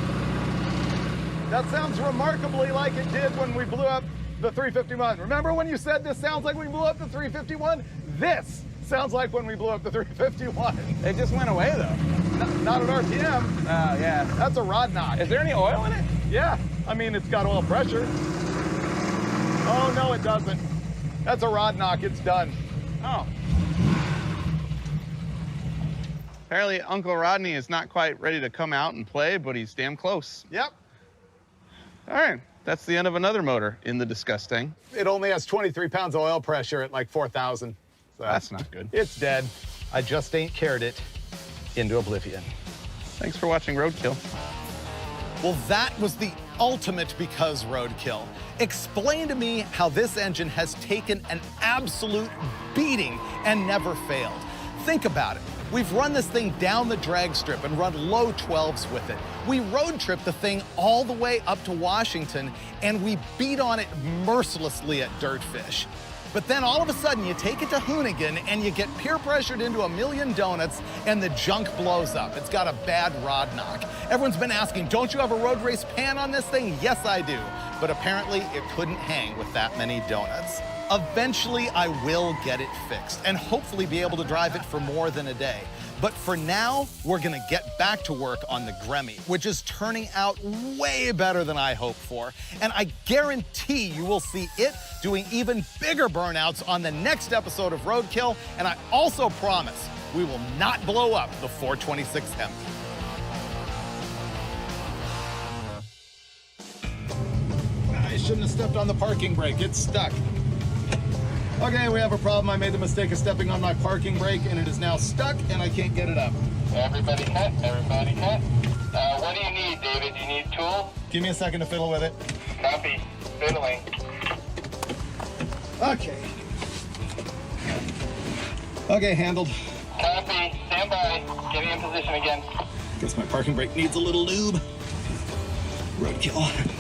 That sounds remarkably like it did when we blew up the 351. Remember when you said this sounds like we blew up the 351? This sounds like when we blew up the 351. It just went away, though. Not at RPM. Oh, yeah. That's a rod knock. Is there any oil in it? Yeah. I mean, it's got oil pressure. Oh, no, it doesn't. That's a rod knock. It's done. Oh. Apparently, Uncle Rodney is not quite ready to come out and play, but he's damn close. Yep. All right. That's the end of another motor in the disgusting. It only has 23 pounds of oil pressure at like 4,000. So that's not good. It's dead. I just ain't carried it into oblivion. Thanks for watching Roadkill. Well, that was the ultimate because Roadkill. Explain to me how this engine has taken an absolute beating and never failed. Think about it. We've run this thing down the drag strip and run low 12s with it. We road tripped the thing all the way up to Washington, and we beat on it mercilessly at Dirtfish. But then all of a sudden you take it to Hoonigan and you get peer pressured into a million donuts and the junk blows up. It's got a bad rod knock. Everyone's been asking, don't you have a road race pan on this thing? Yes, I do. But apparently it couldn't hang with that many donuts. Eventually I will get it fixed and hopefully be able to drive it for more than a day. But for now, we're gonna get back to work on the Gremmy, which is turning out way better than I hoped for. And I guarantee you will see it doing even bigger burnouts on the next episode of Roadkill. And I also promise we will not blow up the 426 Hemi. I shouldn't have stepped on the parking brake. It's stuck. Okay, we have a problem. I made the mistake of stepping on my parking brake and it is now stuck and I can't get it up. Everybody cut, everybody cut. What do you need, David? Do you need tool? Give me a second to fiddle with it. Copy. Fiddling. Okay. Okay, handled. Copy. Stand by. Getting in position again. Guess my parking brake needs a little lube. Roadkill.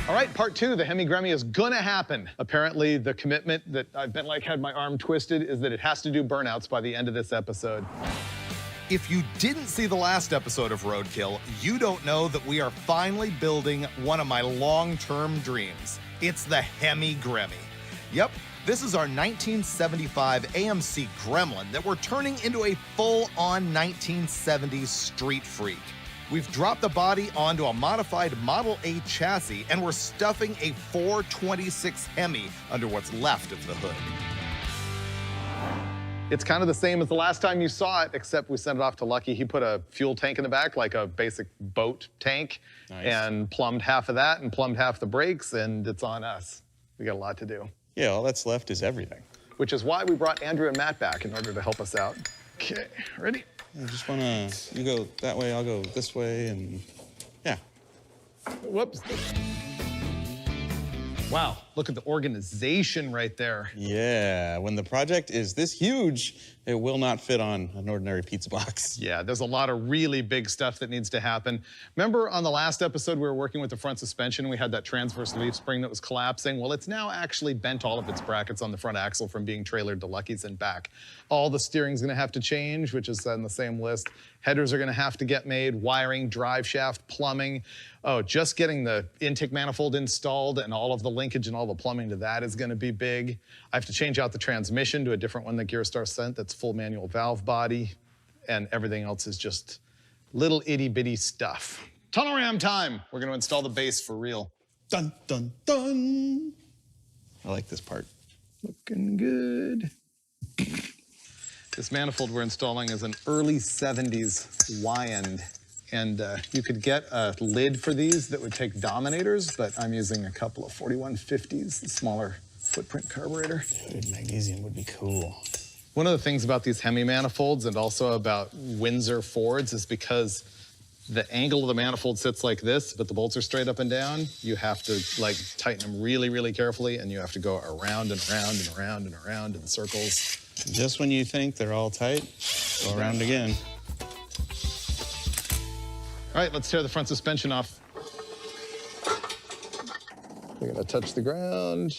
All right, part two, the Hemi Gremmy is gonna happen. Apparently, the commitment that I've been like had my arm twisted is that it has to do burnouts by the end of this episode. If you didn't see the last episode of Roadkill, you don't know that we are finally building one of my long-term dreams. It's the Hemi Gremmy. Yep, this is our 1975 AMC Gremlin that we're turning into a full-on 1970s street freak. We've dropped the body onto a modified Model A chassis, and we're stuffing a 426 Hemi under what's left of the hood. It's kind of the same as the last time you saw it, except we sent it off to Lucky. He put a fuel tank in the back, like a basic boat tank, and plumbed half of that and plumbed half the brakes, and it's on us. We got a lot to do. Yeah, all that's left is everything. Which is why we brought Andrew and Matt back in order to help us out. Okay, ready? I just wanna, you go that way, I'll go this way, and yeah. Whoops. Wow, look at the organization right there. Yeah, when the project is this huge, it will not fit on an ordinary pizza box. Yeah, there's a lot of really big stuff that needs to happen. Remember on the last episode, we were working with the front suspension, we had that transverse leaf spring that was collapsing? Well, it's now actually bent all of its brackets on the front axle from being trailered to Lucky's and back. All the steering's gonna have to change, which is on the same list. Headers are gonna have to get made, wiring, drive shaft, plumbing. Oh, just getting the intake manifold installed and all of the linkage and all the plumbing to that is gonna be big. I have to change out the transmission to a different one that Gearstar sent that's full manual valve body, and everything else is just little itty bitty stuff. Tunnel ram time. We're gonna install the base for real. Dun, dun, dun. I like this part. Looking good. This manifold we're installing is an early 70s Y-end. And you could get a lid for these that would take Dominators, but I'm using a couple of 4150s, the smaller footprint carburetor. Dude, magnesium would be cool. One of the things about these Hemi manifolds and also about Windsor Fords is because the angle of the manifold sits like this, but the bolts are straight up and down, you have to like tighten them really, really carefully, and you have to go around and around and around and around in circles. Just when you think they're all tight, go around again. All right, let's tear the front suspension off. We're gonna touch the ground.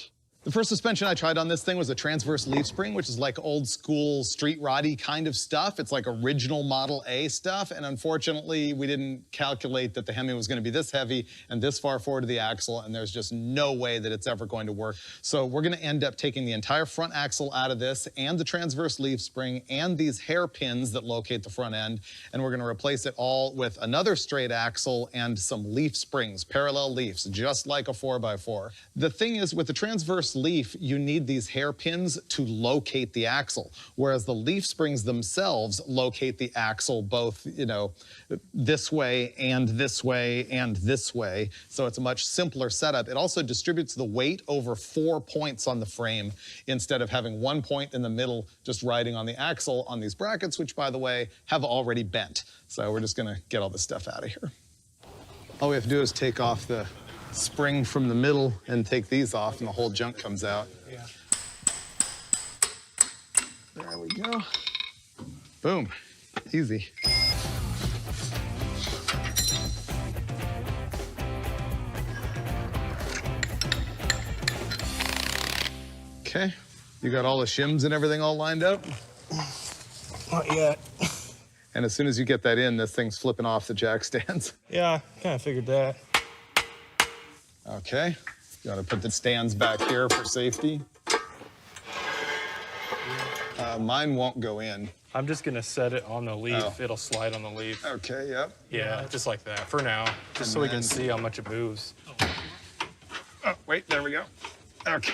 The first suspension I tried on this thing was a transverse leaf spring, which is like old school street roddy kind of stuff. It's like original Model A stuff, and unfortunately, we didn't calculate that the Hemi was gonna be this heavy and this far forward to the axle, and there's just no way that it's ever going to work. So we're gonna end up taking the entire front axle out of this, and the transverse leaf spring, and these hairpins that locate the front end, and we're gonna replace it all with another straight axle and some leaf springs, parallel leafs, just like a 4x4. The thing is, with the transverse leaf, you need these hairpins to locate the axle, whereas the leaf springs themselves locate the axle both, you know, this way and this way and this way. So it's a much simpler setup. It also distributes the weight over 4 points on the frame instead of having 1 point in the middle just riding on the axle on these brackets, which, by the way, have already bent. So we're just gonna get all this stuff out of here. All we have to do is take off the spring from the middle and take these off, and the whole junk comes out. Yeah. There we go. Boom. Easy. Okay. You got all the shims and everything all lined up? Not yet. And as soon as you get that in, this thing's flipping off the jack stands. Yeah, kind of figured that. Okay, you gotta put the stands back here for safety. Mine won't go in. I'm just gonna set it on the leaf. Oh. It'll slide on the leaf. Okay, yep. Yeah, just like that for now, just so we can see how much it moves. Oh, wait, there we go. Okay.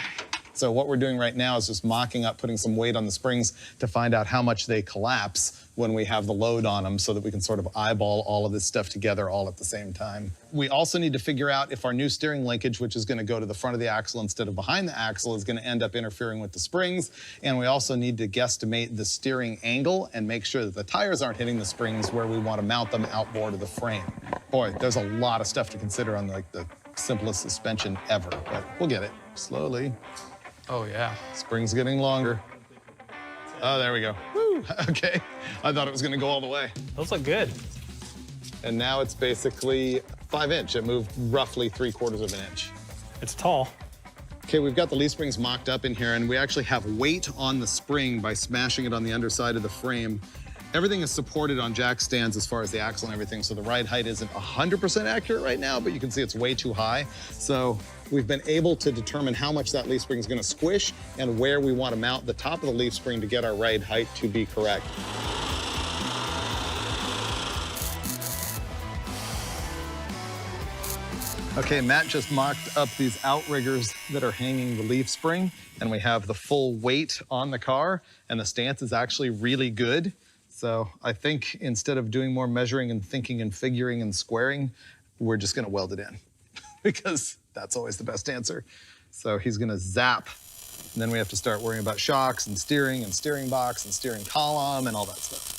So what we're doing right now is just mocking up, putting some weight on the springs to find out how much they collapse when we have the load on them so that we can sort of eyeball all of this stuff together all at the same time. We also need to figure out if our new steering linkage, which is gonna go to the front of the axle instead of behind the axle, is gonna end up interfering with the springs. And we also need to guesstimate the steering angle and make sure that the tires aren't hitting the springs where we wanna mount them outboard of the frame. Boy, there's a lot of stuff to consider on like the simplest suspension ever, but we'll get it slowly. Oh, yeah. Spring's getting longer. Oh, there we go. Woo, okay. I thought it was gonna go all the way. Those look good. And now it's basically 5-inch. It moved roughly 3/4 of an inch. It's tall. Okay, we've got the leaf springs mocked up in here, and we actually have weight on the spring by smashing it on the underside of the frame. Everything is supported on jack stands as far as the axle and everything, so the ride height isn't 100% accurate right now, but you can see it's way too high. So we've been able to determine how much that leaf spring is gonna squish and where we wanna mount the top of the leaf spring to get our ride height to be correct. Okay, Matt just mocked up these outriggers that are hanging the leaf spring, and we have the full weight on the car, and the stance is actually really good. So I think instead of doing more measuring and thinking and figuring and squaring, we're just gonna weld it in because that's always the best answer. So he's gonna zap, and then we have to start worrying about shocks and steering box and steering column and all that stuff.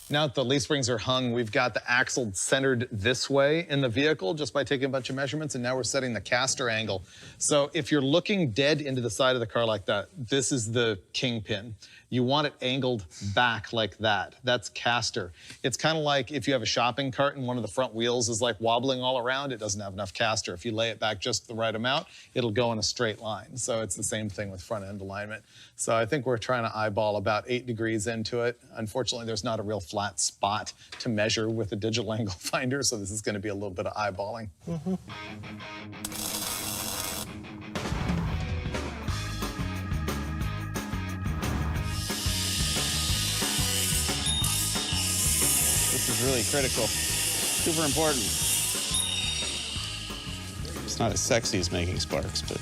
Now that the leaf springs are hung, we've got the axle centered this way in the vehicle just by taking a bunch of measurements, and now we're setting the caster angle. So if you're looking dead into the side of the car like that, this is the kingpin. You want it angled back like that. That's caster. It's kind of like if you have a shopping cart and one of the front wheels is like wobbling all around, it doesn't have enough caster. If you lay it back just the right amount, it'll go in a straight line. So it's the same thing with front end alignment. So I think we're trying to eyeball about 8 degrees into it. Unfortunately, there's not a real flat spot to measure with a digital angle finder, so this is going to be a little bit of eyeballing. This is really critical, super important. It's not as sexy as making sparks, but.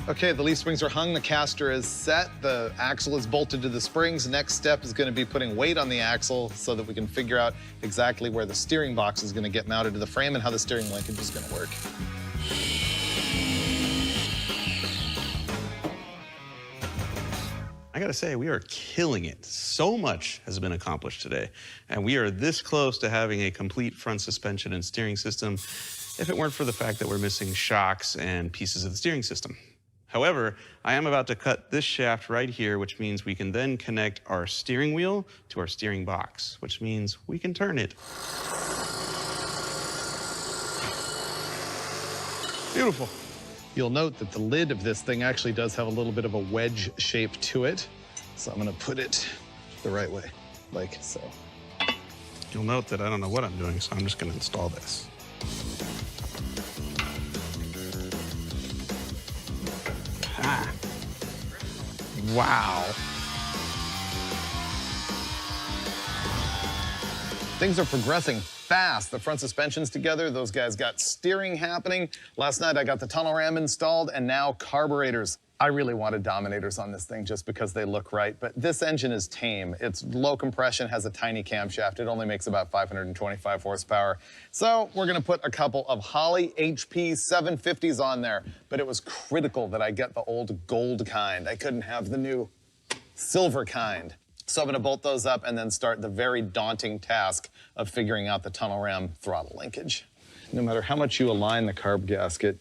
Okay, the leaf springs are hung, the caster is set, the axle is bolted to the springs. Next step is going to be putting weight on the axle so that we can figure out exactly where the steering box is going to get mounted to the frame and how the steering linkage is going to work. I gotta say, we are killing it. So much has been accomplished today, and we are this close to having a complete front suspension and steering system if it weren't for the fact that we're missing shocks and pieces of the steering system. However, I am about to cut this shaft right here, which means we can then connect our steering wheel to our steering box, which means we can turn it. Beautiful. You'll note that the lid of this thing actually does have a little bit of a wedge shape to it. So I'm gonna put it the right way, like so. You'll note that I don't know what I'm doing, so I'm just gonna install this. Ah. Wow. Things are progressing fast. The front suspension's together. Those guys got steering happening. Last night I got the tunnel ram installed, and now carburetors. I really wanted Dominators on this thing just because they look right, but this engine is tame. It's low compression, has a tiny camshaft. It only makes about 525 horsepower. So we're gonna put a couple of Holley HP 750s on there, but it was critical that I get the old gold kind. I couldn't have the new silver kind. So I'm gonna bolt those up and then start the very daunting task of figuring out the tunnel ram throttle linkage. No matter how much you align the carb gasket,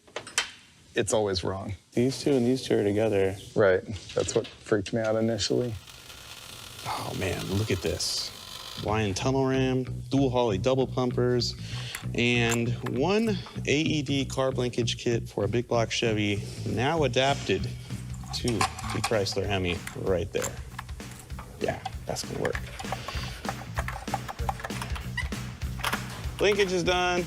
it's always wrong. These two and these two are together. Right, that's what freaked me out initially. Oh man, look at this. Lion tunnel ram, dual Holley double pumpers, and one AED carb linkage kit for a big block Chevy, now adapted to the Chrysler Hemi right there. Yeah, that's gonna work. Linkage is done.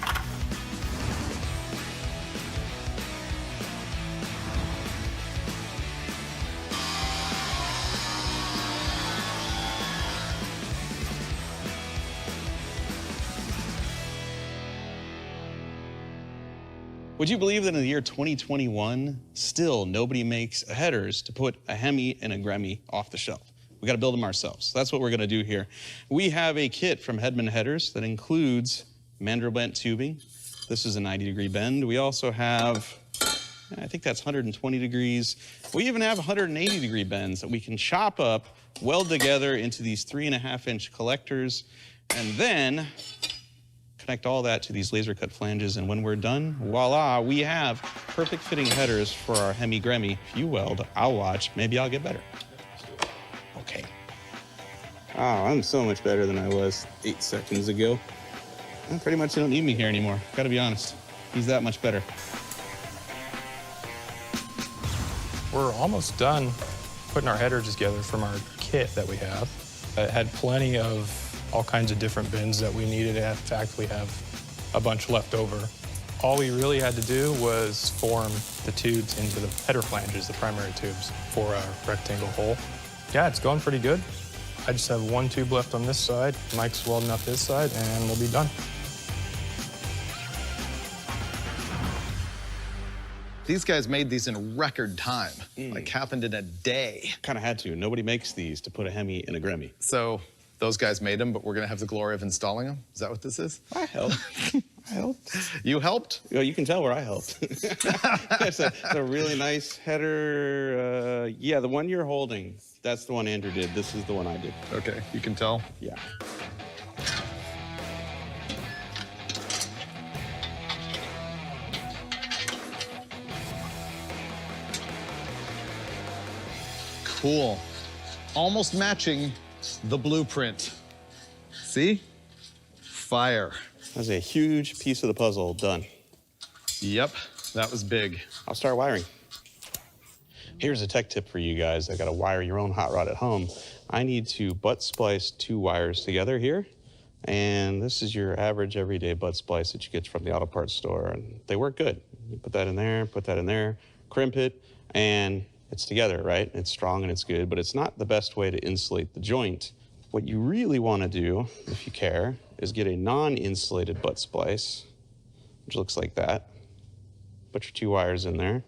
Would you believe that in the year 2021, still nobody makes headers to put a Hemi and a Gremmy off the shelf? We gotta build them ourselves. That's what we're gonna do here. We have a kit from Hedman Headers that includes mandrel bent tubing. This is a 90-degree bend. We also have, I think that's 120 degrees. We even have 180-degree bends that we can chop up, weld together into these 3.5-inch collectors, and then connect all that to these laser cut flanges, and when we're done, voila, we have perfect fitting headers for our Hemi Gremmy. If you weld, I'll watch, maybe I'll get better. Okay. Oh, I'm so much better than I was 8 seconds ago. Well, pretty much they don't need me here anymore, gotta be honest. He's that much better. We're almost done putting our headers together from our kit that we have. It had plenty of all kinds of different bins that we needed. In fact, we have a bunch left over. All we really had to do was form the tubes into the header flanges, the primary tubes, for a rectangle hole. Yeah, it's going pretty good. I just have one tube left on this side. Mike's welding up his side, and we'll be done. These guys made these in record time. Like happened in a day. Kind of had to. Nobody makes these to put a Hemi in a Grammy. So those guys made them, but we're gonna have the glory of installing them? Is that what this is? I helped. I helped. You helped? Well, you can tell where I helped. It's a really nice header. Yeah, the one you're holding, that's the one Andrew did. This is the one I did. Okay, you can tell? Yeah. Cool. Almost matching the blueprint. See? Fire. That's a huge piece of the puzzle done. Yep, that was big. I'll start wiring. Here's a tech tip for you guys that gotta wire your own hot rod at home. I need to butt splice 2 wires together here. And this is your average everyday butt splice that you get from the auto parts store. And they work good. You put that in there, crimp it, and it's together, right? It's strong and it's good, but it's not the best way to insulate the joint. What you really want to do, if you care, is get a non-insulated butt splice, which looks like that. Put your 2 wires in there,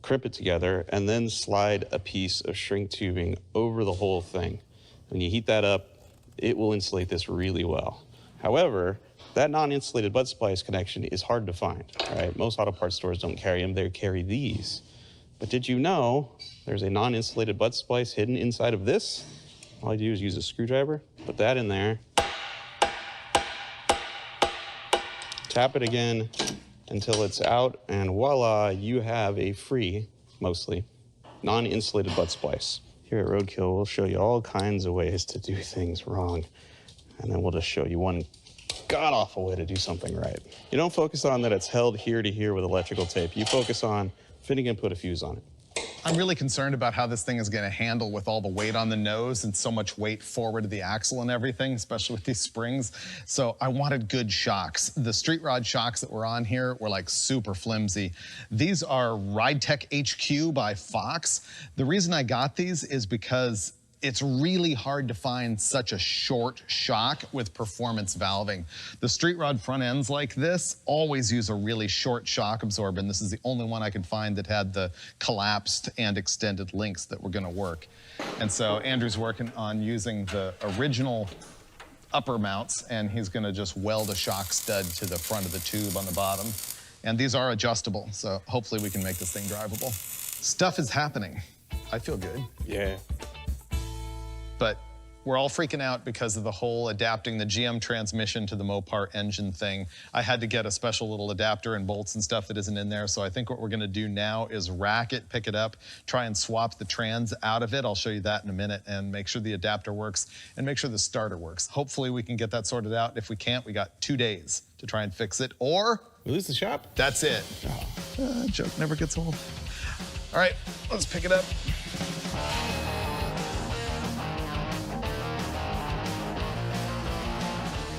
crimp it together, and then slide a piece of shrink tubing over the whole thing. When you heat that up, it will insulate this really well. However, that non-insulated butt splice connection is hard to find, right? Most auto parts stores don't carry them, they carry these. But did you know there's a non-insulated butt splice hidden inside of this? All I do is use a screwdriver, put that in there, tap it again until it's out, and voila, you have a free, mostly, non-insulated butt splice. Here at Roadkill, we'll show you all kinds of ways to do things wrong, and then we'll just show you one god-awful way to do something right. You don't focus on that it's held here to here with electrical tape. You focus on Finnegan put a fuse on it. I'm really concerned about how this thing is gonna handle with all the weight on the nose and so much weight forward of the axle and everything, especially with these springs. So I wanted good shocks. The street rod shocks that were on here were like super flimsy. These are Ride Tech HQ by Fox. The reason I got these is because it's really hard to find such a short shock with performance valving. The street rod front ends like this always use a really short shock absorber, and this is the only one I could find that had the collapsed and extended links that were gonna work. And so Andrew's working on using the original upper mounts, and he's gonna just weld a shock stud to the front of the tube on the bottom. And these are adjustable, so hopefully we can make this thing drivable. Stuff is happening. I feel good. Yeah. But we're all freaking out because of the whole adapting the GM transmission to the Mopar engine thing. I had to get a special little adapter and bolts and stuff that isn't in there. So I think what we're gonna do now is rack it, pick it up, try and swap the trans out of it. I'll show you that in a minute, and make sure the adapter works and make sure the starter works. Hopefully we can get that sorted out. If we can't, we got 2 days to try and fix it, or we lose the shop. That's it. Joke never gets old. All right, let's pick it up.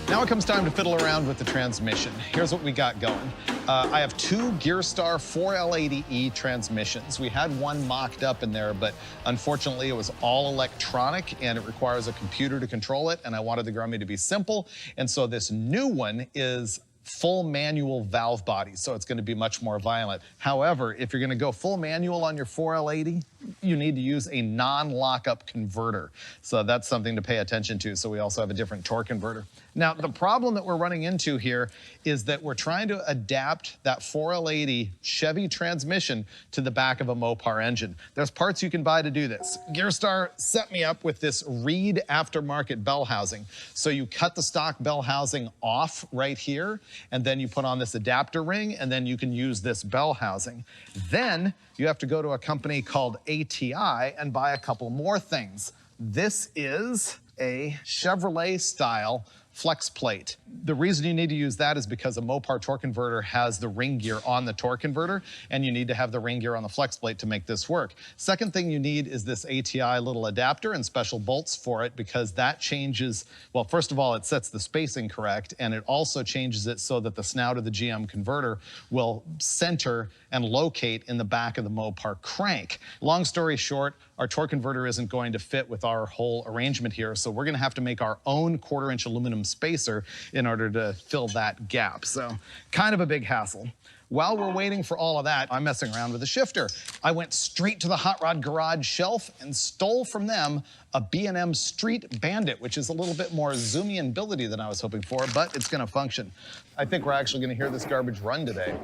Now it comes time to fiddle around with the transmission. Here's what we got going. I have 2 Gearstar 4L80E transmissions. We had one mocked up in there, but unfortunately it was all electronic and it requires a computer to control it, and I wanted the Grummy to be simple. And so this new one is full manual valve body, so it's gonna be much more violent. However, if you're gonna go full manual on your 4L80, you need to use a non-lockup converter. So that's something to pay attention to. So we also have a different torque converter. Now, the problem that we're running into here is that we're trying to adapt that 4L80 Chevy transmission to the back of a Mopar engine. There's parts you can buy to do this. Gearstar set me up with this Reed aftermarket bell housing. So you cut the stock bell housing off right here, and then you put on this adapter ring, and then you can use this bell housing. Then you have to go to a company called ATI and buy a couple more things. This is a Chevrolet style flex plate. The reason you need to use that is because a Mopar torque converter has the ring gear on the torque converter, and you need to have the ring gear on the flex plate to make this work. Second thing you need is this ATI little adapter and special bolts for it, because that changes, well, first of all, it sets the spacing correct, and it also changes it so that the snout of the GM converter will center and locate in the back of the Mopar crank. Long story short, our torque converter isn't going to fit with our whole arrangement here, so so we're gonna have to make our own 1/4-inch aluminum spacer in order to fill that gap. So kind of a big hassle. While we're waiting for all of that, I'm messing around with a shifter. I went straight to the Hot Rod Garage shelf and stole from them a B&M Street Bandit, which is a little bit more zoomy in ability than I was hoping for, but it's gonna function. I think we're actually gonna hear this garbage run today.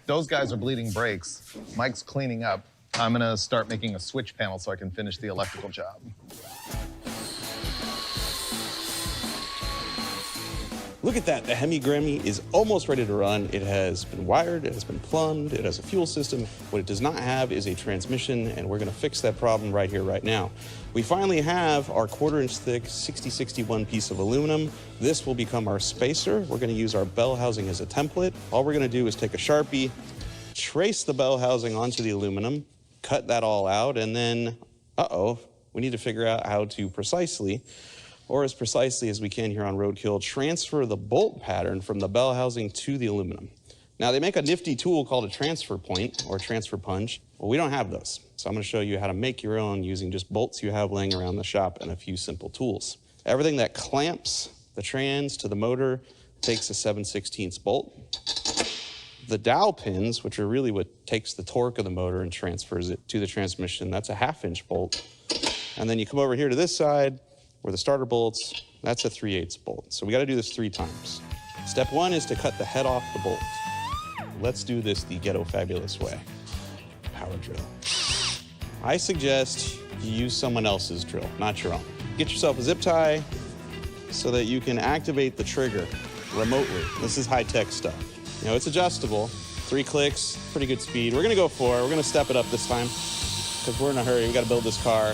Those guys are bleeding brakes. Mike's cleaning up. I'm gonna start making a switch panel so I can finish the electrical job. Look at that, the Hemi Grammy is almost ready to run. It has been wired, it has been plumbed, it has a fuel system. What it does not have is a transmission, and we're gonna fix that problem right here, right now. We finally have our 1/4-inch thick 6061 piece of aluminum. This will become our spacer. We're gonna use our bell housing as a template. All we're gonna do is take a Sharpie, trace the bell housing onto the aluminum, cut that all out, and then, we need to figure out how to precisely, or as precisely as we can here on Roadkill, transfer the bolt pattern from the bell housing to the aluminum. Now, they make a nifty tool called a transfer point or transfer punch. Well, we don't have those. So I'm gonna show you how to make your own using just bolts you have laying around the shop and a few simple tools. Everything that clamps the trans to the motor takes a 7/16 bolt. The dowel pins, which are really what takes the torque of the motor and transfers it to the transmission, that's a 1/2-inch bolt. And then you come over here to this side, where the starter bolts, that's a 3/8 bolt. So we gotta do this 3 times. Step 1 is to cut the head off the bolt. Let's do this the ghetto fabulous way. Power drill. I suggest you use someone else's drill, not your own. Get yourself a zip tie so that you can activate the trigger remotely. This is high-tech stuff. You know, it's adjustable. 3 clicks, pretty good speed. We're gonna go 4. We're gonna step it up this time because we're in a hurry. We gotta build this car.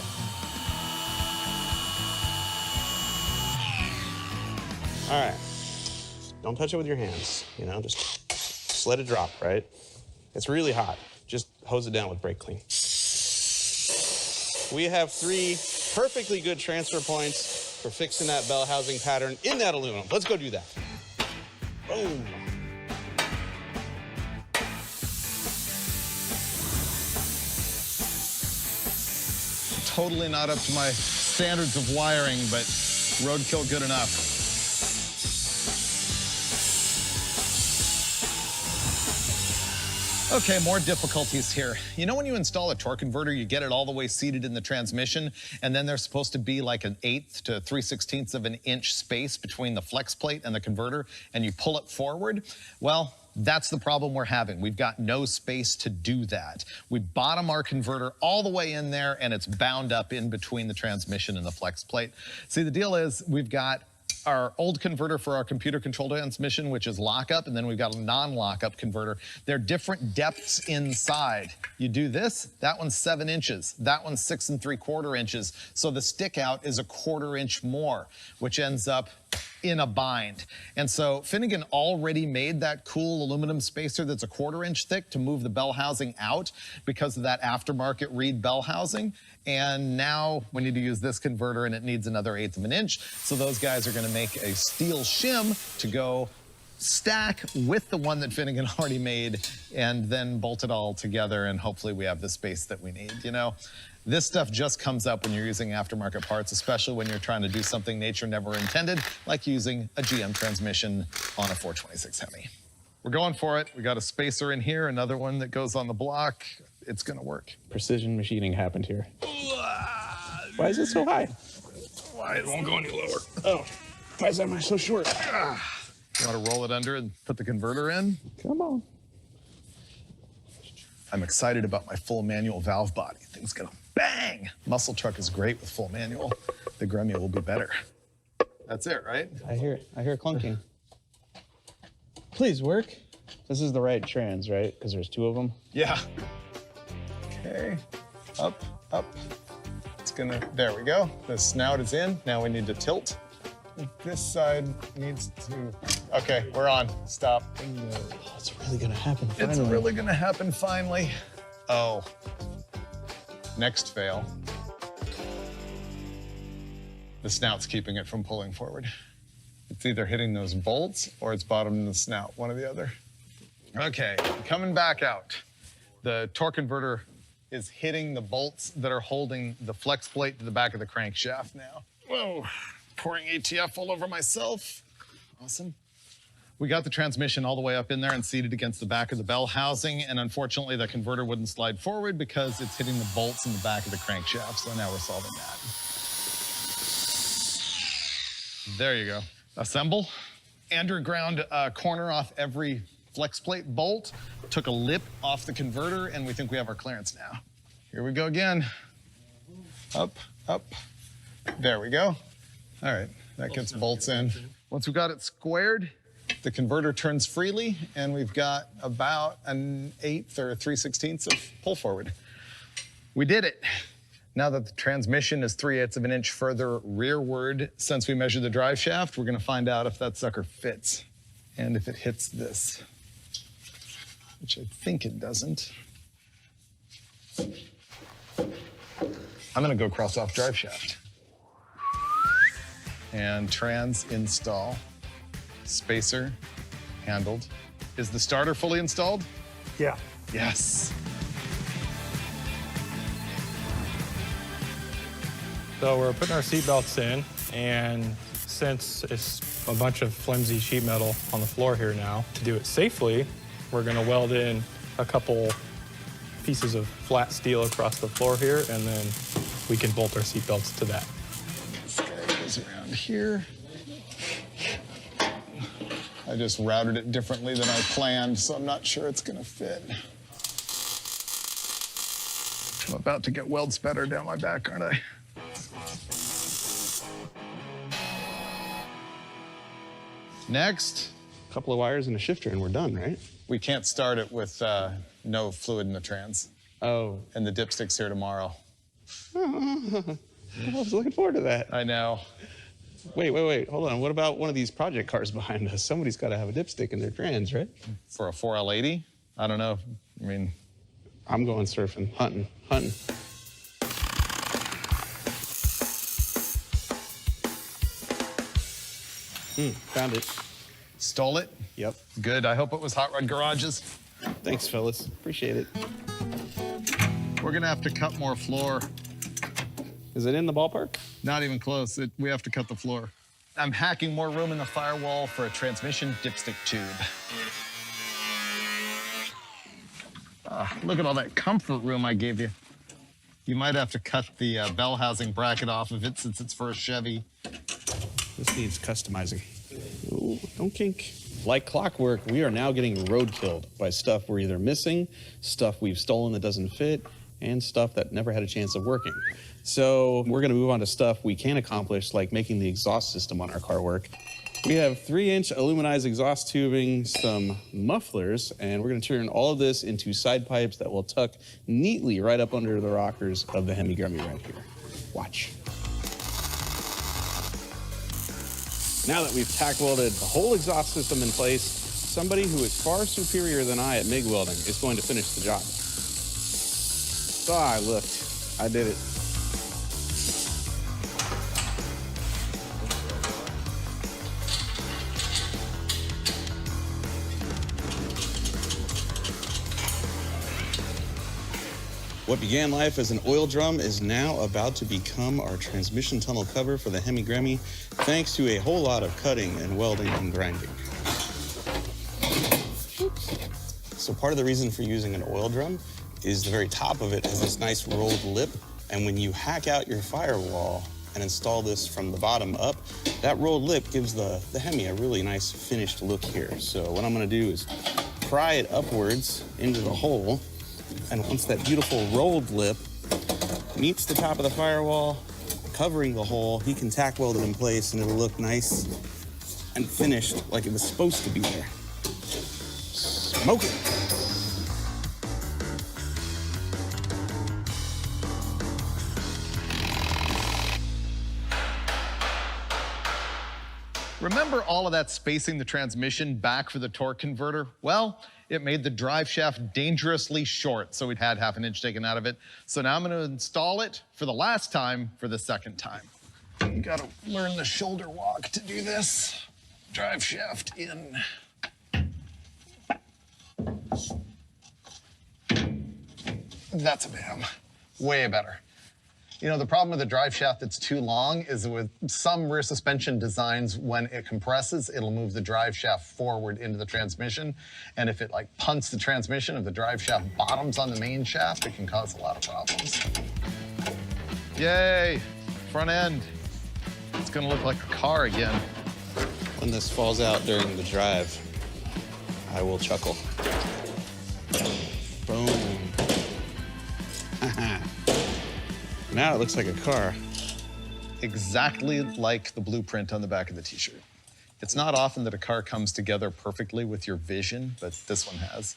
All right, don't touch it with your hands, you know, just let it drop, right? It's really hot. Just hose it down with brake clean. We have 3 perfectly good transfer points for fixing that bell housing pattern in that aluminum. Let's go do that. Boom. Totally not up to my standards of wiring, but Roadkill good enough. Okay, more difficulties here. You know when you install a torque converter, you get it all the way seated in the transmission, and then there's supposed to be like an 1/8 to 3/16 of an inch space between the flex plate and the converter, and you pull it forward? Well, that's the problem we're having. We've got no space to do that. We bottom our converter all the way in there, and it's bound up in between the transmission and the flex plate. See, the deal is we've got our old converter for our computer controlled transmission, which is lockup, and then we've got a non-lockup converter. They're different depths inside. You do this, that one's 7 inches. That one's 6 3/4 inches. So the stick out is a 1/4 inch more, which ends up in a bind. And so Finnegan already made that cool aluminum spacer that's a 1/4 inch thick to move the bell housing out because of that aftermarket Reed bell housing. And now we need to use this converter, and it needs another 1/8 of an inch. So those guys are gonna make a steel shim to go stack with the one that Finnegan already made and then bolt it all together, and hopefully we have the space that we need. You know, this stuff just comes up when you're using aftermarket parts, especially when you're trying to do something nature never intended, like using a GM transmission on a 426 Hemi. We're going for it. We got a spacer in here, another one that goes on the block. It's gonna work. Precision machining happened here. Why is it so high? Why it won't go any lower? Oh, why is that so short? You want to roll it under and put the converter in? Come on. I'm excited about my full manual valve body. Thing's gonna bang! Muscle truck is great with full manual. The Gremio will be better. That's it, right? I hear clunking. Please work. This is the right trans, right? Because there's 2 of them. Yeah. Okay, up, up. It's gonna, there we go. The snout is in. Now we need to tilt. This side needs to, okay, we're on. Stop. Oh, it's really gonna happen finally. It's really gonna happen finally. Oh, next fail. The snout's keeping it from pulling forward. It's either hitting those bolts or it's bottoming the snout, one or the other. Okay, coming back out. The torque converter is hitting the bolts that are holding the flex plate to the back of the crankshaft now. Whoa. Pouring ATF all over myself. Awesome. We got the transmission all the way up in there and seated against the back of the bell housing, and unfortunately the converter wouldn't slide forward because it's hitting the bolts in the back of the crankshaft, so now we're solving that. There you go. Assemble. Andrew ground a corner off every flex plate bolt, took a lip off the converter, and we think we have our clearance now. Here we go again. Up, up. There we go. All right, that gets bolts in. Once we've got it squared, the converter turns freely, and we've got about an 1/8 or 3/16 of pull forward. We did it. Now that the transmission is 3/8 of an inch further rearward since we measured the drive shaft, we're gonna find out if that sucker fits and if it hits this, which I think it doesn't. I'm gonna go cross off drive shaft. And trans install. Spacer handled. Is the starter fully installed? Yeah. Yes. So we're putting our seatbelts in, and since it's a bunch of flimsy sheet metal on the floor here now, to do it safely, we're gonna weld in a couple pieces of flat steel across the floor here, and then we can bolt our seatbelts to that. This guy goes around here. I just routed it differently than I planned, so I'm not sure it's gonna fit. I'm about to get weld spatter down my back, aren't I? Next. A couple of wires and a shifter and we're done, right? We can't start it with no fluid in the trans. Oh. And the dipstick's here tomorrow. I was looking forward to that. I know. Wait. Hold on. What about one of these project cars behind us? Somebody's got to have a dipstick in their trans, right? For a 4L80? I don't know. I mean... I'm going surfing, hunting. Found it. Stole it? Yep. Good. I hope it was Hot Rod Garages. Thanks, fellas. Appreciate it. We're gonna have to cut more floor. Is it in the ballpark? Not even close. We have to cut the floor. I'm hacking more room in the firewall for a transmission dipstick tube. Look at all that comfort room I gave you. You might have to cut the bell housing bracket off of it since it's for a Chevy. This needs customizing. Ooh, don't kink. Like clockwork, we are now getting roadkilled by stuff we're either missing, stuff we've stolen that doesn't fit, and stuff that never had a chance of working. So we're gonna move on to stuff we can accomplish, like making the exhaust system on our car work. We have 3-inch aluminized exhaust tubing, some mufflers, and we're gonna turn all of this into side pipes that will tuck neatly right up under the rockers of the Hemi Grummy right here. Watch. Now that we've tack welded the whole exhaust system in place, somebody who is far superior than I at MIG welding is going to finish the job. I looked. I did it. What began life as an oil drum is now about to become our transmission tunnel cover for the Hemi Grummy, thanks to a whole lot of cutting and welding and grinding. So part of the reason for using an oil drum is the very top of it has this nice rolled lip, and when you hack out your firewall and install this from the bottom up, that rolled lip gives the Hemi a really nice finished look here. So what I'm gonna do is pry it upwards into the hole, and once that beautiful rolled lip meets the top of the firewall, covering the hole, he can tack weld it in place and it'll look nice and finished like it was supposed to be there. Smoke it. Remember all of that spacing the transmission back for the torque converter? Well, it made the drive shaft dangerously short, so we had 1/2 inch taken out of it. So now I'm gonna install it for the last time for the second time. You gotta learn the shoulder walk to do this. Drive shaft in. That's a bam. Way better. You know, the problem with a drive shaft that's too long is with some rear suspension designs, when it compresses, it'll move the drive shaft forward into the transmission. And if it like punts the transmission, if the drive shaft bottoms on the main shaft, it can cause a lot of problems. Yay, front end. It's gonna look like a car again. When this falls out during the drive, I will chuckle. Boom. Now it looks like a car. Exactly like the blueprint on the back of the t-shirt. It's not often that a car comes together perfectly with your vision, but this one has.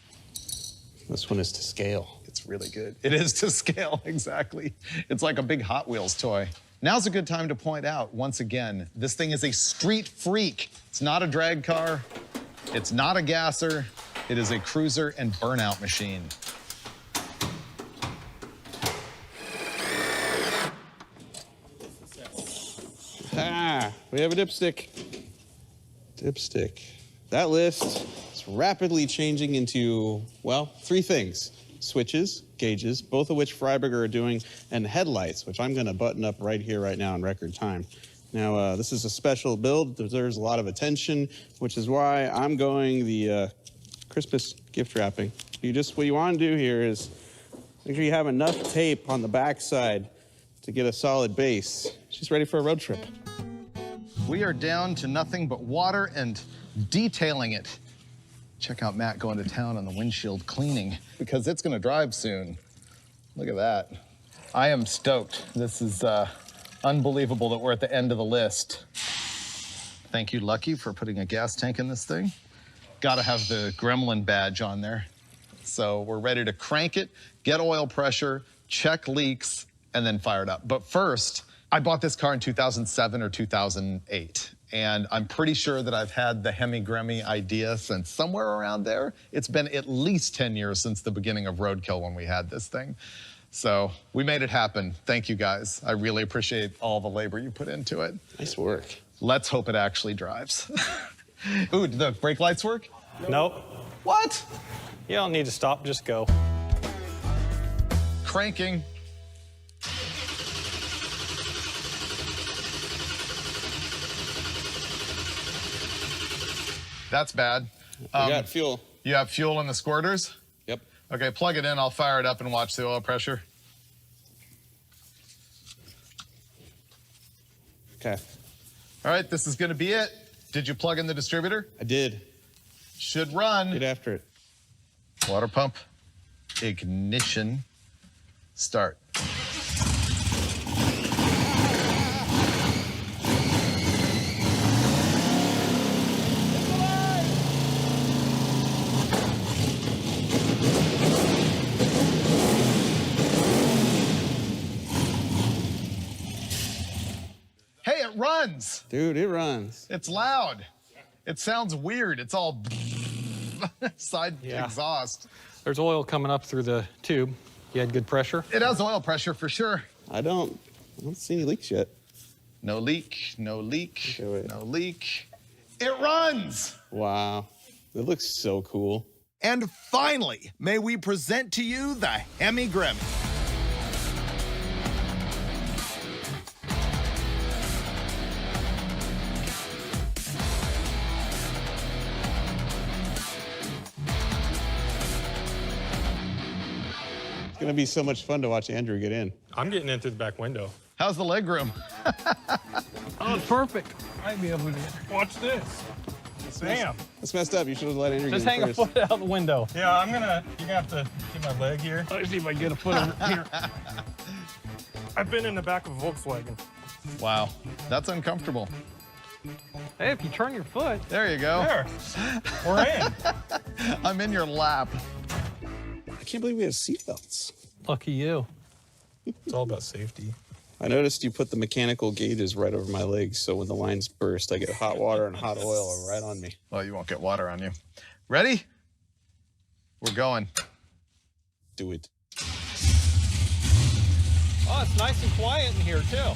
This one is to scale. It's really good. It is to scale, exactly. It's like a big Hot Wheels toy. Now's a good time to point out, once again, this thing is a street freak. It's not a drag car. It's not a gasser. It is a cruiser and burnout machine. Ah, we have a dipstick. Dipstick. That list is rapidly changing into, well, 3 things. Switches, gauges, both of which Freiburger are doing, and headlights, which I'm gonna button up right here, right now in record time. Now, this is a special build, deserves a lot of attention, which is why I'm going the Christmas gift wrapping. What you wanna do here is make sure you have enough tape on the backside to get a solid base. She's ready for a road trip. We are down to nothing but water and detailing it. Check out Matt going to town on the windshield cleaning because it's gonna drive soon. Look at that. I am stoked. This is unbelievable that we're at the end of the list. Thank you, Lucky, for putting a gas tank in this thing. Gotta have the Gremlin badge on there. So we're ready to crank it, get oil pressure, check leaks, and then fire it up. But first, I bought this car in 2007 or 2008. And I'm pretty sure that I've had the Hemi-Gremi idea since somewhere around there. It's been at least 10 years since the beginning of Roadkill when we had this thing. So we made it happen. Thank you, guys. I really appreciate all the labor you put into it. Nice work. Let's hope it actually drives. Ooh, do the brake lights work? Nope. What? You don't need to stop, just go. Cranking. That's bad. We got fuel. You have fuel in the squirters? Yep. Okay, plug it in. I'll fire it up and watch the oil pressure. Okay. All right, this is gonna be it. Did you plug in the distributor? I did. Should run. Get after it. Water pump, ignition, start. Hey, it runs. Dude, it runs. It's loud. It sounds weird. It's all side exhaust. There's oil coming up through the tube. You had good pressure? It has oil pressure for sure. I don't see any leaks yet. No leak, no leak, Okay, wait. no leak. It runs! Wow. It looks so cool. And finally, may we present to you the Hemi-Gremi. It's gonna be so much fun to watch Andrew get in. I'm getting in through the back window. How's the leg room? Oh, it's perfect. Might be able to watch this. Bam. That's messed up. You should have let Andrew Just get hang in a first. foot out the window. Yeah, you're gonna have to get my leg here. Let me see if I can get a foot over here. I've been in the back of a Volkswagen. Wow, that's uncomfortable. Hey, if you turn your foot. There you go. There. We're in. I'm in your lap. I can't believe we have seatbelts. Lucky you. It's all about safety. I noticed you put the mechanical gauges right over my legs, so when the lines burst, I get hot water and hot oil right on me. Well, you won't get water on you. Ready? We're going. Do it. Oh, it's nice and quiet in here, too.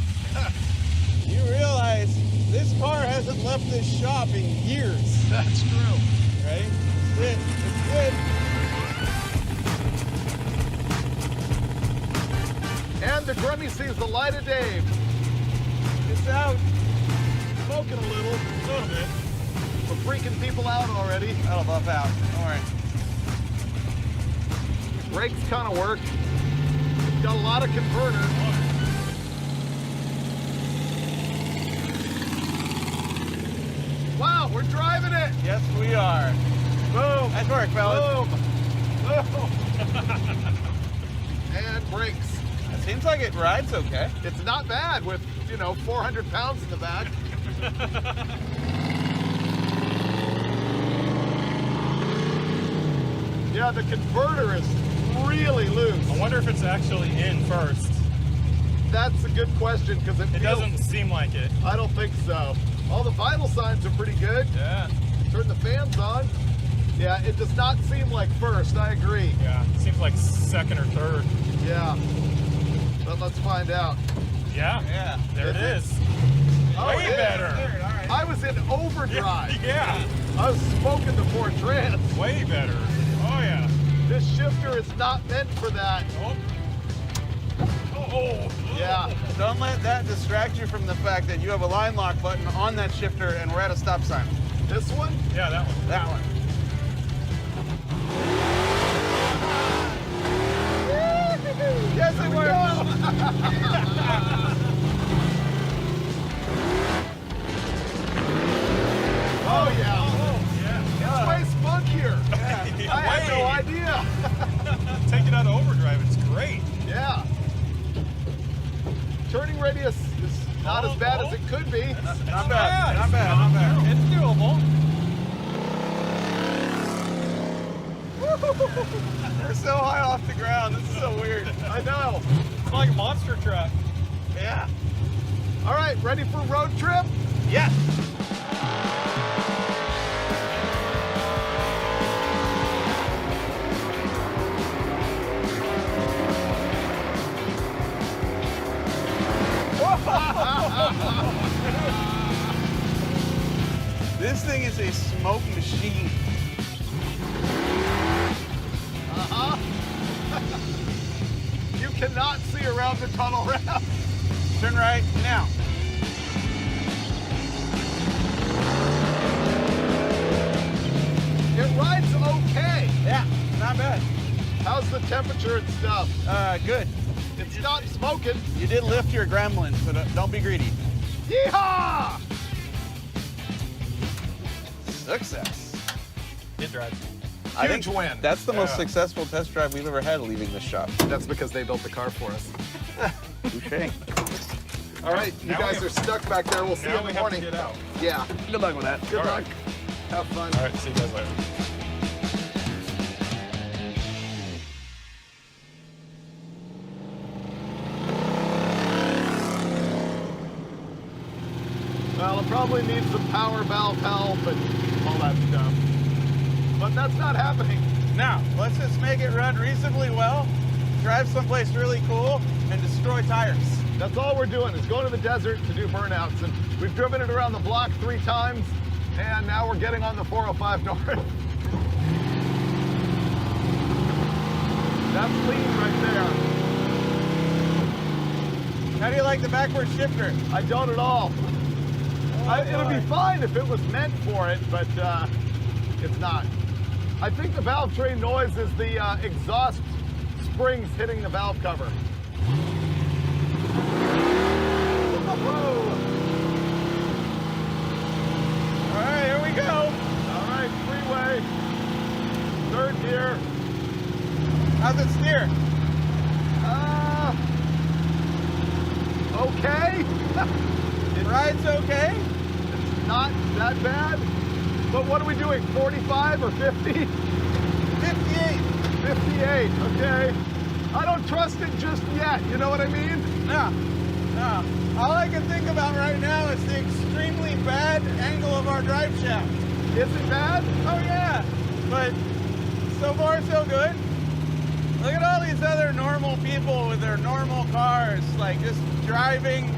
You realize this car hasn't left this shop in years. That's true. Right? That's it. It's good. And the Grummy sees the light of day. It's out. Smoking a little bit. We're freaking people out already. That'll buff out. Don't worry. Brakes kind of work. Got a lot of converter. Wow, we're driving it. Yes, we are. Boom. Nice work, fellas. Boom. Boom. And brakes. It seems like it rides okay. It's not bad with, 400 pounds in the back. Yeah, the converter is really loose. I wonder if it's actually in first. That's a good question because it doesn't seem like it. I don't think so. All the vital signs are pretty good. Yeah. Turn the fans on. Yeah, it does not seem like first. I agree. Yeah, it seems like second or third. Yeah. But let's find out. Yeah. Yeah. There it is. Oh, Way it is. better. All right. I was in overdrive. Yeah. I was smoking the Ford Trans. Way better. Oh, yeah. This shifter is not meant for that. Oh. Yeah. Don't let that distract you from the fact that you have a line lock button on that shifter and we're at a stop sign. This one? Yeah, that one. That one. Yes, it works. Oh, yeah. Yeah. It's way spunkier. I had no idea. Take it out of overdrive. It's great. Yeah. Turning radius is not as bad as it could be. Not bad. Not bad. Not bad. It's doable. We're so high off the ground. This is so weird. I know. It's like a monster truck. Yeah. All right, ready for road trip? Yeah. This thing is a smoke machine. Uh-huh. You cannot see around the tunnel ramp. Turn right now. It rides okay. Yeah, not bad. How's the temperature and stuff? Good. It's not smoking. You did lift your gremlin, so don't be greedy. Yeehaw! Success. It drives. I Huge think win. That's the most successful test drive we've ever had leaving this shop. That's because they built the car for us. Touché. All right, you Now guys we are stuck back there. We'll see you Now in we the have to morning. get out. Yeah. Good luck with that. Good All luck. right. Have fun. All right, see you guys later. Well, it probably needs some power valve help and all that stuff. But that's not happening. Now, let's just make it run reasonably well, drive someplace really cool, and destroy tires. That's all we're doing is going to the desert to do burnouts. And we've driven it around the block 3 times, and now we're getting on the 405 north. That's lean right there. How do you like the backward shifter? I don't at all. It would be fine if it was meant for it, but it's not. I think the valve train noise is the exhaust springs hitting the valve cover. Whoa. All right, here we go. All right, freeway. 3rd gear. How's it steer? Okay. It rides okay. It's not that bad. But what are we doing, 45 or 50? 58. 58, okay. I don't trust it just yet, you know what I mean? No, no. All I can think about right now is the extremely bad angle of our drive shaft. Is it bad? Oh yeah, but so far so good. Look at all these other normal people with their normal cars, like just driving,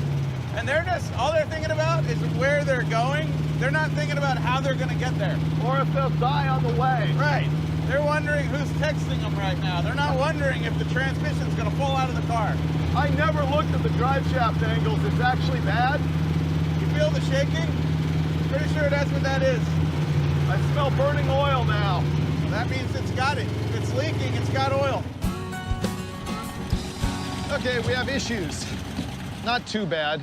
and all they're thinking about is where they're going. They're not thinking about how they're gonna get there. Or if they'll die on the way. Right. They're wondering who's texting them right now. They're not wondering if the transmission's gonna fall out of the car. I never looked at the drive shaft angles. It's actually bad. You feel the shaking? Pretty sure that's what that is. I smell burning oil now. Well, that means it's got it. If it's leaking, it's got oil. Okay, we have issues. Not too bad.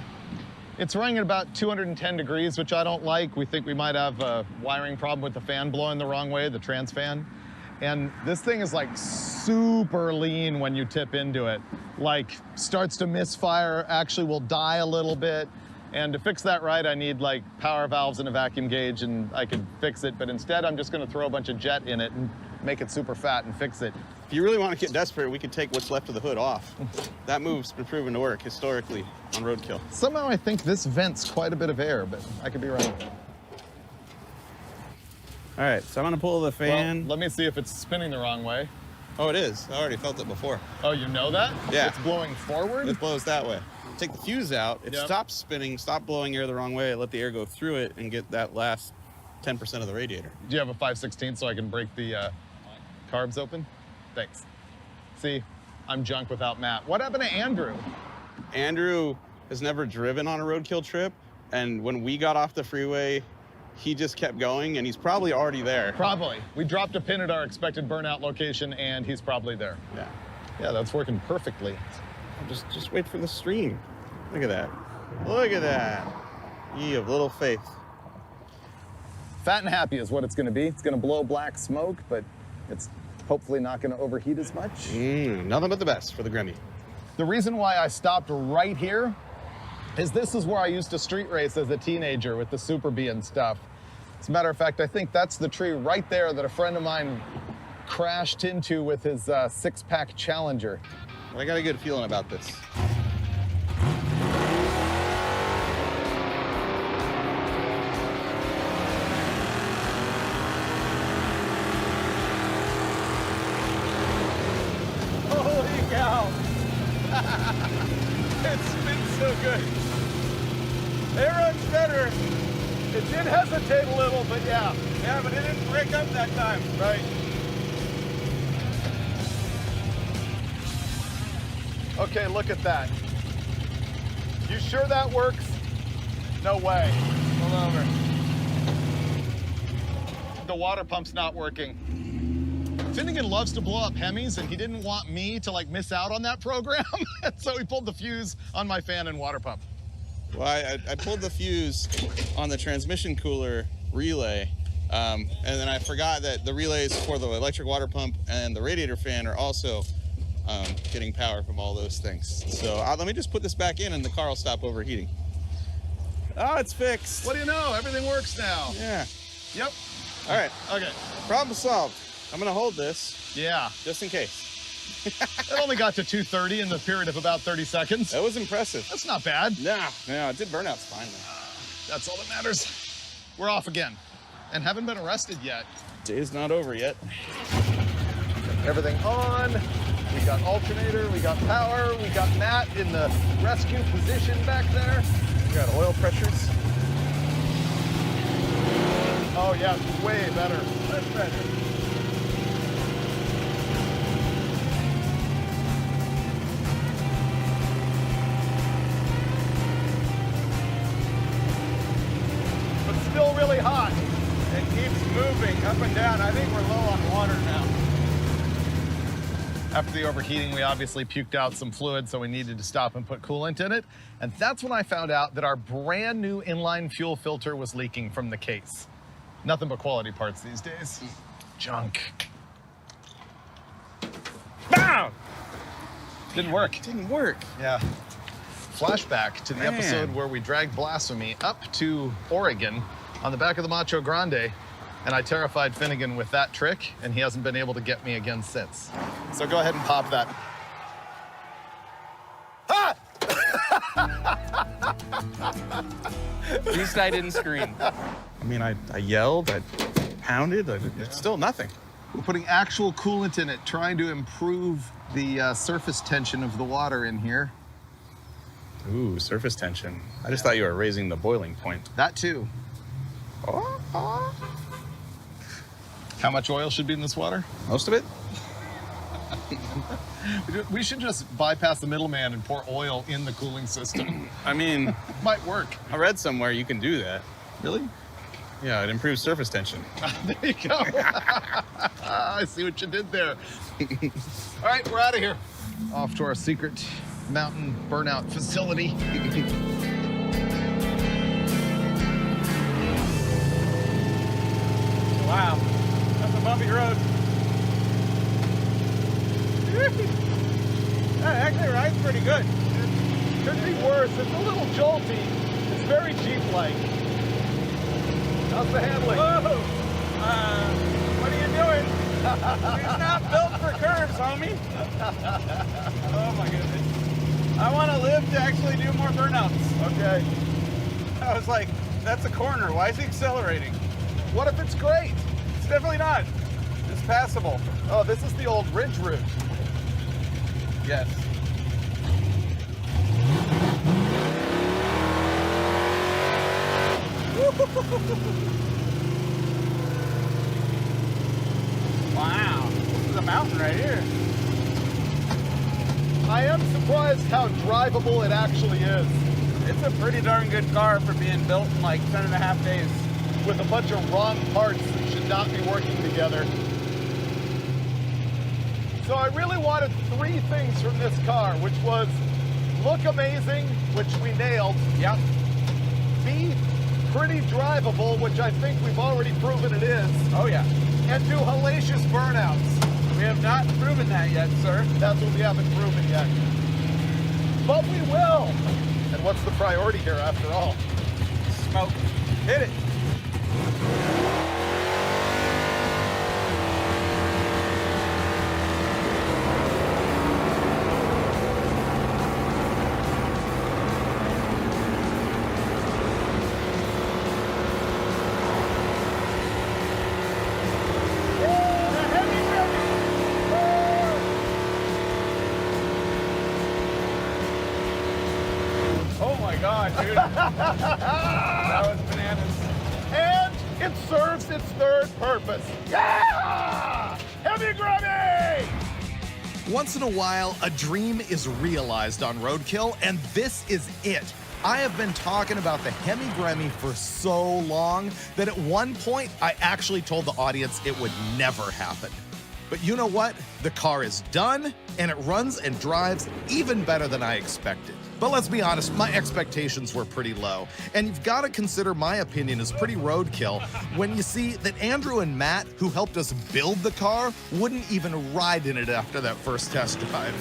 It's running at about 210 degrees, which I don't like. We think we might have a wiring problem with the fan blowing the wrong way, the trans fan. And this thing is like super lean when you tip into it. Like starts to misfire, actually will die a little bit. And to fix that right, I need like power valves and a vacuum gauge and I could fix it. But instead, I'm just gonna throw a bunch of jet in it and make it super fat and fix it. If you really want to get desperate, we could take what's left of the hood off. That move's been proven to work historically on Roadkill. Somehow I think this vents quite a bit of air, but I could be wrong. All right, so I'm gonna pull the fan. Well, let me see if it's spinning the wrong way. Oh, it is. I already felt it before. Oh, you know that? Yeah. It's blowing forward? It blows that way. Take the fuse out, it Yep. stops spinning, stop blowing air the wrong way, let the air go through it and get that last 10% of the radiator. Do you have a 5/16 so I can break the carbs open? Thanks. See, I'm junk without Matt. What happened to Andrew? Andrew has never driven on a Roadkill trip, and when we got off the freeway, he just kept going, and he's probably already there. Probably. We dropped a pin at our expected burnout location, and he's probably there. Yeah. Yeah, that's working perfectly. Just wait for the stream. Look at that. Look at that. Ye of little faith. Fat and happy is what it's gonna be. It's gonna blow black smoke, but it's hopefully not gonna overheat as much. Nothing but the best for the Grimmy. The reason why I stopped right here is this is where I used to street race as a teenager with the Super Bee and stuff. As a matter of fact, I think that's the tree right there that a friend of mine crashed into with his six-pack Challenger. I got a good feeling about this. Holy cow! It spins so good. It runs better. It did hesitate a little, but yeah. Yeah, but it didn't break up that time. Right. Okay, look at that. You sure that works? No way. Pull over. The water pump's not working. Finnegan loves to blow up Hemis, and he didn't want me to like miss out on that program, so he pulled the fuse on my fan and water pump. Well, I pulled the fuse on the transmission cooler relay, and then I forgot that the relays for the electric water pump and the radiator fan are also getting power from all those things. So let me just put this back in and the car will stop overheating. Oh, it's fixed. What do you know? Everything works now. Yeah. Yep. All right. Okay. Problem solved. I'm gonna hold this Yeah. just in case. It only got to 230 in the period of about 30 seconds. That was impressive. That's not bad. No, it did burnouts fine though. That's all that matters. We're off again and haven't been arrested yet. Day's not over yet. Everything on. We got alternator, we got power, we got Matt in the rescue position back there. We got oil pressures. Oh yeah, way better. That's better. But still really hot. It keeps moving up and down. I think we're low on water now. After the overheating, we obviously puked out some fluid, so we needed to stop and put coolant in it. And that's when I found out that our brand new inline fuel filter was leaking from the case. Nothing but quality parts these days. Junk. Bam! Didn't work. Didn't work. Yeah. Flashback to the episode where we dragged Blasphemy up to Oregon on the back of the Macho Grande, and I terrified Finnegan with that trick, and he hasn't been able to get me again since. So go ahead and pop that. Ah! At least I didn't scream. I mean, I yelled, I pounded, it's still nothing. We're putting actual coolant in it, trying to improve the surface tension of the water in here. Ooh, surface tension. I just thought you were raising the boiling point. That too. Oh. How much oil should be in this water? Most of it? We should just bypass the middleman and pour oil in the cooling system. I mean, Might work. I read somewhere you can do that. Really? Yeah, it improves surface tension. There you go. I see what you did there. All right, we're out of here. Off to our secret mountain burnout facility. Wow, that's a bumpy road. That actually rides pretty good. It could be worse. It's a little jolty. It's very Jeep-like. How's the handling? Whoa! What are you doing? It's not built for curves, homie. Oh my goodness. I want to live to actually do more burnouts. Okay. I was like, that's a corner. Why is he accelerating? What if it's great? It's definitely not. It's passable. Oh, this is the old ridge route. Yes. Wow, this is a mountain right here. I am surprised how drivable it actually is. It's a pretty darn good car for being built in like 10.5 days. With a bunch of wrong parts that should not be working together. So I really wanted 3 things from this car, which was look amazing, which we nailed. Yep. Be pretty drivable, which I think we've already proven it is. Oh yeah. And do hellacious burnouts. We have not proven that yet, sir. That's what we haven't proven yet. But we will. And what's the priority here after all? Smoke. Hit it. Oh my God, dude. That was bananas. And it serves its third purpose. Yeah! Heavy Grammy! Once in a while, a dream is realized on Roadkill, and this is it. I have been talking about the Hemi Grammy for so long that at one point, I actually told the audience it would never happen. But you know what? The car is done, and it runs and drives even better than I expected. But let's be honest, my expectations were pretty low. And you've got to consider my opinion is pretty roadkill when you see that Andrew and Matt, who helped us build the car, wouldn't even ride in it after that first test drive.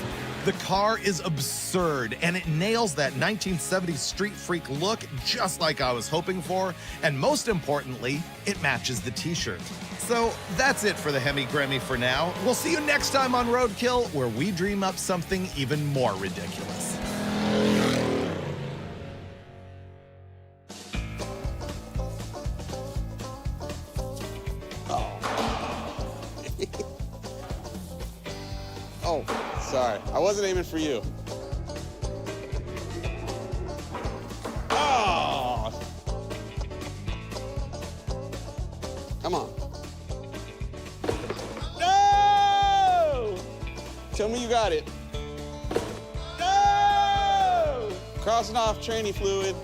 The car is absurd, and it nails that 1970s street freak look just like I was hoping for, and most importantly, it matches the t-shirt. So that's it for the Hemi Grammy for now. We'll see you next time on Roadkill, where we dream up something even more ridiculous. Oh, sorry. I wasn't aiming for you. Oh! Come on. No! Tell me you got it. No! Crossing off tranny fluid.